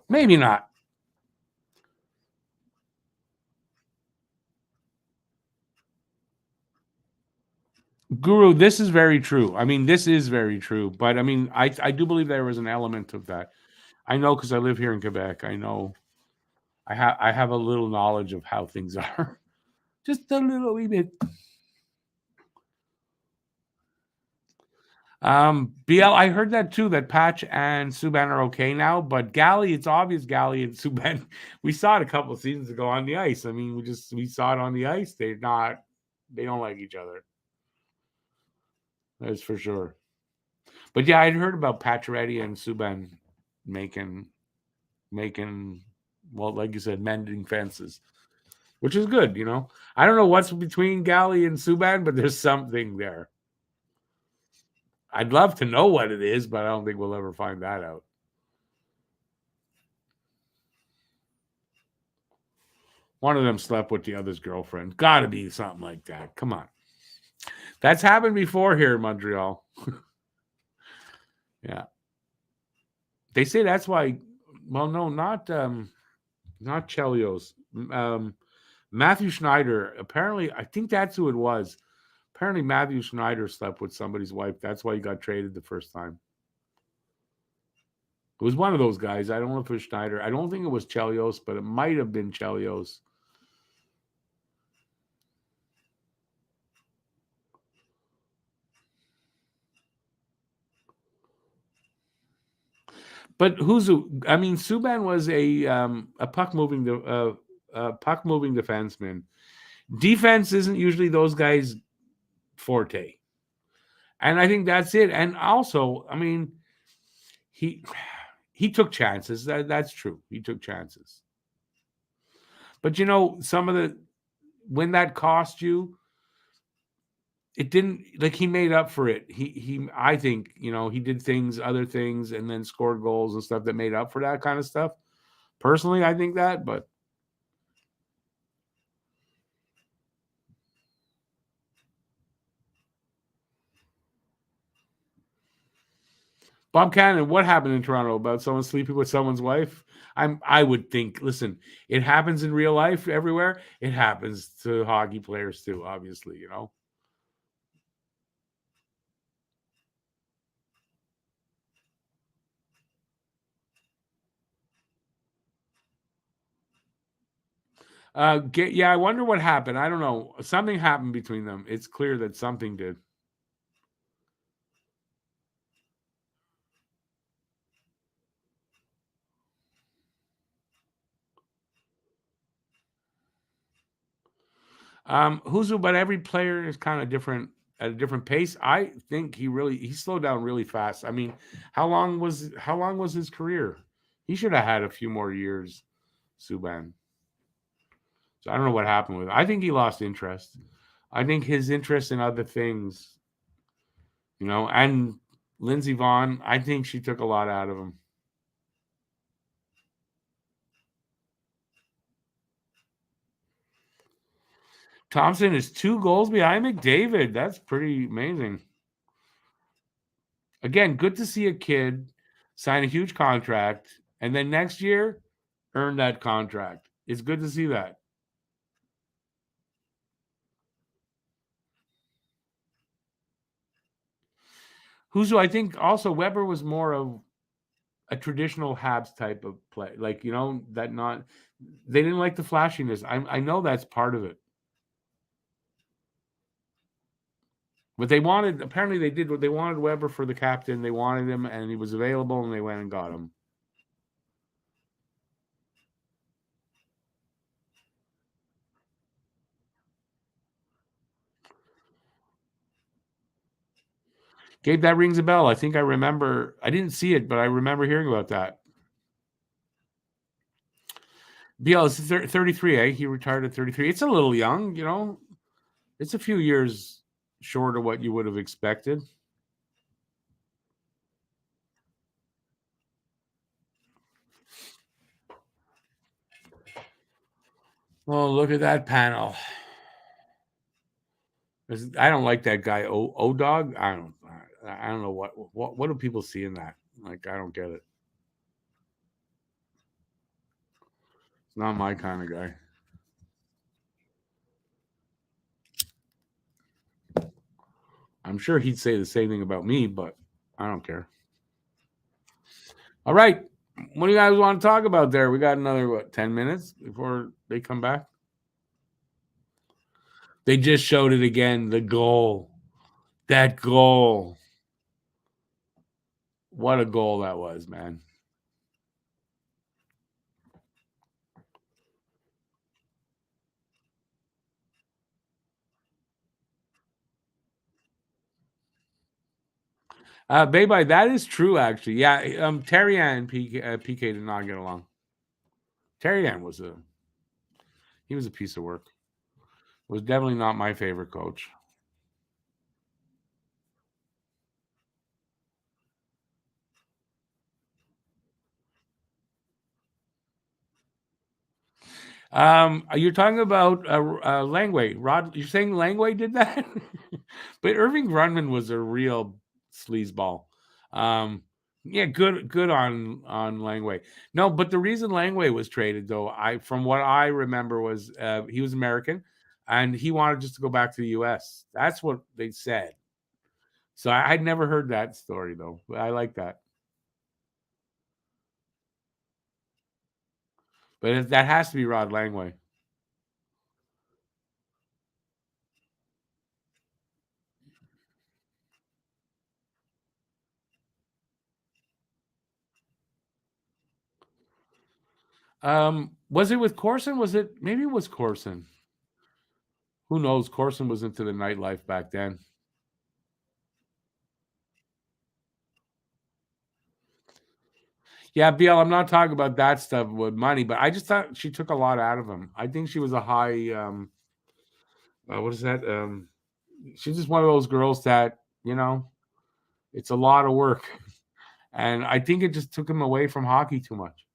Maybe not. Guru, this is very true. I mean, this is very true. But I mean, I do believe there was an element of that. I know because I live here in Quebec. I know I have a little knowledge of how things are. Just a little wee bit. BL, I heard that too, that Patch and Subban are okay now, but Galley, it's obvious Galley and Subban, we saw it a couple of seasons ago on the ice. I mean, we saw it on the ice. They don't like each other. That's for sure. But yeah, I'd heard about Pacioretty and Subban making making well, like you said, mending fences, which is good, you know. I don't know what's between Galley and Subban, but there's something there. I'd love to know what it is, but I don't think we'll ever find that out. One of them slept with the other's girlfriend. Got to be something like that. Come on. That's happened before here in Montreal. Yeah. They say that's why, well, no, not Chelios. Matthew Schneider. Apparently, I think that's who it was. Apparently, Matthew Schneider slept with somebody's wife. That's why he got traded the first time. It was one of those guys. I don't know if it was Schneider. I don't think it was Chelios, but it might have been Chelios. But I mean, Subban was a puck moving defenseman. Defense isn't usually those guys' forte, and I think that's it. And also, I mean, he he took chances. That's true. He took chances. But you know, some of the when that cost you, it didn't like he made up for it. He I think, you know, he did other things and then scored goals and stuff that made up for that kind of stuff. Personally, I think that, but Bob Cannon, what happened in Toronto about someone sleeping with someone's wife? I would think, listen, it happens in real life everywhere. It happens to hockey players too, obviously, you know. Yeah, I wonder what happened. I don't know. Something happened between them. It's clear that something did. Who's but every player is kind of different at a different pace. I think he slowed down really fast. I mean, how long was his career? He should have had a few more years, Subban. So I don't know what happened with him. I think he lost interest. I think his interest in other things. and Lindsey Vaughn, I think she took a lot out of him. Thompson is 2 goals behind McDavid. That's pretty amazing. Again, good to see a kid sign a huge contract and then next year earn that contract. It's good to see that. Who's I think also Weber was more of a traditional Habs type of play. Like, that not they didn't like the flashiness. I know that's part of it. But apparently they did what they wanted Weber for the captain. They wanted him and he was available and they went and got him. Gabe, that rings a bell. I think I remember. I didn't see it, but I remember hearing about that. BL is 33, eh? He retired at 33. It's a little young. It's a few years short of what you would have expected. Well, look at that panel. I don't like that guy. O-Dog. I don't know what do people see in that. Like, I don't get it. It's not my kind of guy. I'm sure he'd say the same thing about me, but I don't care. All right. What do you guys want to talk about there? We got another 10 minutes before they come back. They just showed it again. The goal. That goal. What a goal that was, man. Baby, that is true, actually. Yeah, Terrian and PK did not get along. Terrian he was a piece of work. Was definitely not my favorite coach. You're talking about Langway. Rod, you're saying Langway did that? But Irving Grunman was a real sleazeball. Yeah, good on Langway. No, but the reason Langway was traded, though, from what I remember, was he was American, and he wanted just to go back to the U.S. That's what they said. So I'd never heard that story, though. I like that. But that has to be Rod Langway. Was it with Corson? Maybe it was Corson? Who knows? Corson was into the nightlife back then. Yeah, BL, I'm not talking about that stuff with money, but I just thought she took a lot out of him. I think she was a high what is that? She's just one of those girls that, it's a lot of work. And I think it just took him away from hockey too much.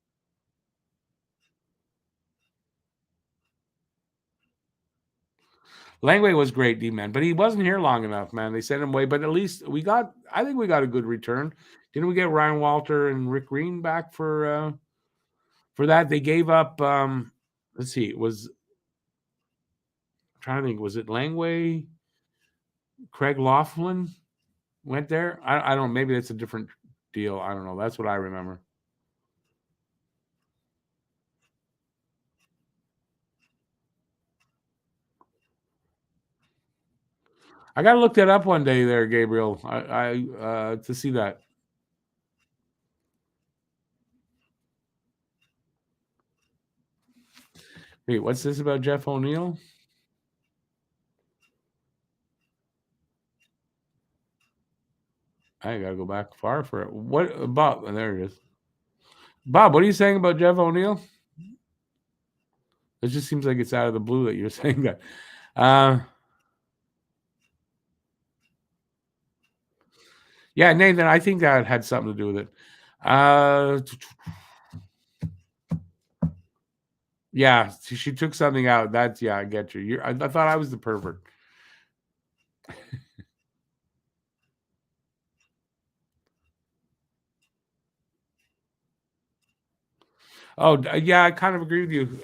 Langway was great, D-man, but he wasn't here long enough, man. They sent him away, but at least I think we got a good return. Didn't we get Ryan Walter and Rick Green back for that? They gave up let's see, I'm trying to think, was it Langway? Craig Laughlin went there? I don't know, maybe that's a different deal. I don't know. That's what I remember. I gotta look that up one day there, Gabriel. I to see that. Wait, what's this about Jeff O'Neill? I gotta go back far for it. What Bob? There it is. Bob, what are you saying about Jeff O'Neill? It just seems like it's out of the blue that you're saying that. Yeah, Nathan, I think that had something to do with it. Yeah, she took something out. That's I get you. I thought I was the pervert. Oh, yeah, I kind of agree with you.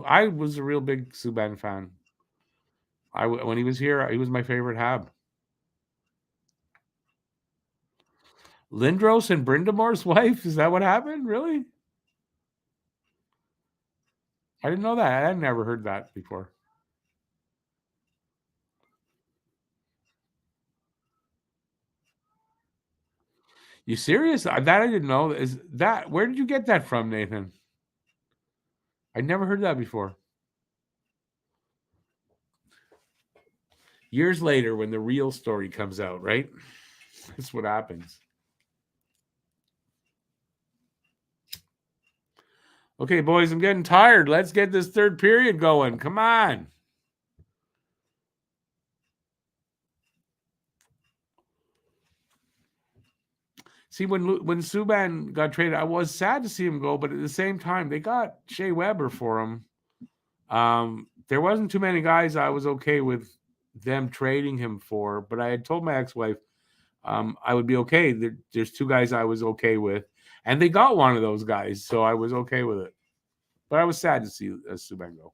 I was a real big Subban fan. When he was here, he was my favorite Hab. Lindros and Brindamore's wife? Is that what happened? Really? I didn't know that. I had never heard that before. You serious? That I didn't know. Is that where did you get that from, Nathan? I never heard that before. Years later, when the real story comes out, right? That's what happens. Okay, boys, I'm getting tired. Let's get this third period going. Come on. See, when Subban got traded, I was sad to see him go, but at the same time, they got Shea Weber for him. There wasn't too many guys I was okay with them trading him for, but I had told my ex-wife I would be okay. There's two guys I was okay with, and they got one of those guys, so I was okay with it. But I was sad to see Subban go.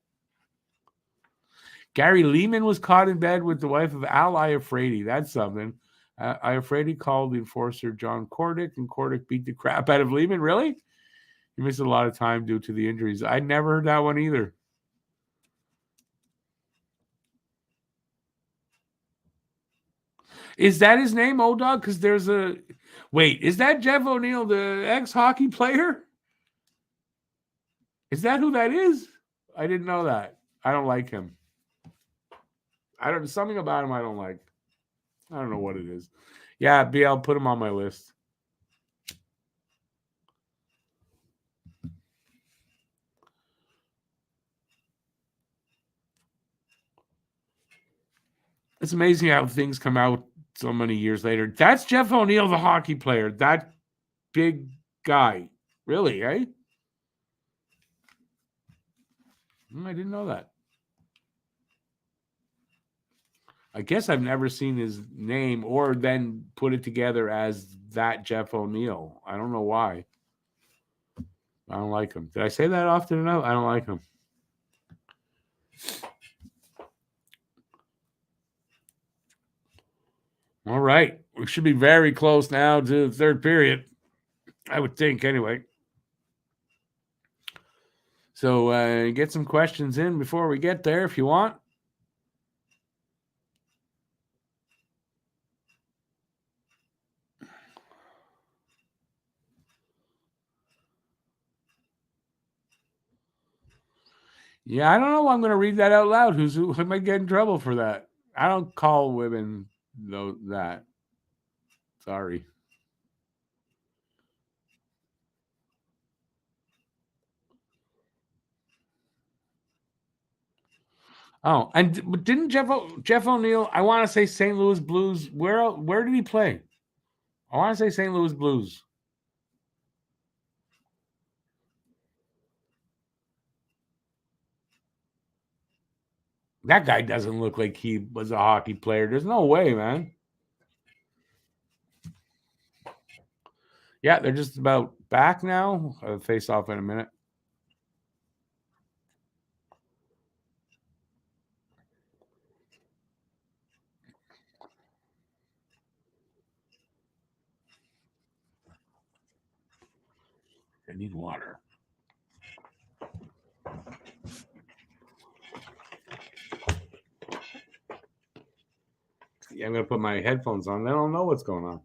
Gary Lehman was caught in bed with the wife of Al Iafrate. That's something. Iafrate called the enforcer John Cordick, and Cordick beat the crap out of Lehman. Really? He missed a lot of time due to the injuries. I never heard that one either. Is that his name, O-Dog? Because there's a... Wait, is that Jeff O'Neill, the ex-hockey player? Is that who that is? I didn't know that. I don't like him. Something about him I don't like. I don't know what it is. Yeah, BL, put him on my list. It's amazing how things come out so many years later. That's Jeff O'Neill, the hockey player. That big guy. Really, eh? I didn't know that. I guess I've never seen his name or then put it together as that Jeff O'Neill. I don't know why. I don't like him. Did I say that often enough? I don't like him. All right. We should be very close now to the third period. I would think, anyway. So get some questions in before we get there if you want. Yeah, I don't know. I'm going to read that out loud. Who I might get in trouble for that? I don't call women that. Sorry. Oh, and didn't Jeff O'Neill? I want to say St. Louis Blues. Where did he play? I want to say St. Louis Blues. That guy doesn't look like he was a hockey player. There's no way, man. Yeah, they're just about back now. Face off in a minute. I need water. Yeah, I'm gonna put my headphones on. They don't know what's going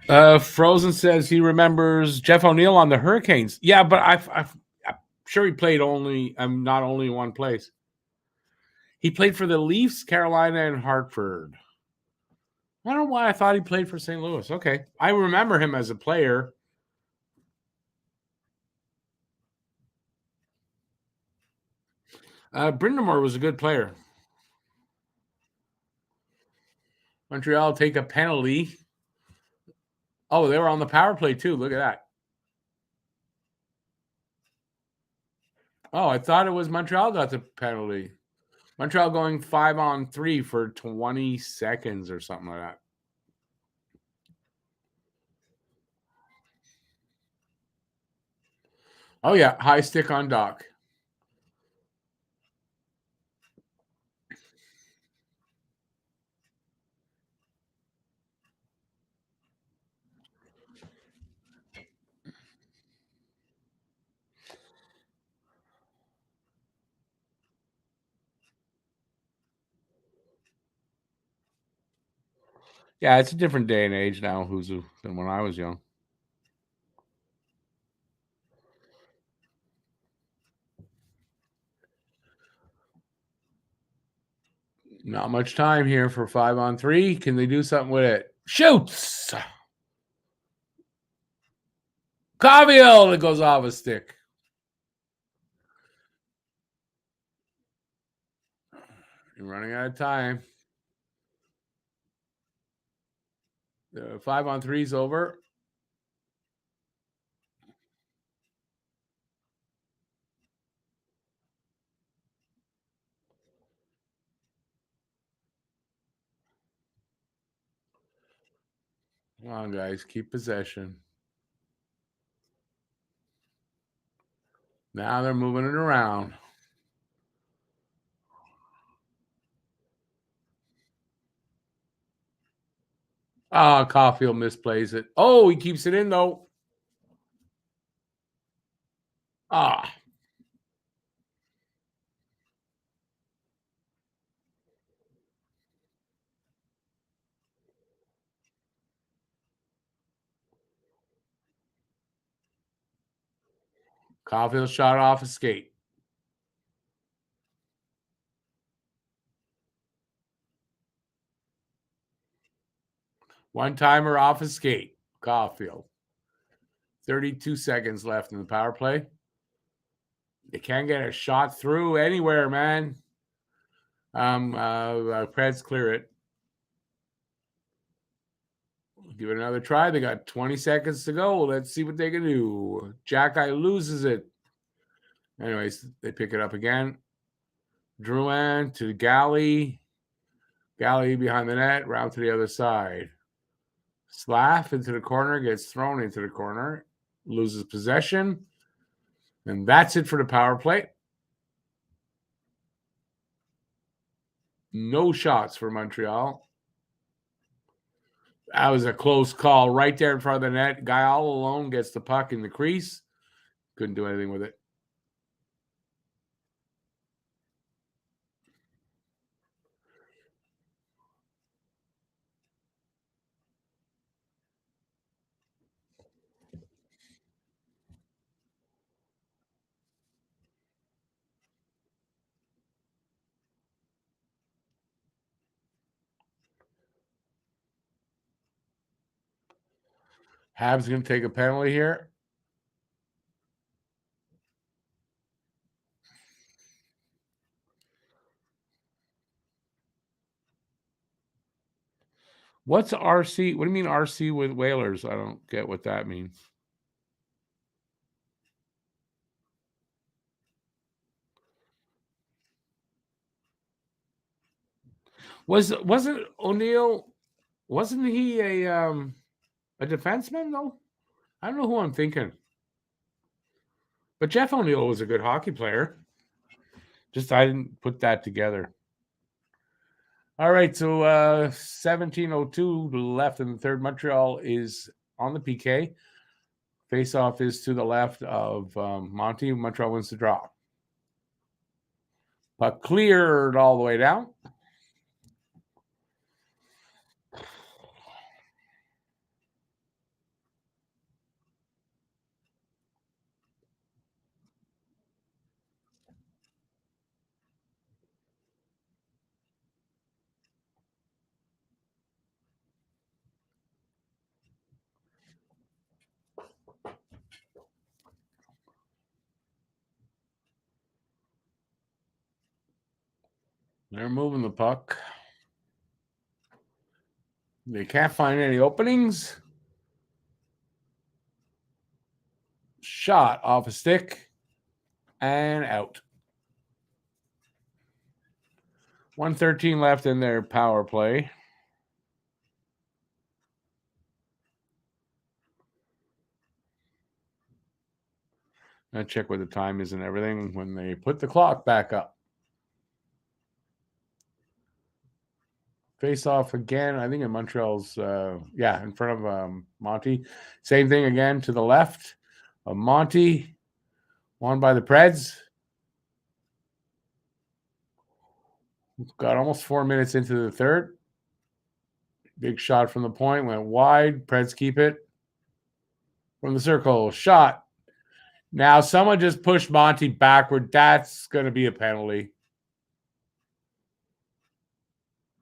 on. Frozen says he remembers Jeff O'Neill on the Hurricanes. Yeah, but I'm sure he played not only one place. He played for the Leafs, Carolina, and Hartford. I don't know why I thought he played for St. Louis. Okay, I remember him as a player. Brindamore was a good player. Montreal take a penalty. Oh, they were on the power play too. Look at that. Oh, I thought it was Montreal got the penalty. Montreal going 5-on-3 for 20 seconds or something like that. Oh, yeah. High stick on Doc. Yeah, it's a different day and age now, Huzu, than when I was young. Not much time here for 5-on-3. Can they do something with it? Shoots! Cavill! It goes off a stick. You're running out of time. The 5-on-3 is over. Come on, guys. Keep possession. Now they're moving it around. Ah, Caulfield misplays it. Oh, he keeps it in, though. Ah. Caulfield shot off a skate. One timer off a skate. Caulfield. 32 seconds left in the power play. They can't get a shot through anywhere, man. Preds clear it. Give it another try. They got 20 seconds to go. Let's see what they can do. Jack-Eye loses it. Anyways, they pick it up again. Drouin to Galley. Galley behind the net. Round to the other side. Slav into the corner. Gets thrown into the corner. Loses possession. And that's it for the power play. No shots for Montreal. That was a close call right there in front of the net. Guy all alone gets the puck in the crease. Couldn't do anything with it. Habs going to take a penalty here. What's RC? What do you mean RC with Whalers? I don't get what that means. Wasn't O'Neill? Wasn't he a defenseman though? I don't know who I'm thinking. But Jeff O'Neill was a good hockey player. Just I didn't put that together. All right, so 17:02 left in the third. Montreal is on the PK. Face-off is to the left of Monty. Montreal wins the draw. Puck cleared all the way down. They're moving the puck. They can't find any openings. Shot off a stick and out. 1:13 left in their power play. I check what the time is and everything when they put the clock back up. Face off again. I think in Montreal's, in front of Monty. Same thing again to the left of Monty. Won by the Preds. Got almost 4 minutes into the third. Big shot from the point. Went wide. Preds keep it. From the circle. Shot. Now someone just pushed Monty backward. That's going to be a penalty.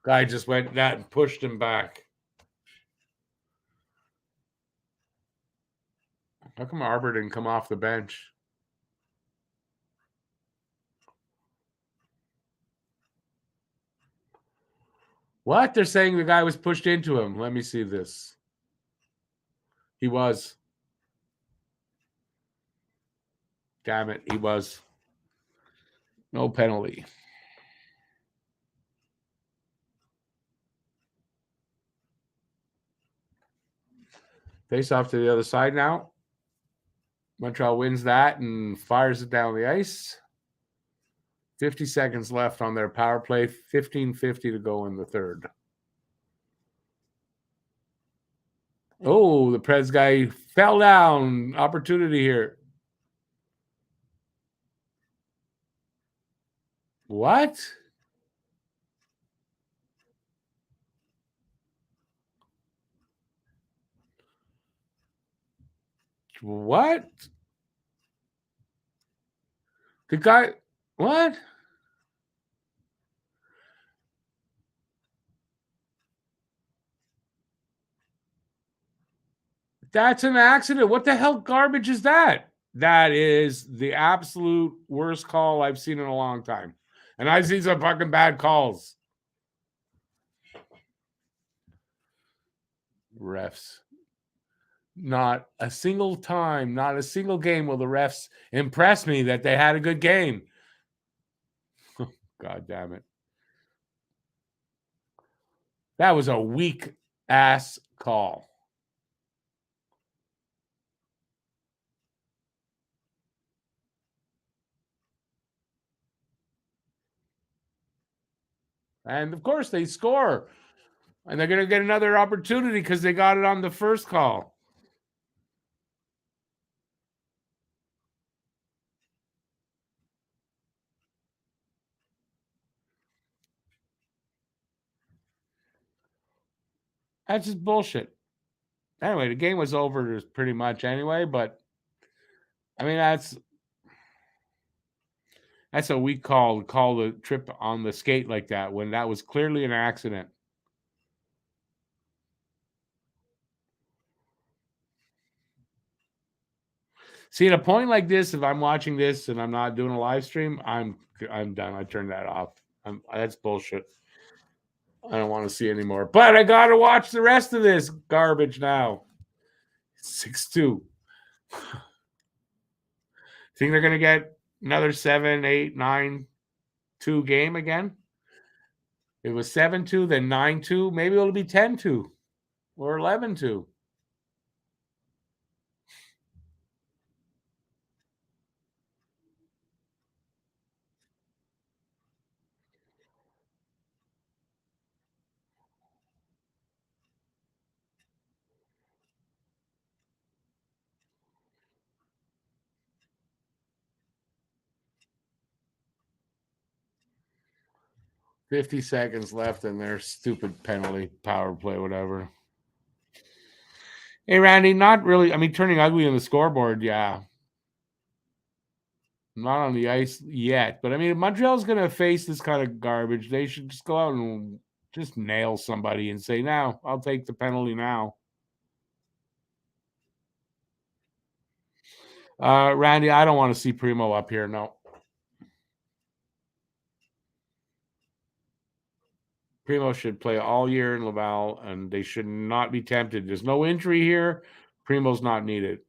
Guy just went that and pushed him back. How come Arbor didn't come off the bench? What? They're saying the guy was pushed into him. Let me see this. He was. Damn it, he was. No penalty. Face off to the other side now. Montreal wins that and fires it down the ice. 50 seconds left on their power play. 15:50 to go in the third. Oh, the Preds guy fell down. Opportunity here. What? What? The guy, what? That's an accident. What the hell garbage is that? That is the absolute worst call I've seen in a long time. And I've seen some fucking bad calls. Refs. Not a single time, not a single game will the refs impress me that they had a good game. God damn it. That was a weak ass call. And of course they score. And they're going to get another opportunity because they got it on the first call. That's just bullshit. Anyway, the game was over pretty much anyway, but I mean that's a weak call to call the trip on the skate like that when that was clearly an accident. See, at a point like this, if I'm watching this and I'm not doing a live stream, I'm done. I turn that off. That's bullshit. I don't want to see anymore. But I got to watch the rest of this garbage now. 6-2. Think they're going to get another 7, 8, 9, 2 game again? It was 7-2, then 9-2. Maybe it'll be 10-2 or 11-2. 50 seconds left in their stupid penalty, power play, whatever. Hey, Randy, not really. I mean, turning ugly on the scoreboard, yeah. Not on the ice yet. But, I mean, if Montreal's going to face this kind of garbage, they should just go out and just nail somebody and say, no, I'll take the penalty now. Randy, I don't want to see Primo up here, no. Primo should play all year in Laval, and they should not be tempted. There's no injury here. Primo's not needed.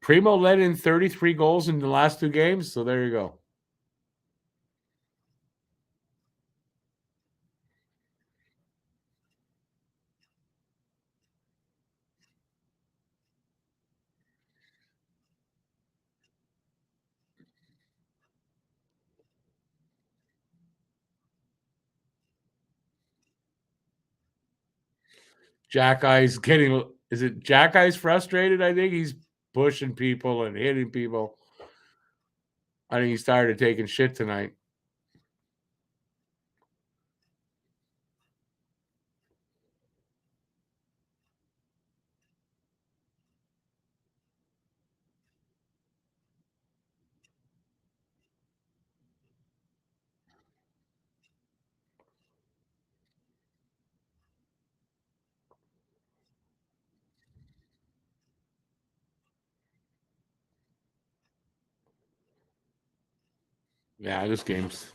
Primo led in 33 goals in the last two games, so there you go. Jack Eye's getting, is it Jack Eye's frustrated? I think he's pushing people and hitting people. I think he started taking shit tonight. Yeah, this game's.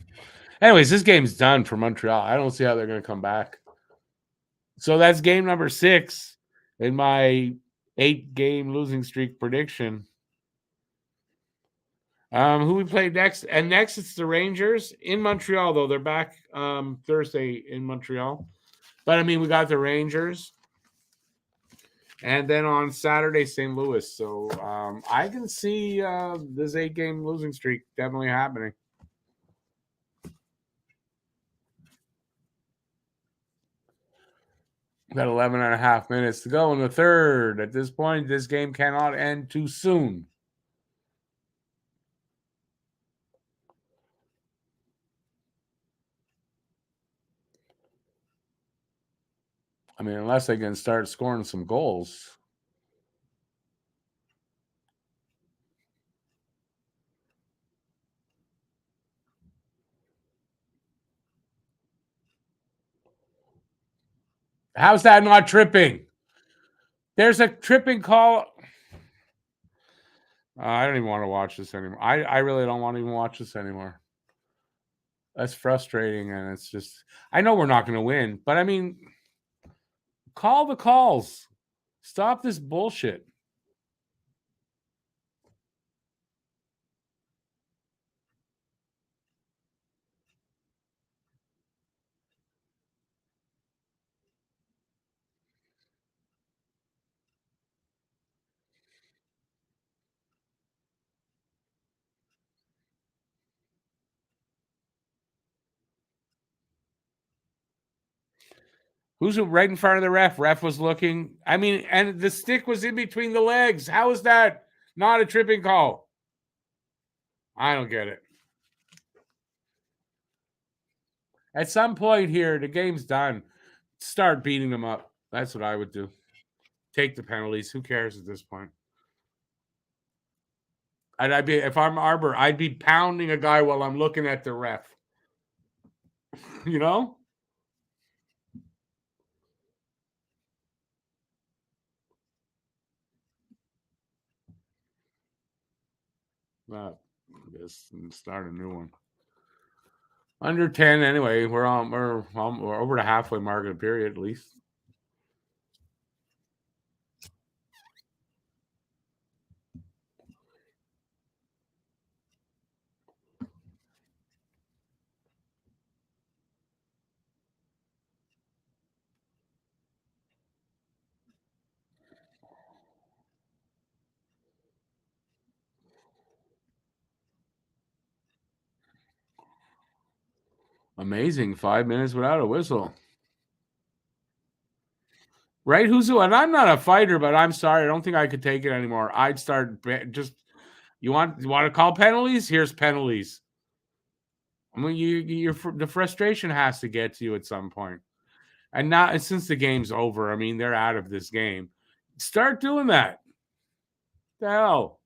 Anyways, this game's done for Montreal. I don't see how they're going to come back. So that's game number 6 in my 8-game losing streak prediction. Who we play next? And next it's the Rangers in Montreal, though. They're back Thursday in Montreal. But I mean, we got the Rangers. And then on Saturday, St. Louis. So I can see this 8-game losing streak definitely happening. Got 11 and a half minutes to go in the third. At this point, this game cannot end too soon. I mean, unless they can start scoring some goals. How's that not tripping? There's a tripping call. I don't even want to watch this anymore. I really don't want to even watch this anymore. That's frustrating, and it's just, I know we're not going to win, but I mean, call the calls. Stop this bullshit. Who's right in front of the ref? Ref was looking. I mean, and the stick was in between the legs. How is that not a tripping call? I don't get it. At some point here, the game's done. Start beating them up. That's what I would do. Take the penalties. Who cares at this point? And I'd be, if I'm Arbor, I'd be pounding a guy while I'm looking at the ref. You know? I guess start a new one. Under 10 anyway. We're over the halfway mark of the period at least. Amazing. 5 minutes without a whistle. Right? Who's who? And I'm not a fighter, but I'm sorry. I don't think I could take it anymore. I'd start just. You want to call penalties? Here's penalties. I mean, the frustration has to get to you at some point. And not since the game's over. I mean, they're out of this game. Start doing that. The hell.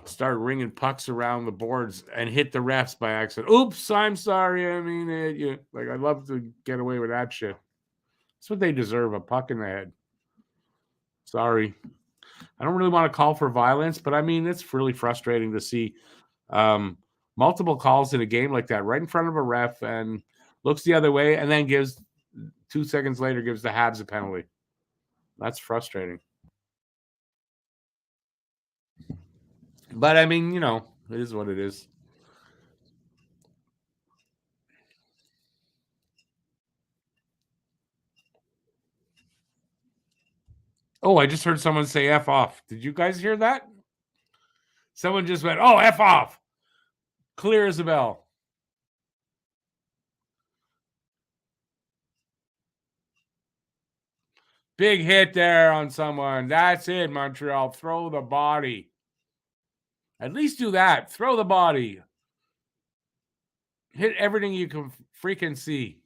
Start ringing pucks around the boards and hit the refs by accident. Oops, I'm sorry. I mean, I'd love to get away with that shit. That's what they deserve, a puck in the head. Sorry. I don't really want to call for violence, but I mean, it's really frustrating to see multiple calls in a game like that right in front of a ref and looks the other way and then gives 2 seconds later gives the Habs a penalty. That's frustrating. But I mean, it is what it is. Oh, I just heard someone say F off. Did you guys hear that? Someone just went, oh, F off. Clear as a bell. Big hit there on someone. That's it, Montreal. Throw the body. At least do that. Throw the body. Hit everything you can freaking see.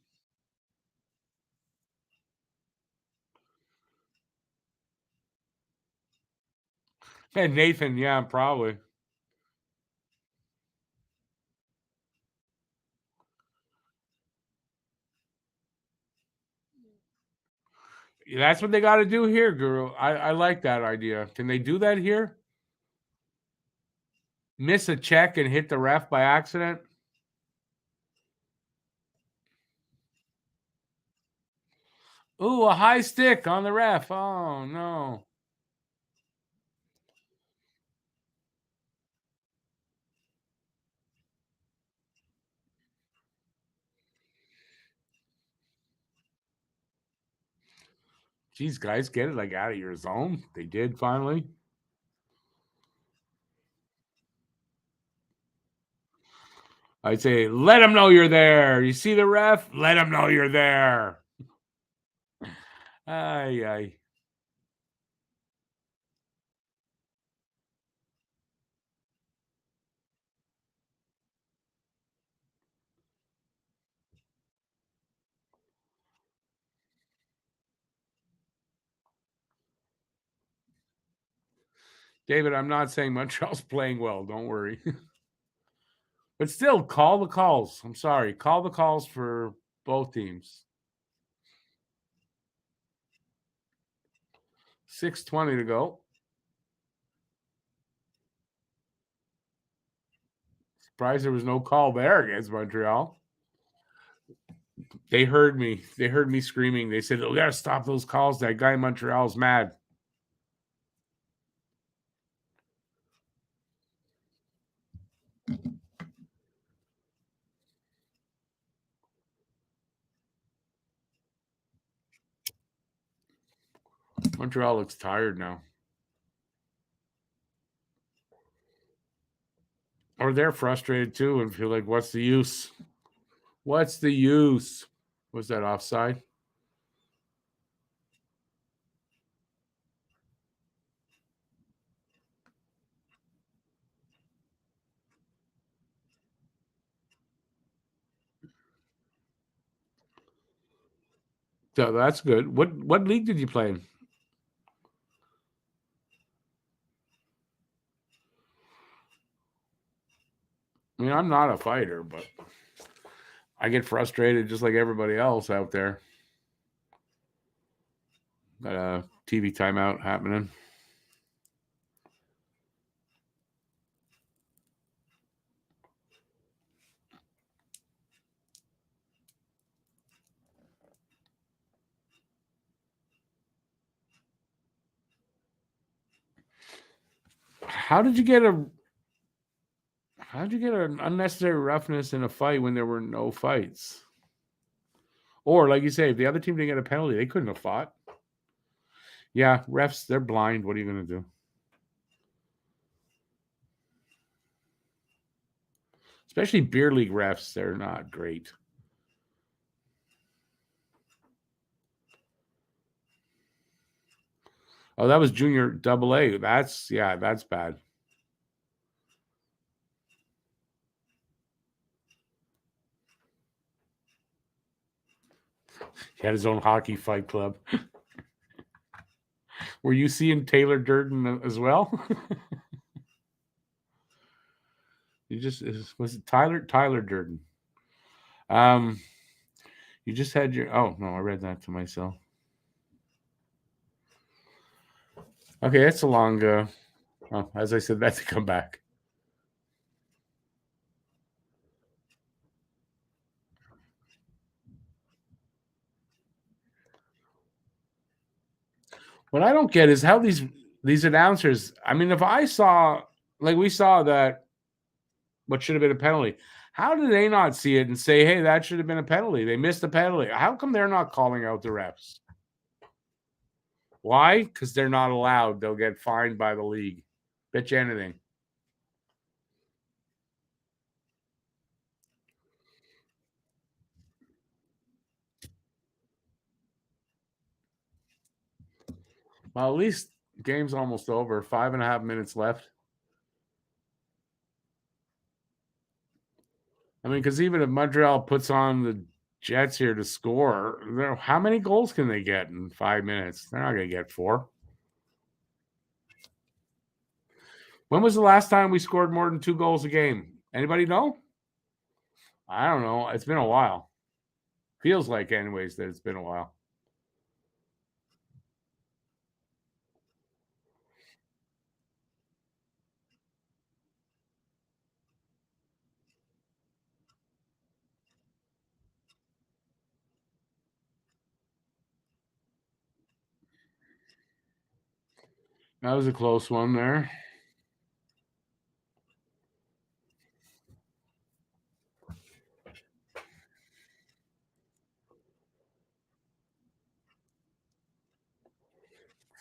And Nathan, yeah, probably. That's what they got to do here, Guru. I like that idea. Can they do that here? Miss a check and hit the ref by accident? Ooh, a high stick on the ref. Oh, no. Geez, guys, get it out of your zone. They did finally. I'd say, let them know you're there. You see the ref? Let them know you're there. Ay, ay. David, I'm not saying Montreal's playing well. Don't worry. But still, call the calls. I'm sorry. Call the calls for both teams. 6:20 to go. Surprised there was no call there against Montreal. They heard me. They heard me screaming. They said, we got to stop those calls. That guy in Montreal's mad. Montreal looks tired now. Or they're frustrated too and feel like, what's the use? What's the use? Was that offside? So that's good. What league did you play in? I mean, I'm not a fighter, but I get frustrated just like everybody else out there. Got a TV timeout happening. How did you get an unnecessary roughness in a fight when there were no fights? Or like you say, if the other team didn't get a penalty, they couldn't have fought. Yeah, refs, they're blind. What are you going to do? especially beer league refs. They're not great. Oh, that was junior double A. That's bad. He had his own hockey fight club. Were you seeing Taylor Durden as well? You just was it Tyler Durden? Um, you just had your. Oh no, I read that to myself. Okay, that's a long. Oh, as I said, that's a comeback. What I don't get is how these announcers. I mean, if I saw like we saw that what should have been a penalty, how did they not see it and say, "Hey, that should have been a penalty"? They missed a penalty. How come they're not calling out the refs? Why? Because they're not allowed. They'll get fined by the league. Bet you anything. Well, at least game's almost over. 5.5 minutes left. I mean, because even if Montreal puts on the Jets here to score, how many goals can they get in 5 minutes? They're not going to get four. When was the last time we scored more than 2 goals a game? Anybody know? I don't know. It's been a while. Feels like, anyways, that it's been a while. That was a close one there.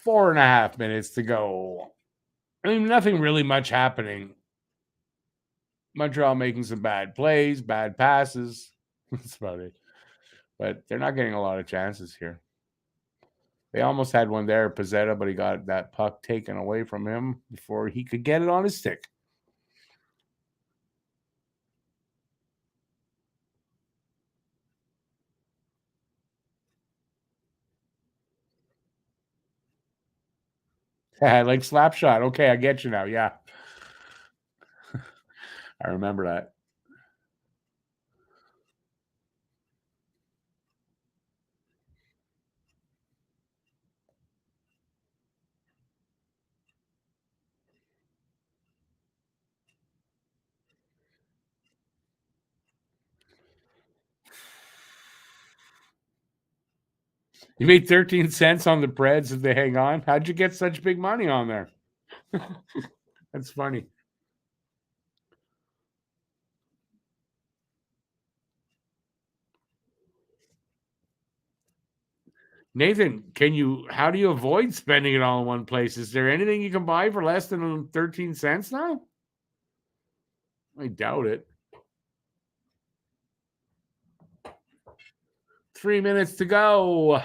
Four and a half minutes to go. I mean, nothing really much happening. Montreal making some bad plays, bad passes. That's about it. But they're not getting a lot of chances here. They almost had one there, Pizzetta, but he got that puck taken away from him before he could get it on his stick. Like slap shot. Okay, I get you now. Yeah, I remember that. You made 13 cents on the Preds if they hang on. How'd you get such big money on there? That's funny. Nathan, how do you avoid spending it all in one place? Is there anything you can buy for less than 13 cents now? I doubt it. 3 minutes to go.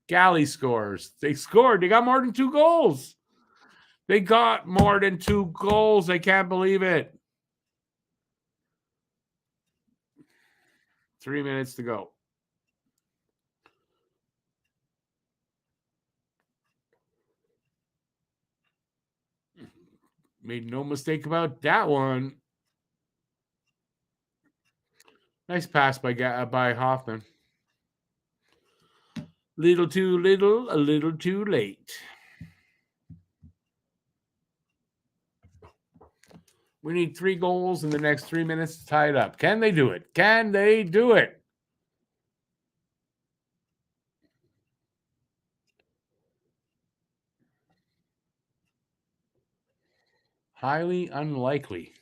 Galley scores. They scored. They got more than 2 goals. They got more than 2 goals. I can't believe it. 3 minutes to go. Made no mistake about that one. Nice pass by Hoffman. Little too little, a little too late. We need 3 goals in the next 3 minutes to tie it up. Can they do it? Can they do it? Highly unlikely.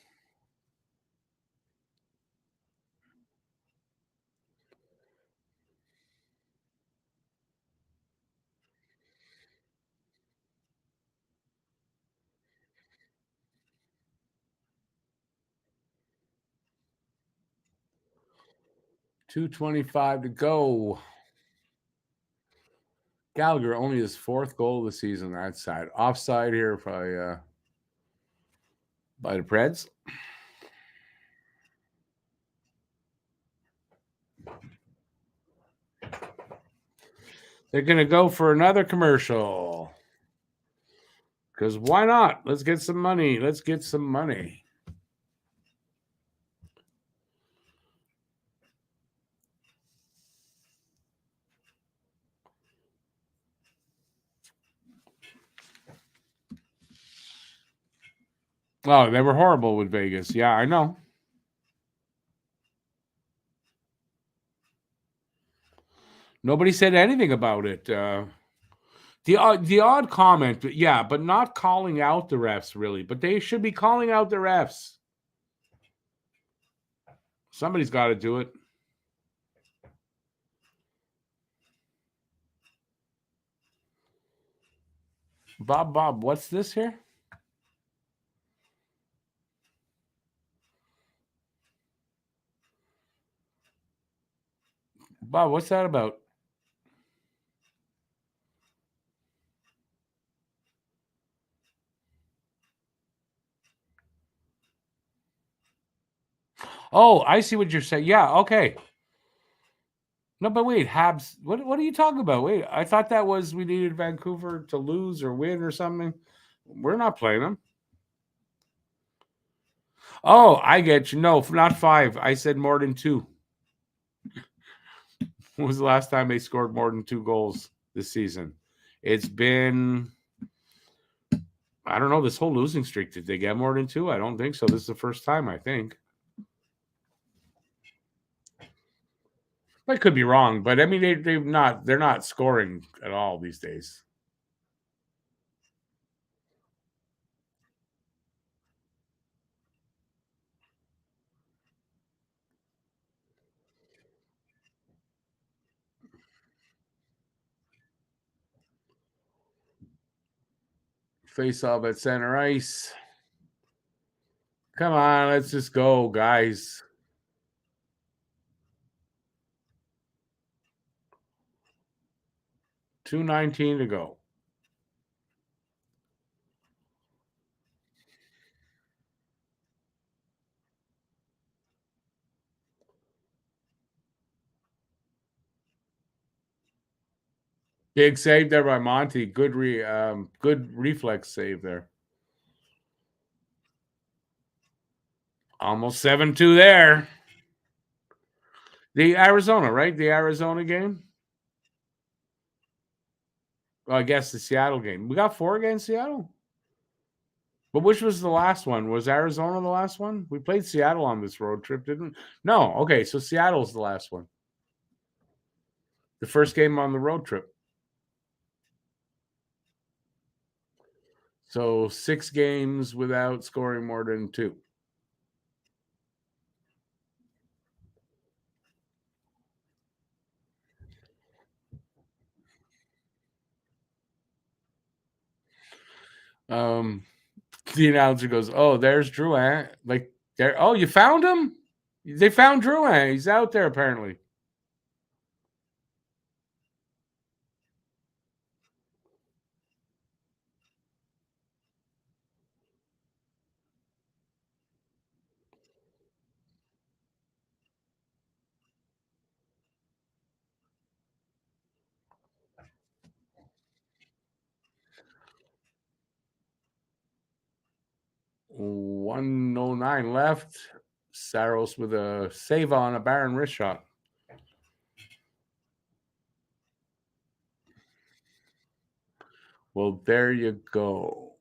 2:25 to go. Gallagher only his 4th goal of the season. That side. Offside here by the Preds. They're going to go for another commercial. Because why not? Let's get some money. Let's get some money. Oh, they were horrible with Vegas. Yeah, I know. Nobody said anything about it. The odd comment, yeah, but not calling out the refs, really. But they should be calling out the refs. Somebody's got to do it. Bob, what's this here? Bob, what's that about? Oh, I see what you're saying. Yeah, okay. No, but wait, Habs. What are you talking about? Wait, I thought that was we needed Vancouver to lose or win or something. We're not playing them. Oh, I get you. No, not 5. I said more than 2. When was the last time they scored more than 2 goals this season? It's been, I don't know, this whole losing streak. Did they get more than 2? I don't think so. This is the first time, I think. I could be wrong, but I mean they're not scoring at all these days. Face off at center ice. Come on, let's just go, guys. 2:19 to go. Big save there by Monty. Good reflex save there. Almost 7-2 there. The Arizona, right? The Arizona game? Well, I guess the Seattle game. We got 4 against Seattle? But which was the last one? Was Arizona the last one? We played Seattle on this road trip, didn't we? No. Okay, so Seattle's the last one. The first game on the road trip. So 6 games without scoring more than 2. The announcer goes, "Oh, there's Drouin. Like there. Oh, you found him? They found Drouin. He's out there apparently." $109 left. Saros with a save on a Baron wrist shot. Well, there you go.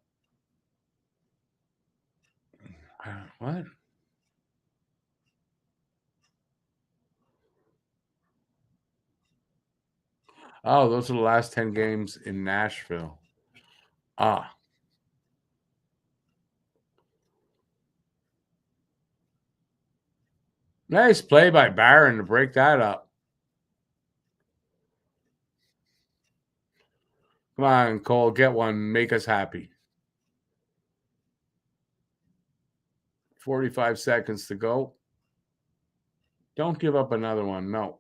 What? Oh, those are the last 10 games in Nashville. Ah. Nice play by Baron to break that up. Come on, Cole, get one. Make us happy. 45 seconds to go. Don't give up another one. No.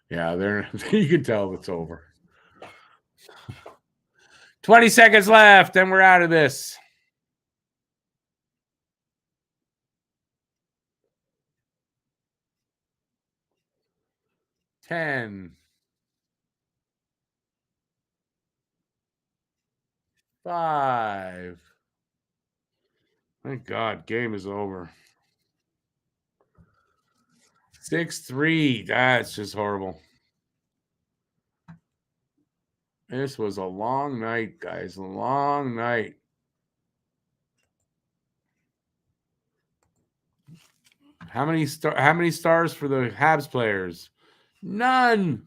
Yeah, they're you can tell it's over. 20 seconds left, and we're out of this. 10, 5. Thank God, game is over. 6-3. That's just horrible. This was a long night, guys. A long night. How many stars for the Habs players? None.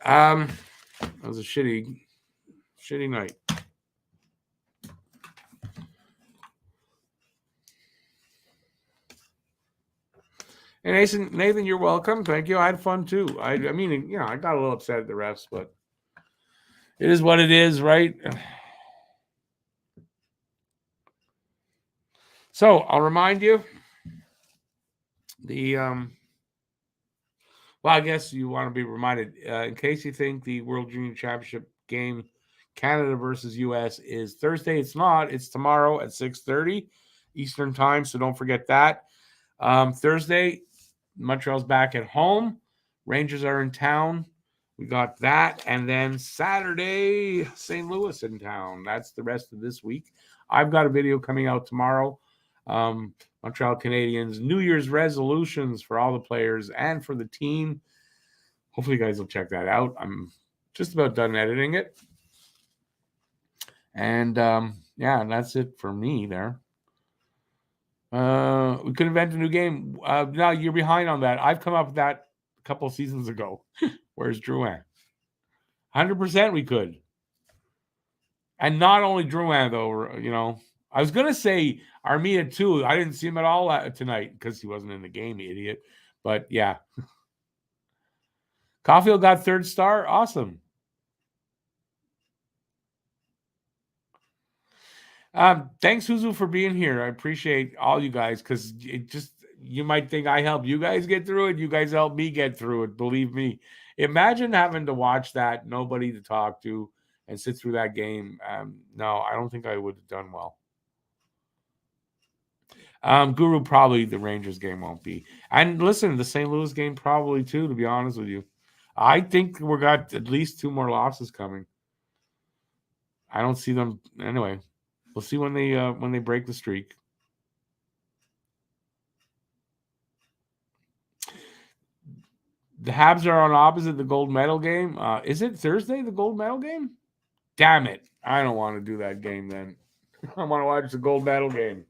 That was a shitty night. And Nathan, you're welcome. Thank you. I had fun too. I mean, I got a little upset at the refs, but it is what it is, right? So I'll remind you the well, I guess you want to be reminded in case you think the World Junior Championship game, Canada versus US, is Thursday. It's not. It's tomorrow at 6:30 Eastern time. So don't forget that. Thursday, Montreal's back at home. Rangers are in town. We got that. And then Saturday, St. Louis in town. That's the rest of this week. I've got a video coming out tomorrow. Montreal Canadiens New Year's resolutions for all the players and for the team. Hopefully you guys will check that out. I'm just about done editing it. And yeah, that's it for me there. We could invent a new game. Now you're behind on that. I've come up with that a couple of seasons ago. Where's Drouin? 100% we could. And not only Drouin, though, I was going to say Armia, too. I didn't see him at all tonight because he wasn't in the game, idiot. But, yeah. Caulfield got 3rd star. Awesome. Thanks, Suzu, for being here. I appreciate all you guys because you might think I help you guys get through it. You guys help me get through it. Believe me. Imagine having to watch that, nobody to talk to, and sit through that game. No, I don't think I would have done well. Guru, probably the Rangers game won't be. And listen, the St. Louis game probably too, to be honest with you. I think we got at least 2 more losses coming. I don't see them anyway. We'll see when they break the streak. The Habs are on opposite the gold medal game. Is it Thursday, the gold medal game? Damn it. I don't want to do that game then. I want to watch the gold medal game.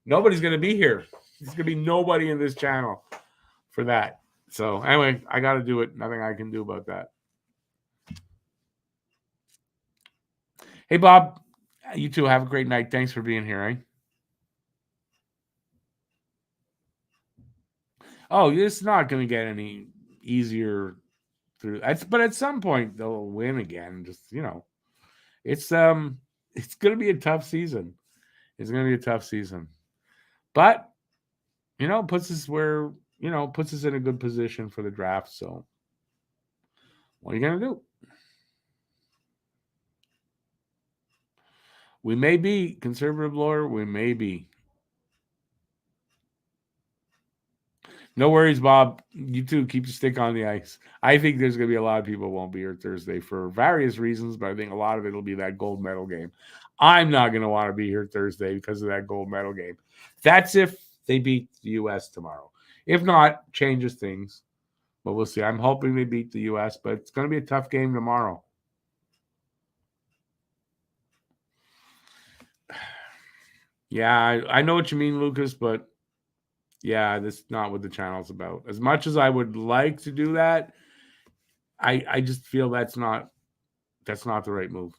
Nobody's going to be here. There's going to be nobody in this channel for that. So anyway, I got to do it. Nothing I can do about that. Hey, Bob. You too. Have a great night. Thanks for being here, eh? Oh, it's not going to get any easier through. But at some point they'll win again. Just it's going to be a tough season. It's going to be a tough season, but puts us puts us in a good position for the draft. So, what are you going to do? We may be conservative lawyer. We may be. No worries, Bob. You too. Keep your stick on the ice. I think there's going to be a lot of people who won't be here Thursday for various reasons, but I think a lot of it will be that gold medal game. I'm not going to want to be here Thursday because of that gold medal game. That's if they beat the U.S. tomorrow. If not, changes things. But we'll see. I'm hoping they beat the U.S., but it's going to be a tough game tomorrow. Yeah, I know what you mean, Lucas, but yeah, that's not what the channel's about. As much as I would like to do that, I just feel that's not the right move.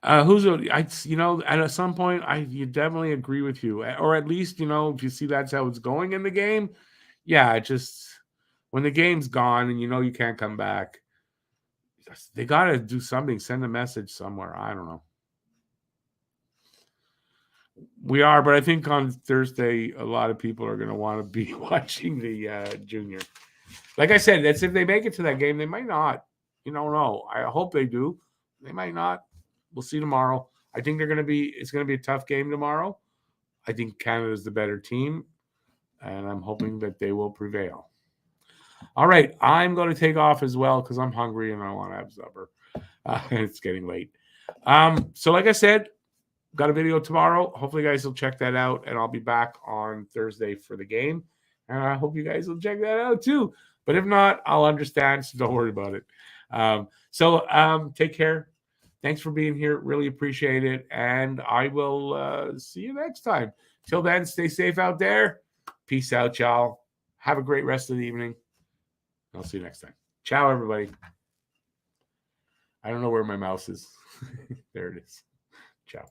At some point, you definitely agree with you, or at least if you see that's how it's going in the game, yeah, it just when the game's gone and you can't come back, they got to do something, send a message somewhere. I don't know. We are, but I think on Thursday, a lot of people are going to want to be watching the junior. Like I said, that's if they make it to that game. They might not. You don't know. I hope they do. They might not. We'll see tomorrow. I think it's going to be a tough game tomorrow. I think Canada's the better team, and I'm hoping that they will prevail. All right, I'm going to take off as well because I'm hungry and I want to have supper. It's getting late. So like I said, got a video tomorrow. Hopefully, you guys will check that out, and I'll be back on Thursday for the game. And I hope you guys will check that out too. But if not, I'll understand. So don't worry about it. Take care. Thanks for being here. Really appreciate it. And I will see you next time. Till then, stay safe out there. Peace out, y'all. Have a great rest of the evening. I'll see you next time. Ciao, everybody. I don't know where my mouse is. There it is. Ciao.